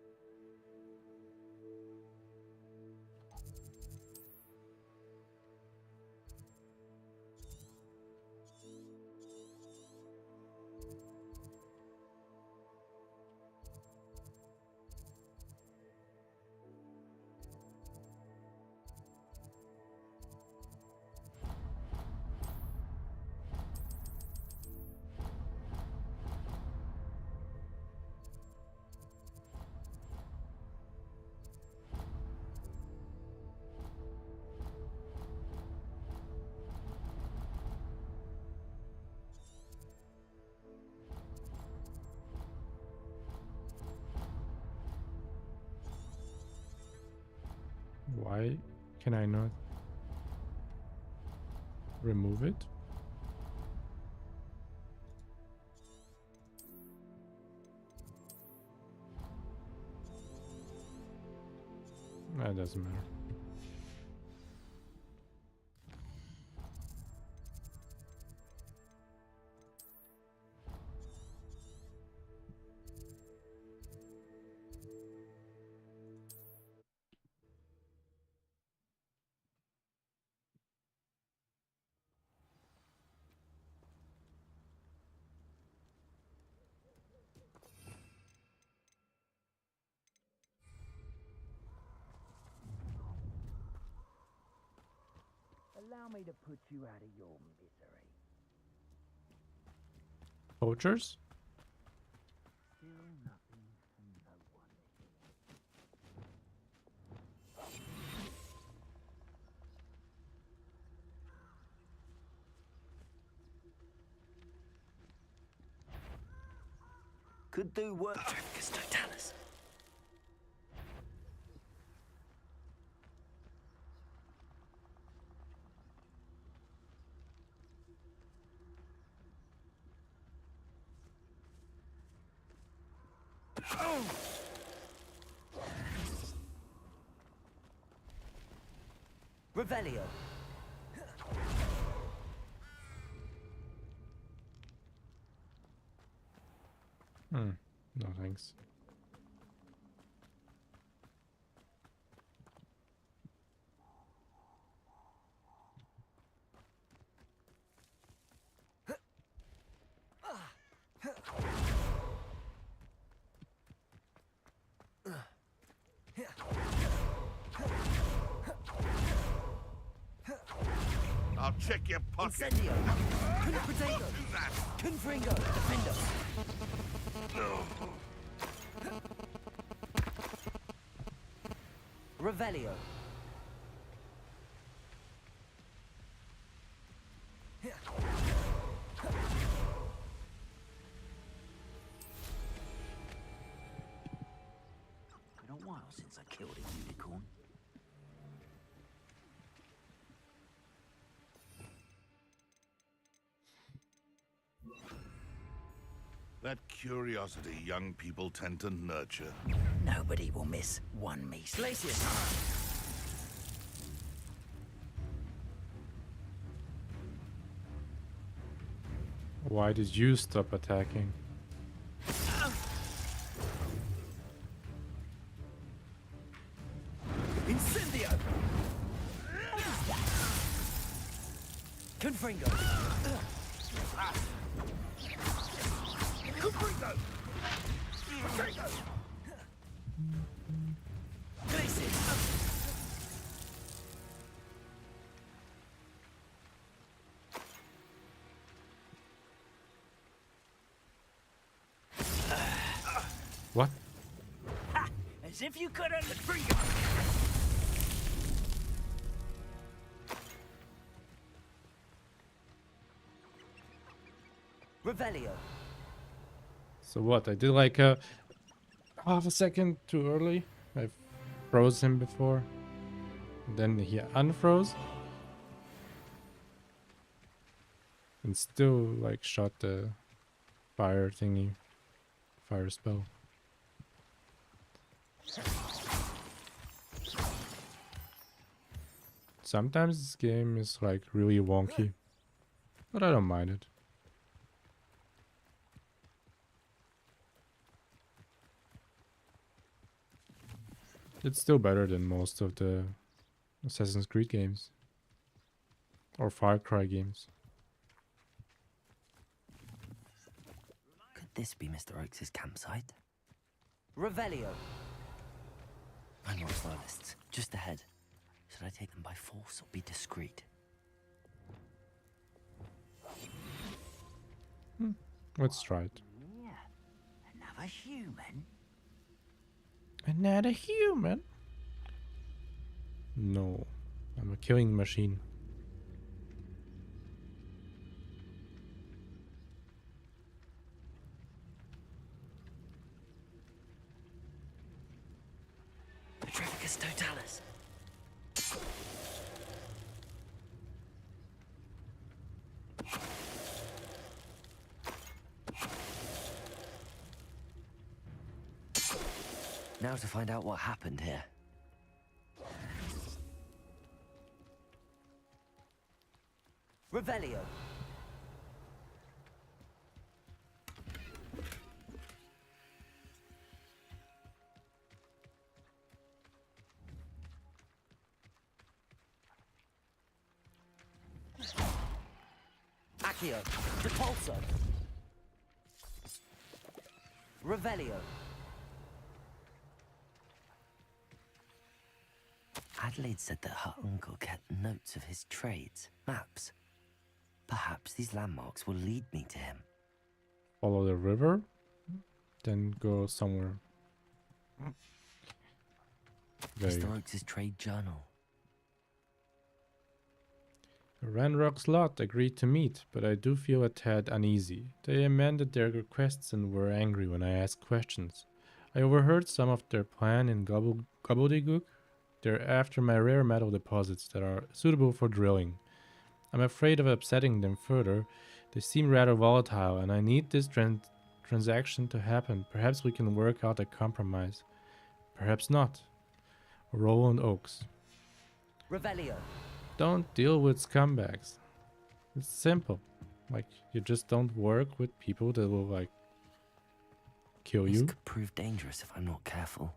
Why can I not remove it? That doesn't matter. Allow me to put you out of your misery. Poachers? Still nothing from no one. Could do work. It's Titanus. Revelio. No thanks. I'll check your pocket. Incendio. Confringo. Confringo. Defendo. Revelio. Been a while since I killed a unicorn. That curiosity young people tend to nurture. Nobody will miss one me. Glacius. Why did you stop attacking? Incendio. Confringo. Confringo! Glacius. What? Ha! As if you could Confringo! Revelio. So what? I did like a half a second too early. I froze him before. And then he unfroze. And still like shot the fire thingy. Fire spell. Sometimes this game is like really wonky. But I don't mind it. It's still better than most of the Assassin's Creed games. Or Far Cry games. Could this be Mr. Oakes' campsite? Revelio! I'm not loyalists. Just ahead. Should I take them by force or be discreet? Let's try it. Yeah. Another human? Another human? No. I'm a killing machine. Petrificus totalis. Now to find out what happened here. Revelio. Accio. Depulso. Revelio. Adelaide said that her uncle kept notes of his trades, maps. Perhaps these landmarks will lead me to him. Follow the river, then go somewhere. Mr. Oakes' trade journal. Ranrock's lot agreed to meet, but I do feel a tad uneasy. They amended their requests and were angry when I asked questions. I overheard some of their plan in gobbledygook. They're after my rare metal deposits that are suitable for drilling. I'm afraid of upsetting them further. They seem rather volatile, and I need this transaction to happen. Perhaps we can work out a compromise. Perhaps not. Roland Oakes. Revelio. Don't deal with scumbags. It's simple. Like, you just don't work with people that will, like, kill This you. could prove dangerous if I'm not careful.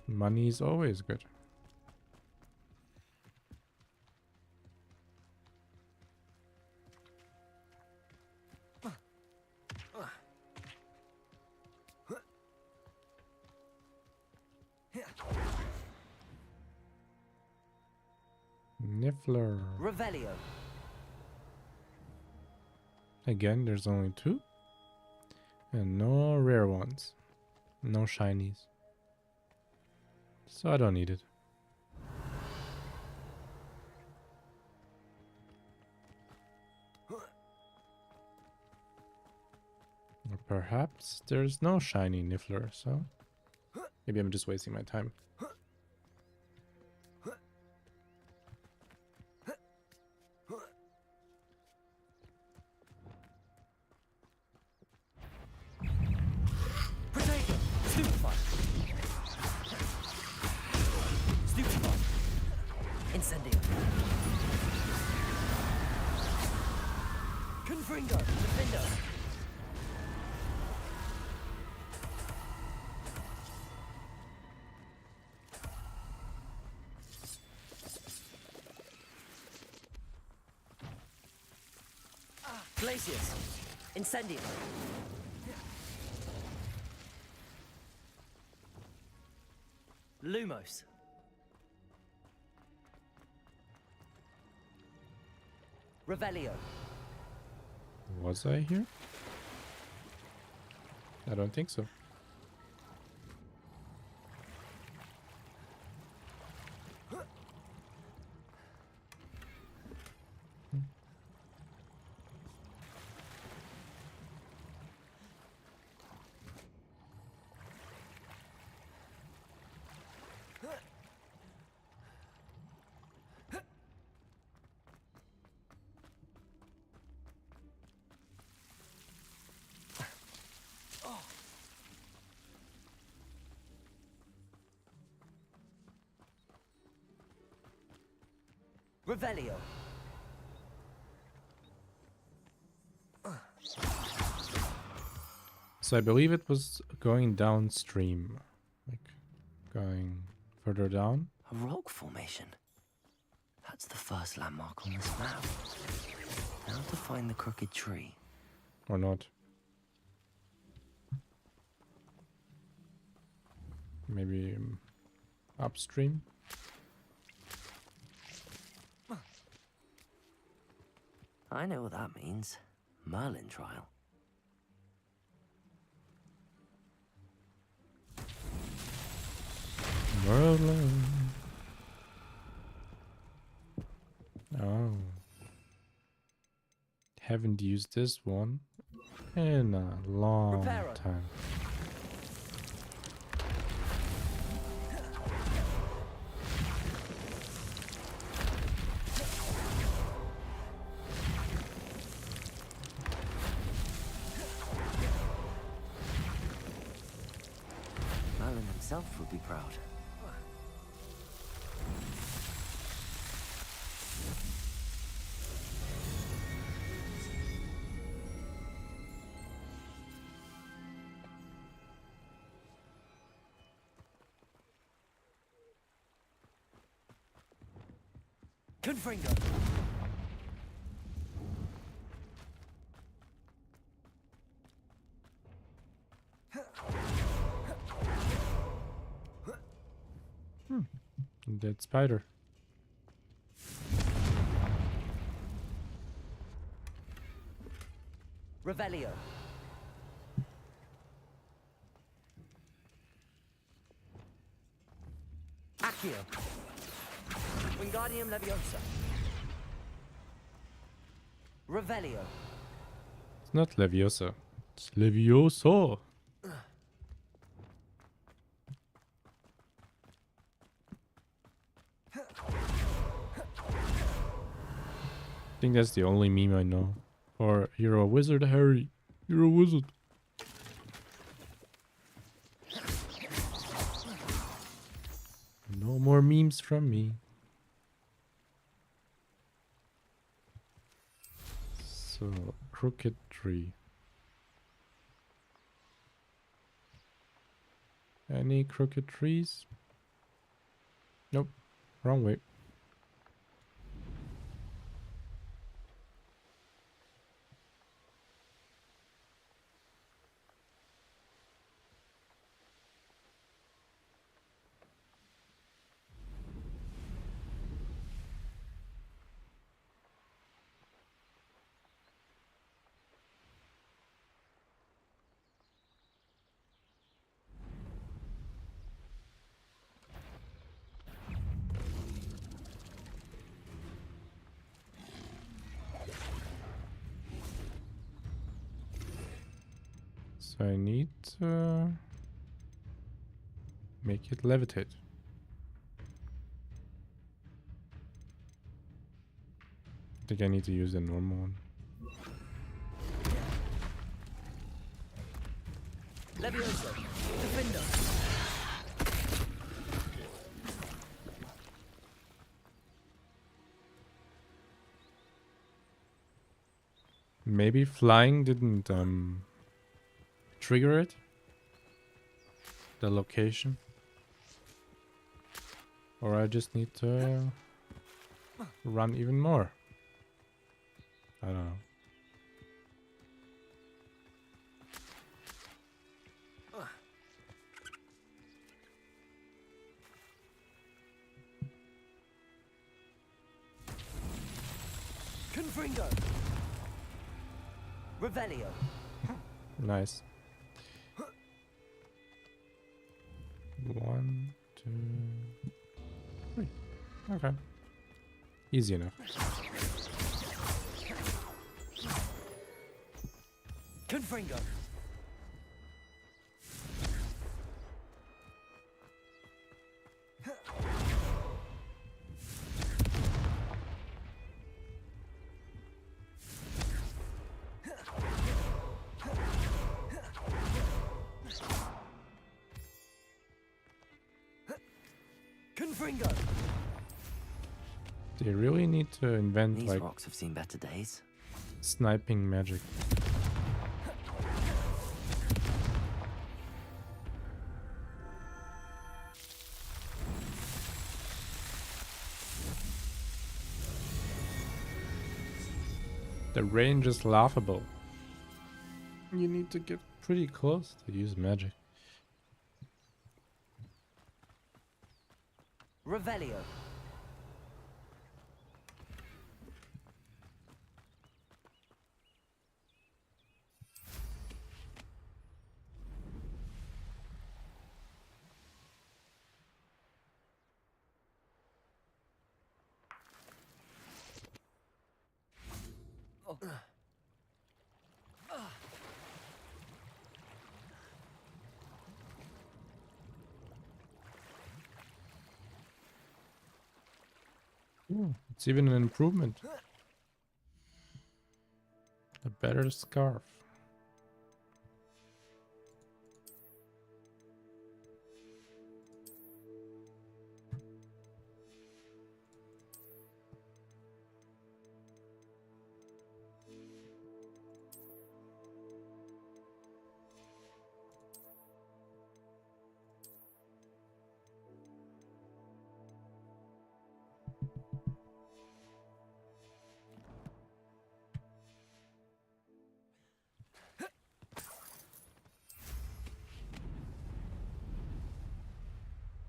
Money is always good. Niffler. Revelio. Again, there's only 2. And no rare ones. No shinies. So I don't need it. Or perhaps there's no shiny Niffler, so maybe I'm just wasting my time. Potato. Stupefy. Stupefy. Incendio. Confringo. Defender. Glacius. Incendio. Lumos. Revelio. Was I here? I don't think so. Revelio. So I believe it was going downstream, like going further down. A rock formation. That's the first landmark on this map. Now to find the crooked tree. Or not. Maybe upstream. I know what that means. Merlin trial. Merlin. Oh. Haven't used this one in a long time. Merlin himself would be proud. Confringo. Dead spider. Revelio. Accio. Wingardium Leviosa. Revelio. It's not Leviosa. It's Levioso. I think that's the only meme I know. Or you're a wizard, Harry. You're a wizard. No more memes from me. So, crooked tree. Any crooked trees? Nope. Wrong way. So I need to make it levitate. I think I need to use the normal one. Leviosa. Defender. Maybe flying didn't trigger it. The location. Or I just need to run even more. I don't know. Confringo. Revelio. Nice. 1, 2, 3. Okay. Easy enough. Confringo. Confringo. They really need to invent These like rocks have seen better days. sniping magic. The range is laughable. You need to get pretty close to use magic. Revelio. Ooh, it's even an improvement. A better scarf.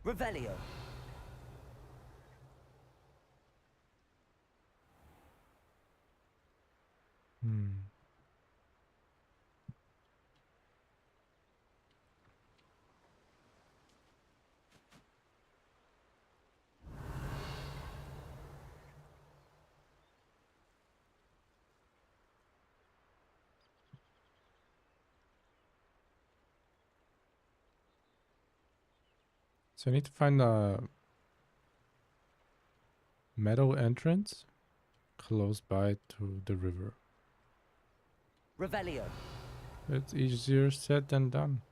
Revelio. Hmm. So I need to find a meadow entrance close by to the river. Revelio. It's easier said than done.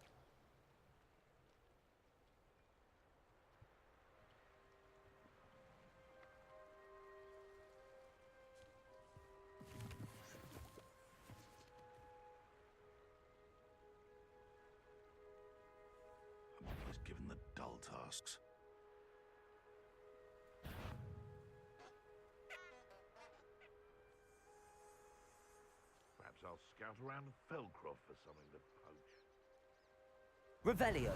I'm always given the dull tasks. Perhaps I'll scout around Felcroft for something to poach. Revelio.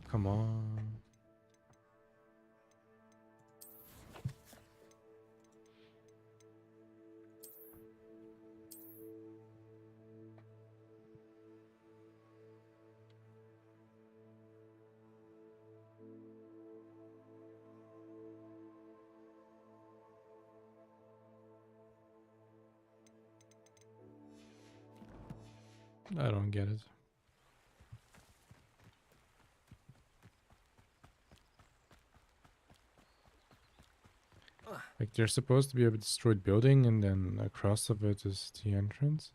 Come on. I don't get it. Like there's supposed to be a destroyed building and then across of it is the entrance.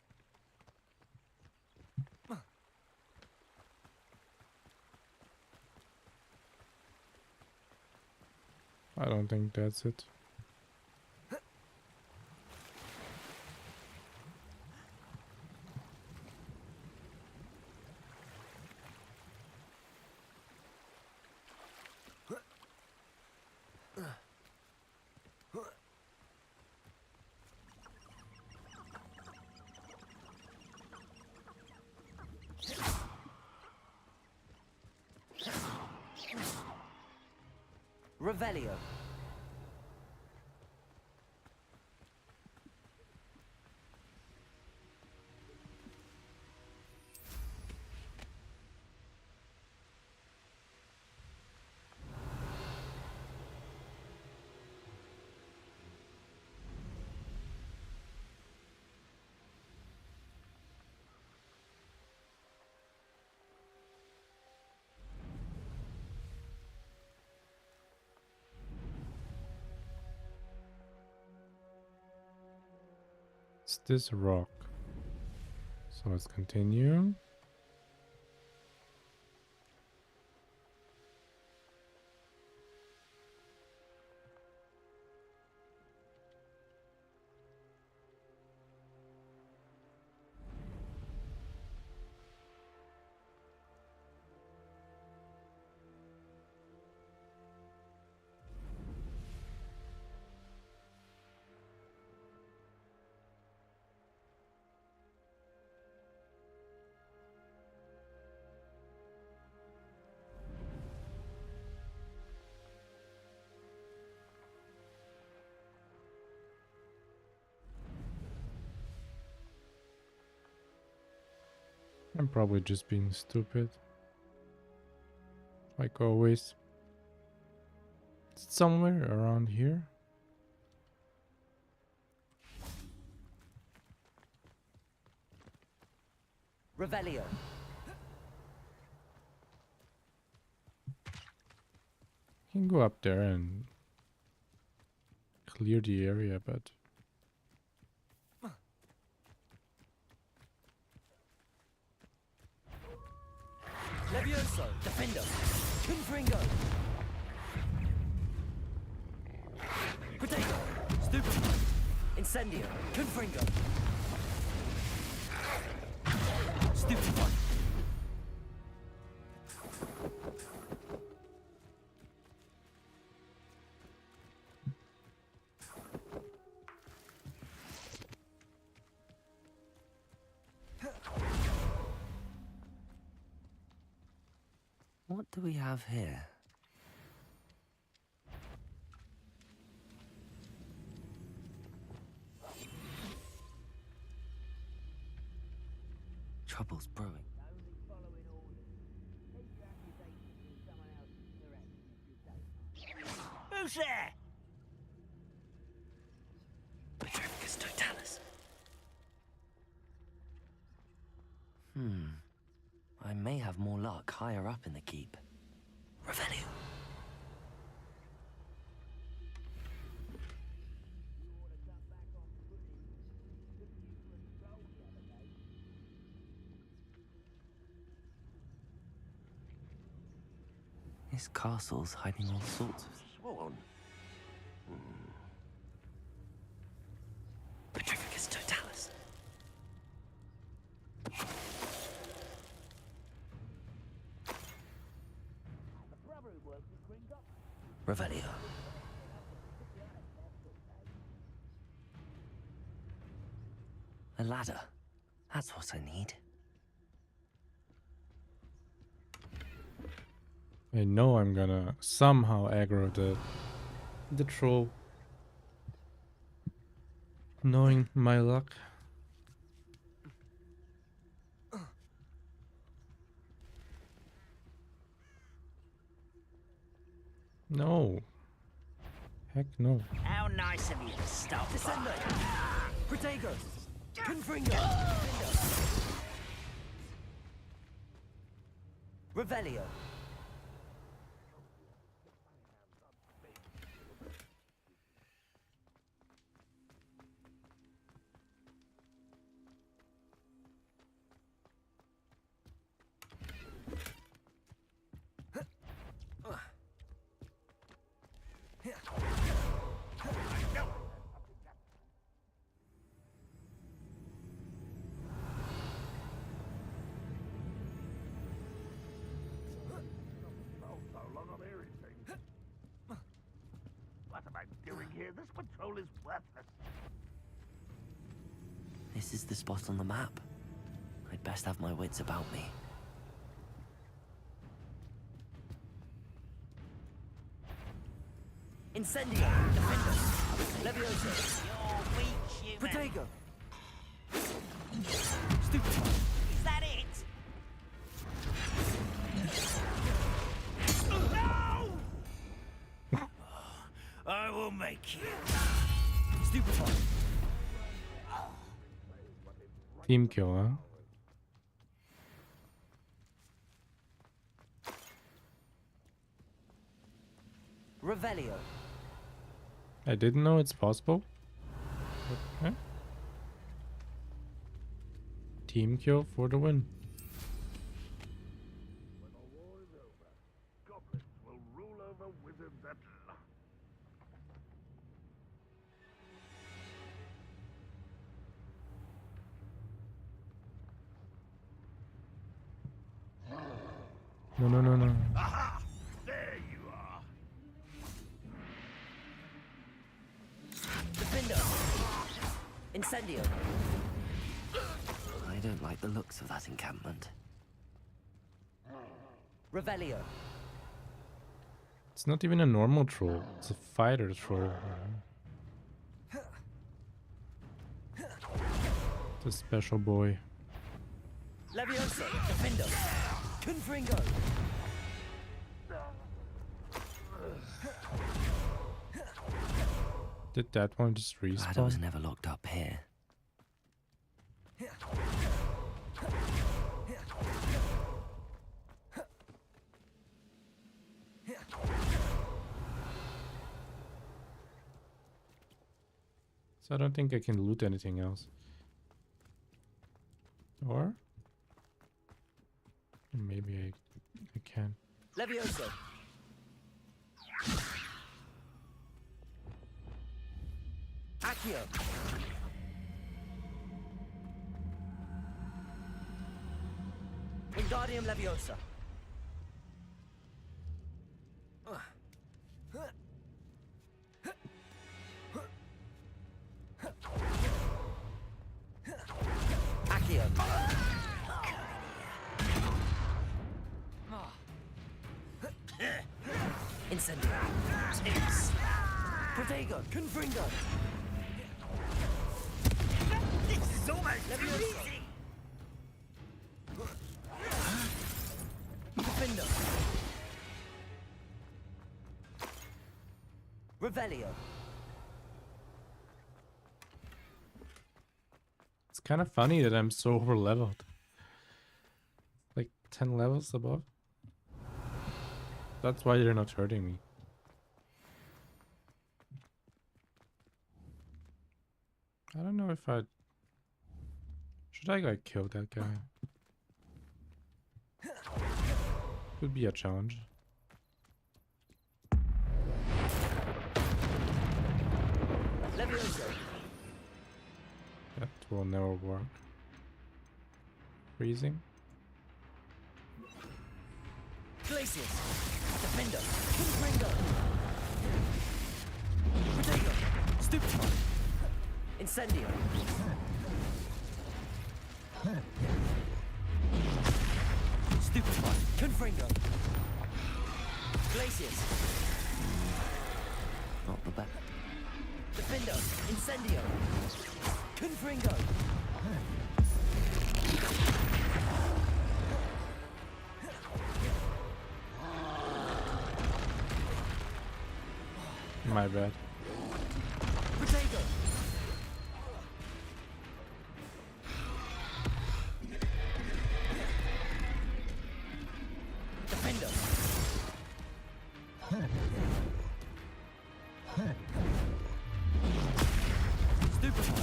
I don't think that's it. Revelio. It's this rock. So let's continue. I'm probably just being stupid. Like always. Is it somewhere around here? Revelio. You can go up there and clear the area, but Levioso, Defendo, Confringo. Potato, Stupefy, Incendio, Confringo. Stupefy. What do we have here? Trouble's brewing. Who's there? Petrificus totalis. I may have more luck higher up in the keep. Revelio. This castle's hiding all sorts of... Sworn. Petrificus totalis. Revelio. A ladder. That's what I need. I know I'm gonna somehow aggro the troll. Knowing my luck. No. Heck no. How nice of you to stop Descendo, by. Protego, Confringo. Revelio. What am I doing here? This patrol is worthless. This is the spot on the map. I'd best have my wits about me. Incendio, Defendo, Levioso. You're weak, human. Protego. Stupefy. Is that it? No! I will make you. Stupefy. Team kill, huh? Revelio. I didn't know it's possible. Okay. Team kill for the win. When the war is over, goblins will rule over wizards at last. No, no, no, no. Aha! There you are. Defendo. Incendio. I don't like the looks of that encampment. Revelio. It's not even a normal troll. It's a fighter troll. It's a special boy. Leviosa, Defender, Confringo. Did that one just respawn? Glad I was never locked up here. So I don't think I can loot anything else. Or maybe I can. Leviosa. Accio. Wingardium Leviosa. Accio. Incendio. Protego. Confringo. This is almost too easy! Defender. Revelio. It's kind of funny that I'm so over leveled. Like 10 levels above. That's why they're not hurting me. I don't know if I... Should I like kill that guy? Could be a challenge. Leviosa. That will never work. Freezing. Glacius. Defender. Confringo. Protego. Stupefy. Incendio. Stupefy. Confringo. Glacius. Not the best. Defender. Incendio. Confringo. My bad. Protego. Defender. Stupefy.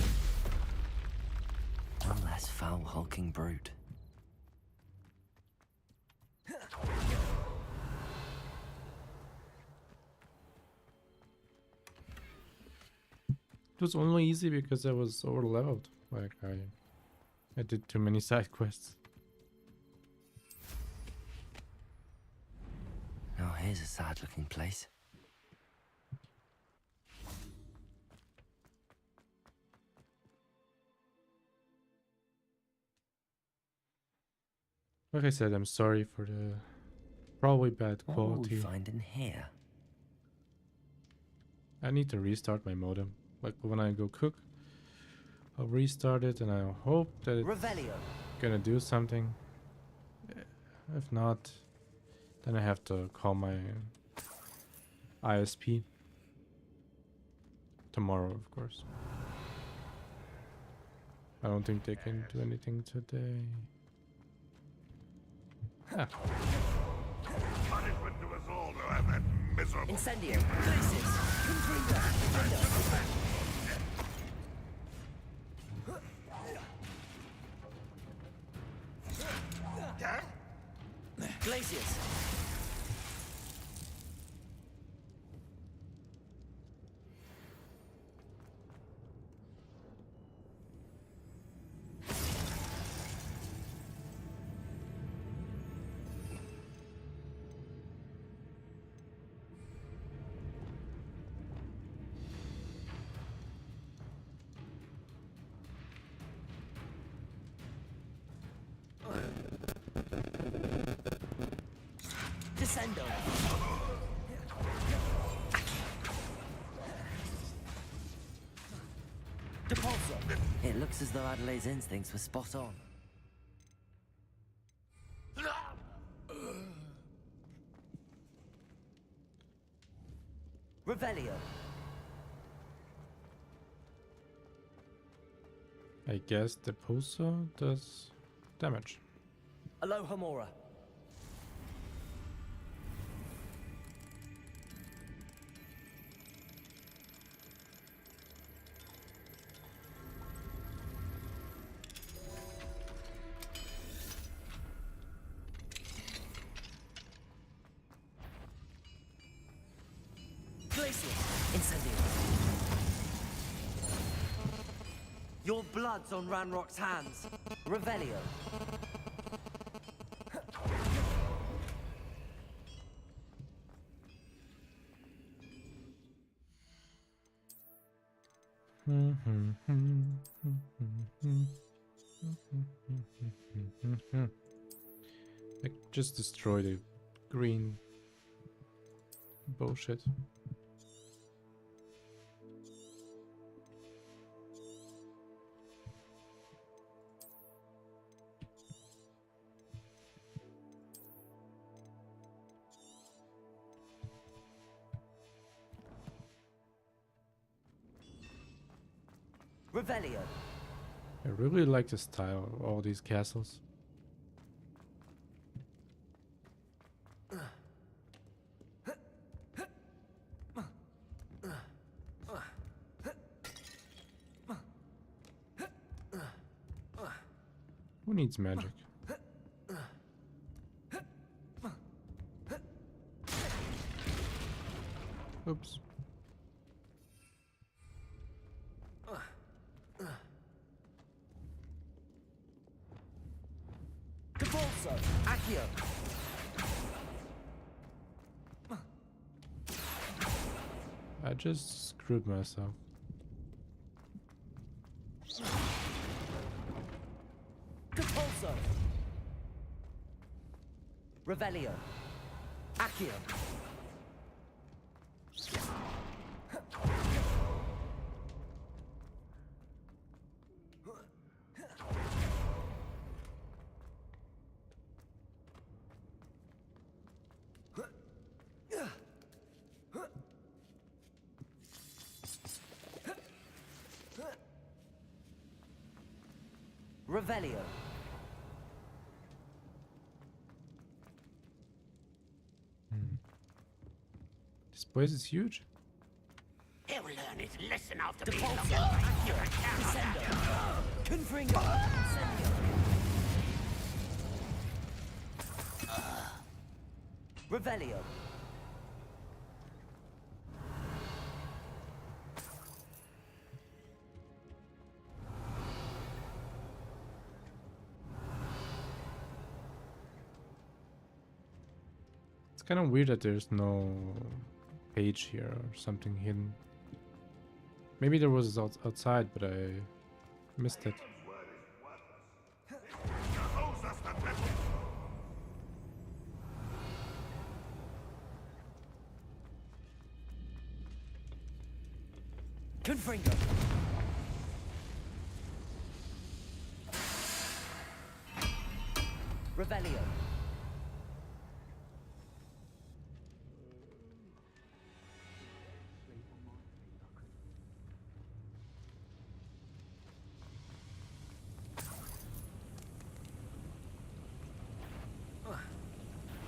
One less foul hulking brute. It was only easy because I was over leveled. Like I did too many side quests. Oh, here's a sad looking place. Like I said, I'm sorry for the probably bad What will quality. we find in here? I need to restart my modem. Like when I go cook, I'll restart it and I hope that it's Revelio. gonna do something. If not, then I have to call my ISP. Tomorrow, of course. I don't think they can do anything today. Ah. Punishment to us all to have that miserable... Incendio. Glacius. Confringo. Defender. Glacius. Descendo. Depulso. It looks as though Adelaide's instincts were spot on. Revelio. I guess the pulsar does damage. Alohomora. Your blood's on Ranrock's hands. Revelio. Like, just destroy the green bullshit. Revelio. I really like the style of all these castles. Who needs magic? Oops. Devolso. Accio. I just screwed myself. Devolso. Revelio. Accio. Revelio. This place is huge. He'll learn his lesson after being Devolso. locked in Accio. Descendo. Confringo. Incendio. Revelio. It's kind of weird that there's no page here or something hidden. Maybe there was outside, but I missed it. Confringo. Revelio.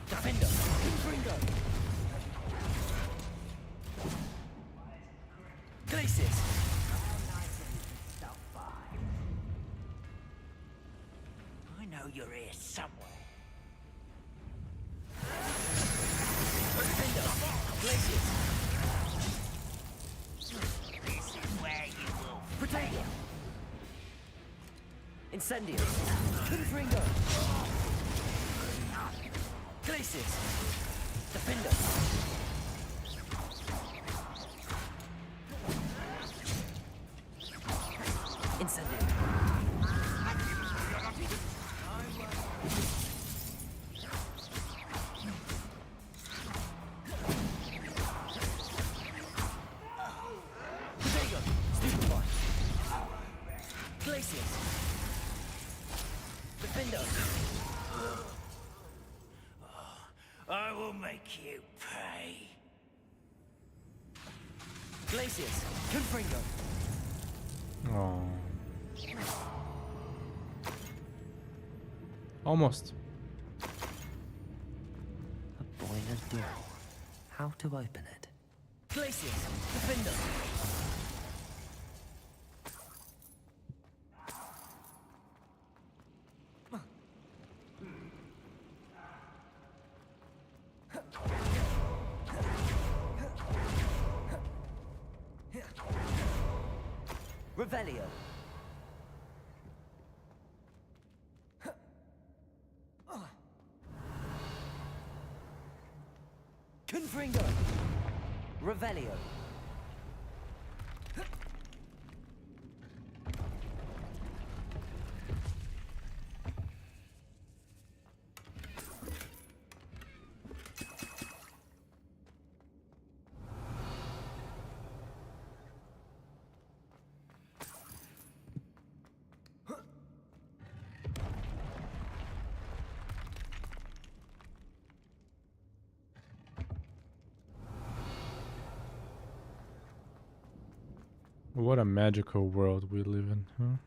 Defender. Confringo. Glacis. I know you're here somewhere. Defender. Glacis. This is where you will Protego. Incendio. Confringo. Glacis. Defender. Incendio. Protego. Stupefy. Glacis. Defender. I will make you pay. Glacius, Confringo. Oh. Almost. A boiler door. How to open it? Glacius, Defender. Revelio. Confringo. Revelio. What a magical world we live in, huh?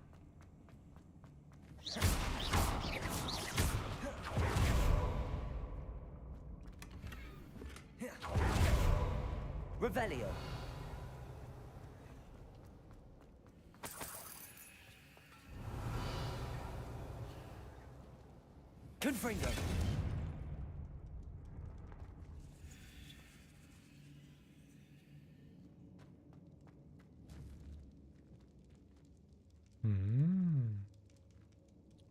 Revelio. Confringo.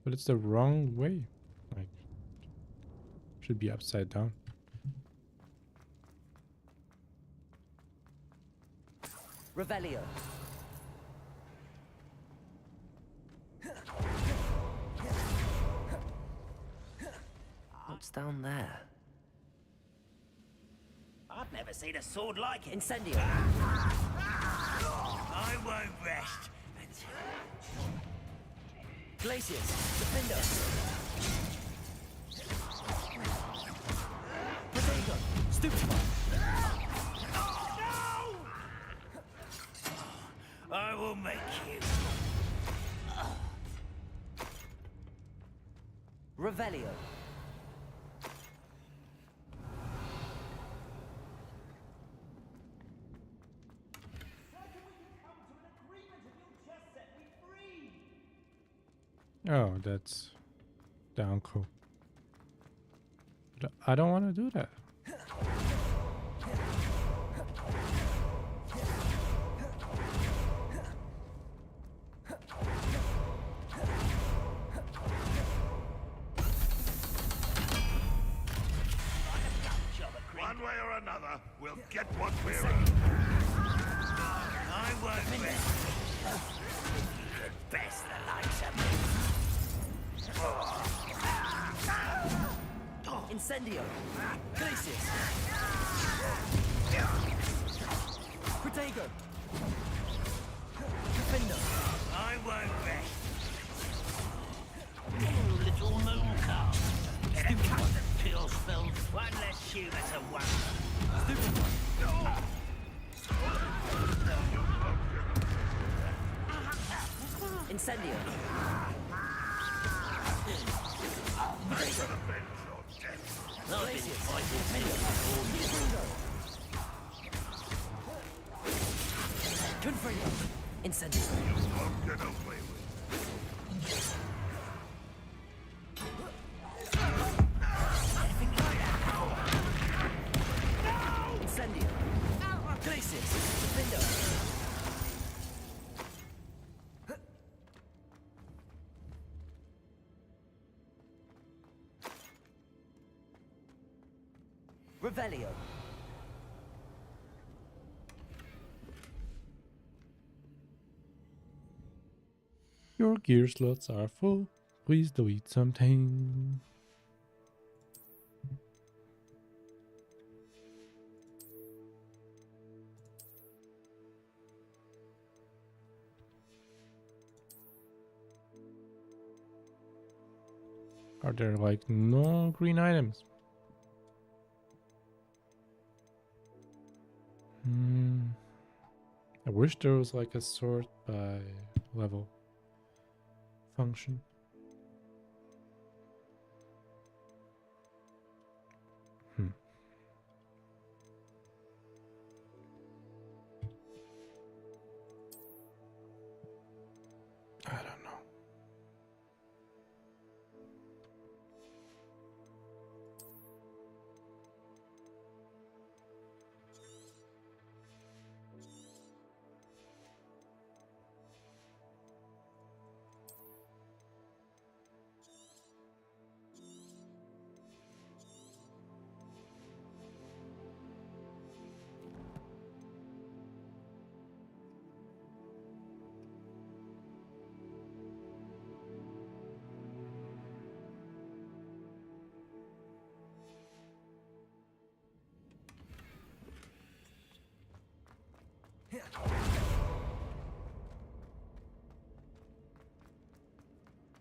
But it's the wrong way. Like, should be upside down. Revelio. What's down there? I've never seen a sword like it. Incendio. I won't rest until... Glacius, Defender. Protego, Stupefy. I will make you. Revelio. Oh, that's the uncle. But I don't want to do that. One way or another, we'll get what we're owed. I won't rest. You could best the likes of me. Incendio. Glacius. Protego. Defender. I won't rest. You little moon calf. Get a cut that feels filled. One less humour to wonder. Incendio. I've been fighting things Confringo. Incendio. Won't get away with Incendio. Glacius. Defender. Revelio. Your gear slots are full. Please delete something. Are there like no green items? I wish there was like a sort by level function. I don't know.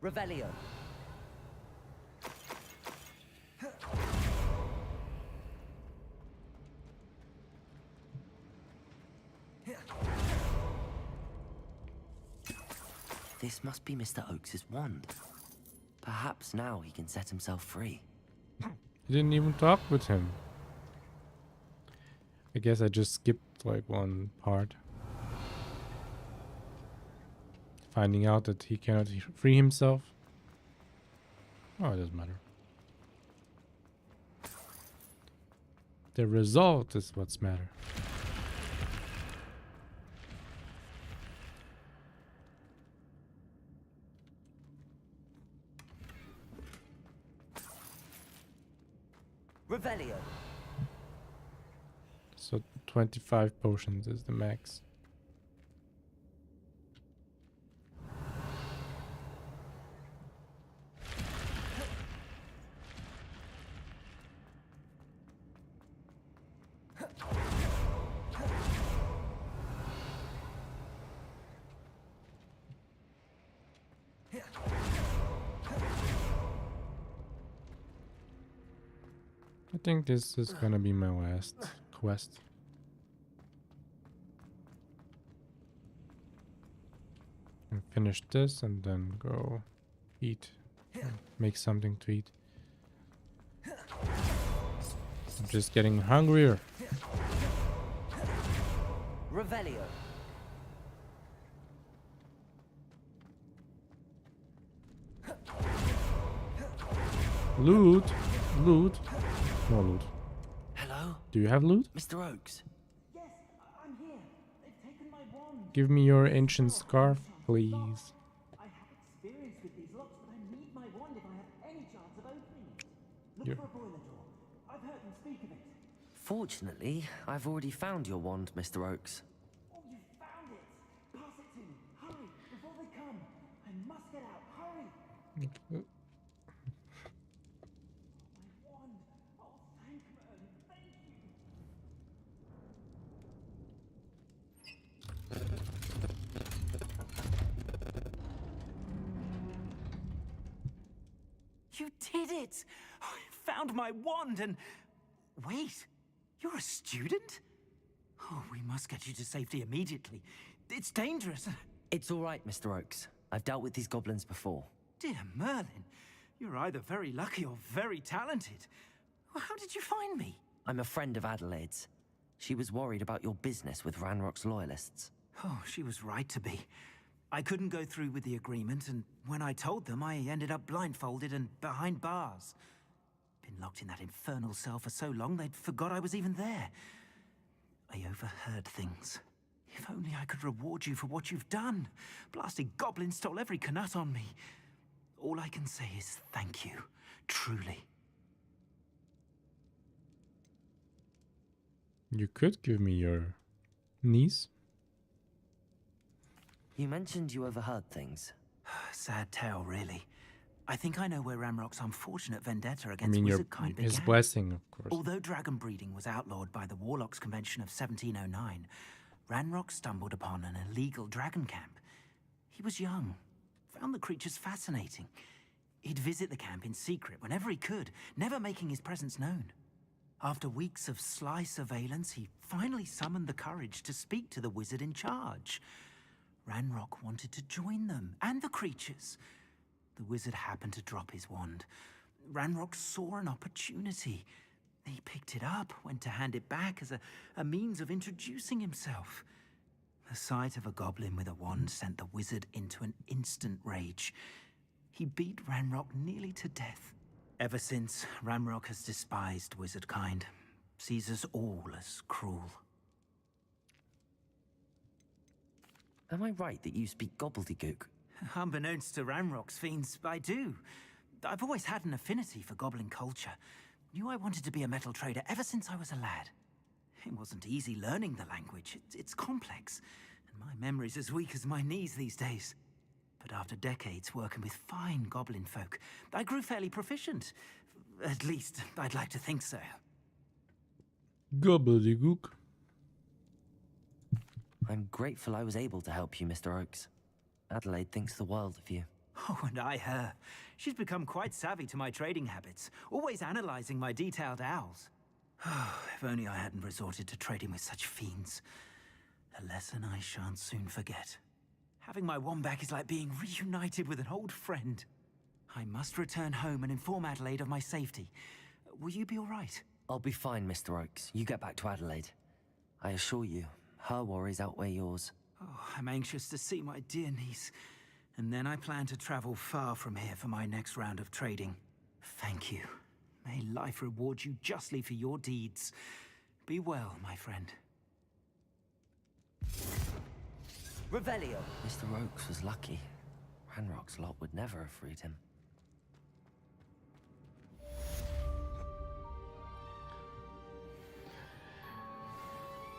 Revelio. This must be Mr. Oakes's wand. Perhaps now he can set himself free. I didn't even talk with him. I guess I just skipped like one part. Finding out that he cannot free himself. Oh, it doesn't matter. The result is what's matter. Revelio. So 25 potions is the max. I think this is gonna be my last quest. And finish this and then go eat. Make something to eat. I'm just getting hungrier. Revelio. Loot. Loot. More loot. Hello? Do you have loot? Mr. Oakes. Yes, I'm here. They've taken my wand. Give me your ancient scarf, please. I have experience with these locks, but I need my wand if I have any chance of opening it. Look Yep. for a boiler door. I've heard them speak of it. Fortunately, I've already found your wand, Mr. Oakes. Oh, you found it. Pass it to me. Hurry, before they come. I must get out. Hurry. My wand. Oh, thank Merlin. Thank you. You did it! I found my wand and... Wait, you're a student? Oh, we must get you to safety immediately. It's dangerous. It's all right, Mr. Oakes. I've dealt with these goblins before. Dear Merlin, you're either very lucky or very talented. Well, how did you find me? I'm a friend of Adelaide's. She was worried about your business with Ranrock's loyalists. Oh, she was right to be. I couldn't go through with the agreement, and when I told them, I ended up blindfolded and behind bars. Been locked in that infernal cell for so long, they'd forgot I was even there. I overheard things. If only I could reward you for what you've done. Blasted goblins stole every knut on me. All I can say is thank you, truly. You could give me your niece. You mentioned you overheard things. Sad tale, really. I think I know where Ramrock's unfortunate vendetta I against mean, wizardkind his began. blessing, of course. Although dragon breeding was outlawed by the Warlocks Convention of 1709, Ranrock stumbled upon an illegal dragon camp. He was young, found the creatures fascinating. He'd visit the camp in secret whenever he could, never making his presence known. After weeks of sly surveillance, he finally summoned the courage to speak to the wizard in charge. Ranrock wanted to join them, and the creatures. The wizard happened to drop his wand. Ranrock saw an opportunity. He picked it up, went to hand it back as a means of introducing himself. The sight of a goblin with a wand sent the wizard into an instant rage. He beat Ranrock nearly to death. Ever since, Ranrock has despised wizard kind, sees us all as cruel. Am I right that you speak gobbledygook? Unbeknownst to Ranrock's fiends, I do. I've always had an affinity for goblin culture. Knew I wanted to be a metal trader ever since I was a lad. It wasn't easy learning the language. It's complex, and my memory's as weak as my knees these days. But after decades working with fine goblin folk, I grew fairly proficient. At least, I'd like to think so. Gobbledygook. I'm grateful I was able to help you, Mr. Oakes. Adelaide thinks the world of you. Oh, and I her. She's become quite savvy to my trading habits, always analyzing my detailed owls. If only I hadn't resorted to trading with such fiends. A lesson I shan't soon forget. Having my wand back is like being reunited with an old friend. I must return home and inform Adelaide of my safety. Will you be all right? I'll be fine, Mr. Oakes. You get back to Adelaide. I assure you, her worries outweigh yours. Oh, I'm anxious to see my dear niece. And then I plan to travel far from here for my next round of trading. Thank you. May life reward you justly for your deeds. Be well, my friend. Revelio! Mr. Oakes was lucky. Ranrock's lot would never have freed him.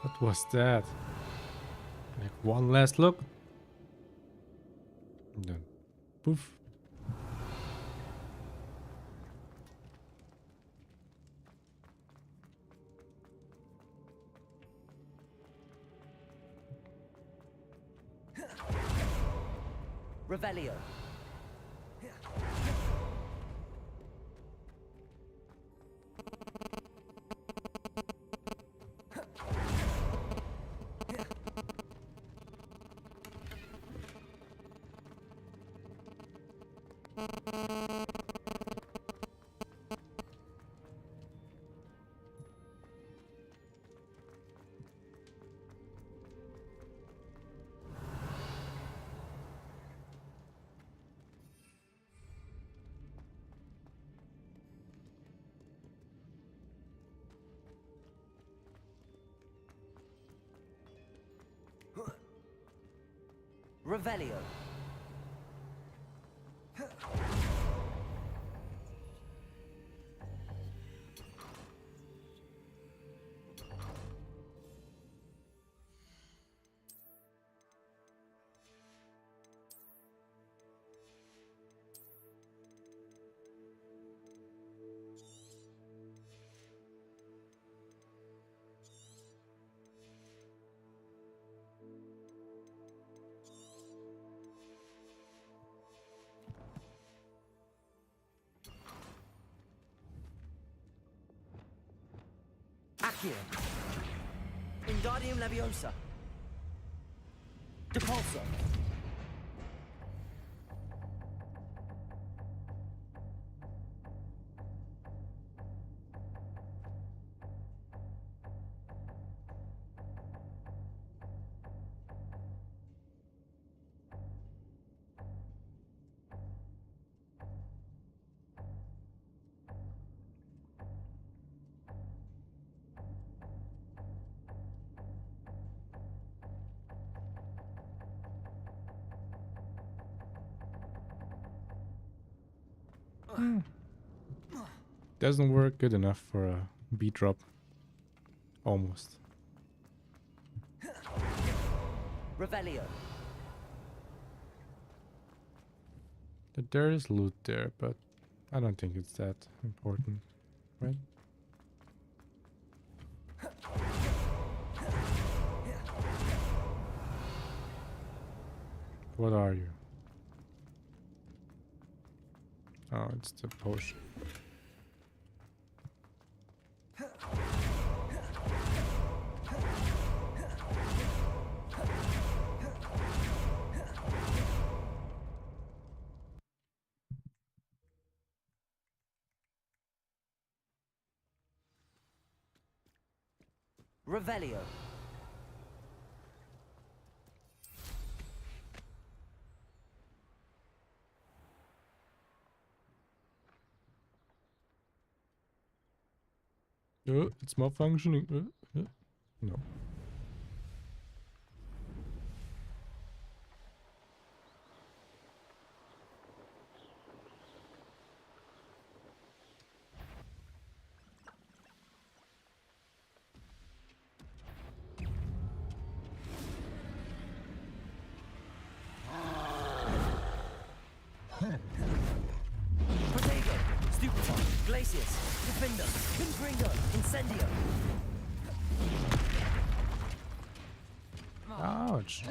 What was that? Like one last look. And then poof. Revelio. Revelio. Accio. Wingardium Leviosa. Depulso. Doesn't work good enough for a beat drop. Almost. Revelio. There is loot there, but I don't think it's that important, right? What are you? Oh, it's the potion. Revelio. It's malfunctioning. No. Protego, Stupefy, Glacius, Defender, Confringo, Incendio. Ouch.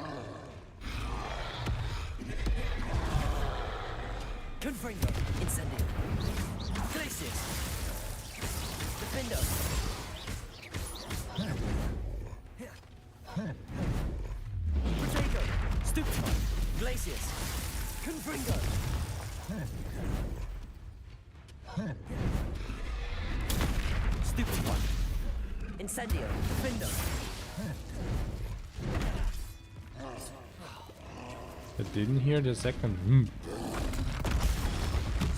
Confringo, Incendio. Glacius. Defender. Protego, Stupefy, Glacius, Confringo. Stupefy. Incendio, Defender. I didn't hear the second.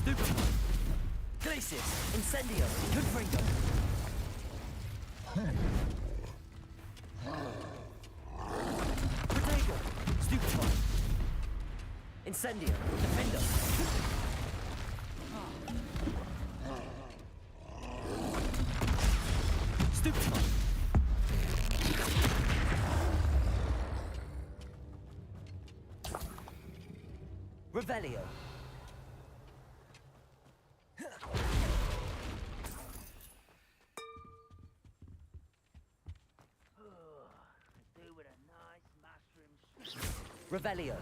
Stupefy. Glacius, Incendio, Confringo. Protego, Stupefy. Incendio, Defender. Stupefy. Revelio. Revelio.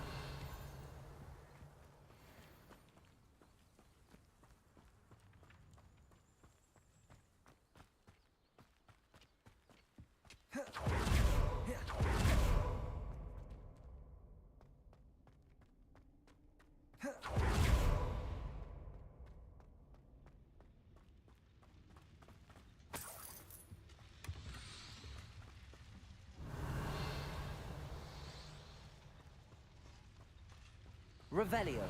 Revelio.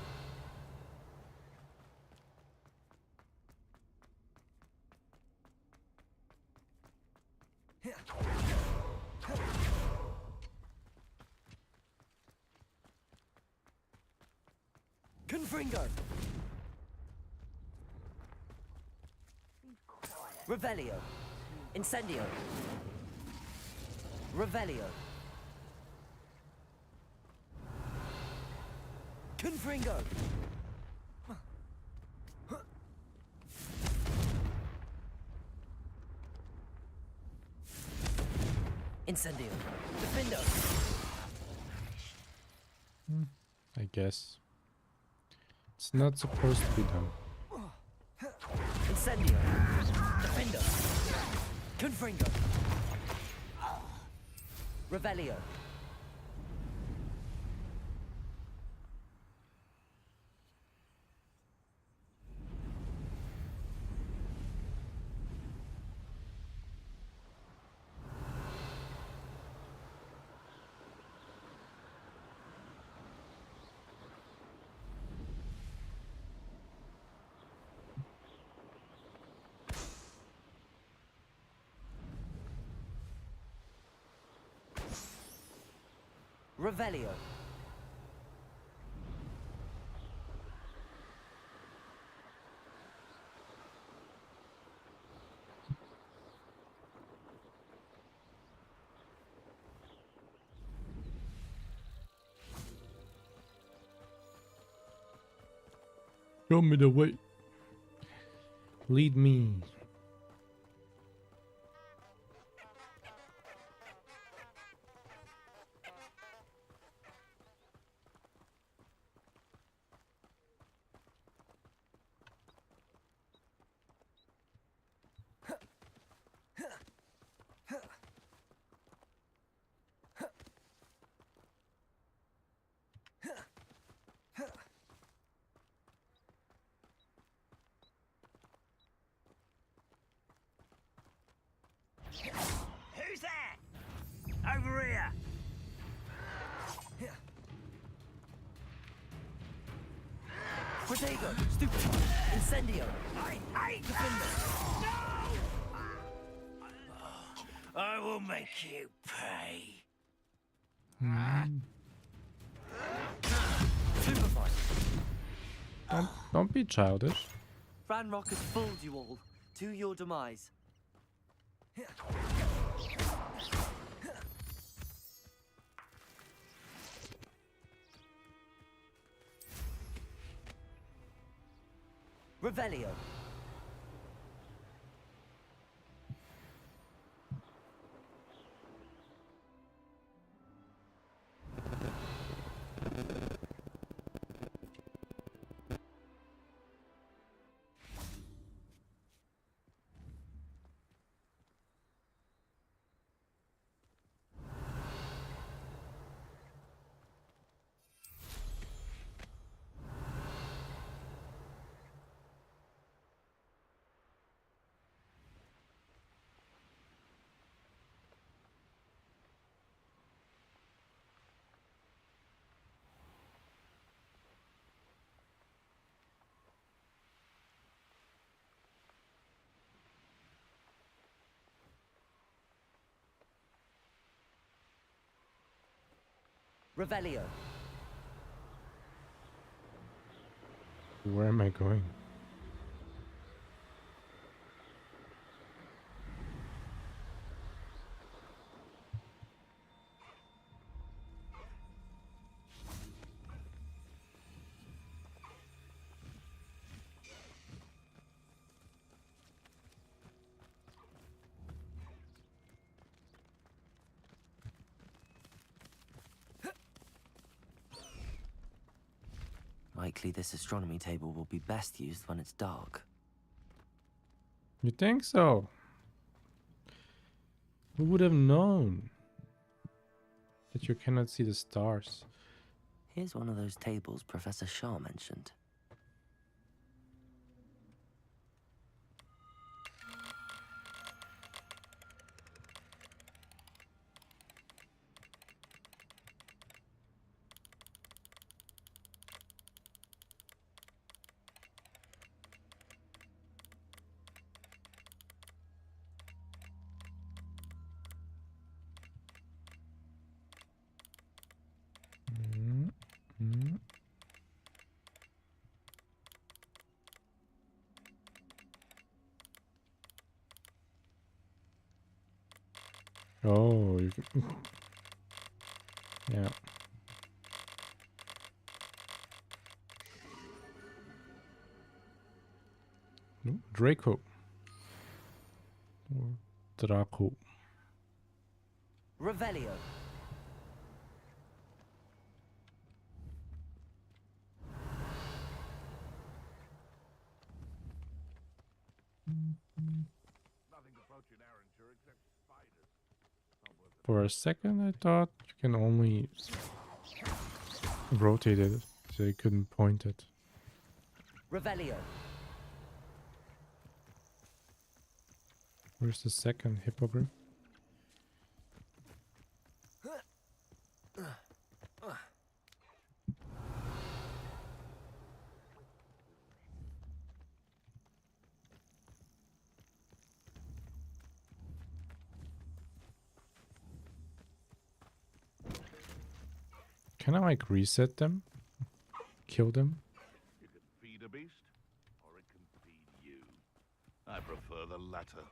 Confringo. Revelio. Incendio. Revelio. Confringo. Incendio. Defender. I guess. It's not supposed to be done. Incendio. Defender. Confringo. Revelio. Revelio. Show me the way. Lead me. Who's there? Protego! Stupid! Incendio! I will make you pay. Superfight! Don't be childish. Ranrock has fooled you all. To your demise. Revelio. Revelio. Where am I going? Likely this astronomy table will be best used when it's dark. You think so? Who would have known that you cannot see the stars? Here's one of those tables Professor Shah mentioned. Oh, you can... yeah. No, Draco. Or Draco. Revelio. For a second, I thought you can only rotate it, so you couldn't point it. Revelio. Where's the second hippogriff? Can I like reset them? Kill them? You can feed a beast, or it can feed you. I prefer the latter.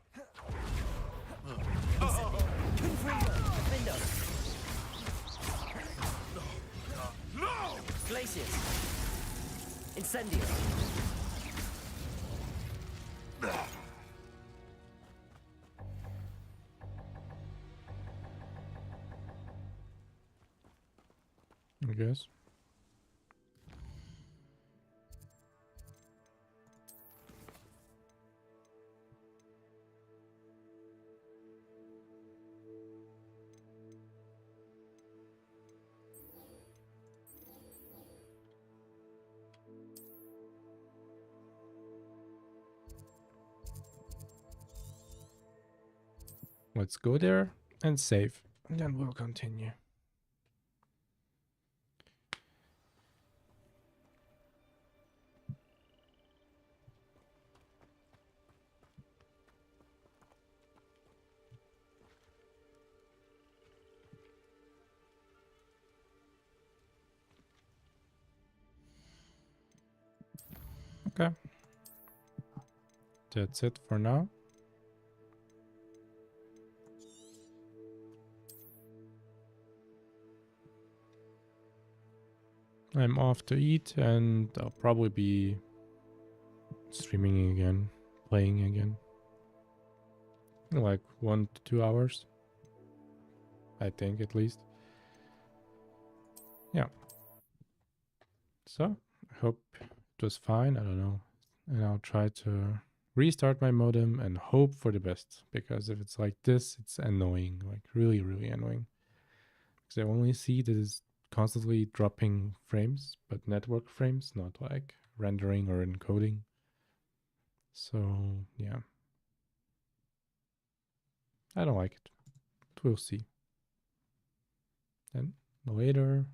No! Glacius. Incendio. I guess. Let's go there and save, and then we'll continue. Okay. That's it for now. I'm off to eat, and I'll probably be streaming again, playing again. In like 1 to 2 hours. I think, at least. Yeah. So, I hope it was fine. I don't know. And I'll try to restart my modem and hope for the best. Because if it's like this, it's annoying. Like, really, really annoying. Because I only see that it's constantly dropping frames, but network frames, not like rendering or encoding. So, yeah. I don't like it. But we'll see. And later.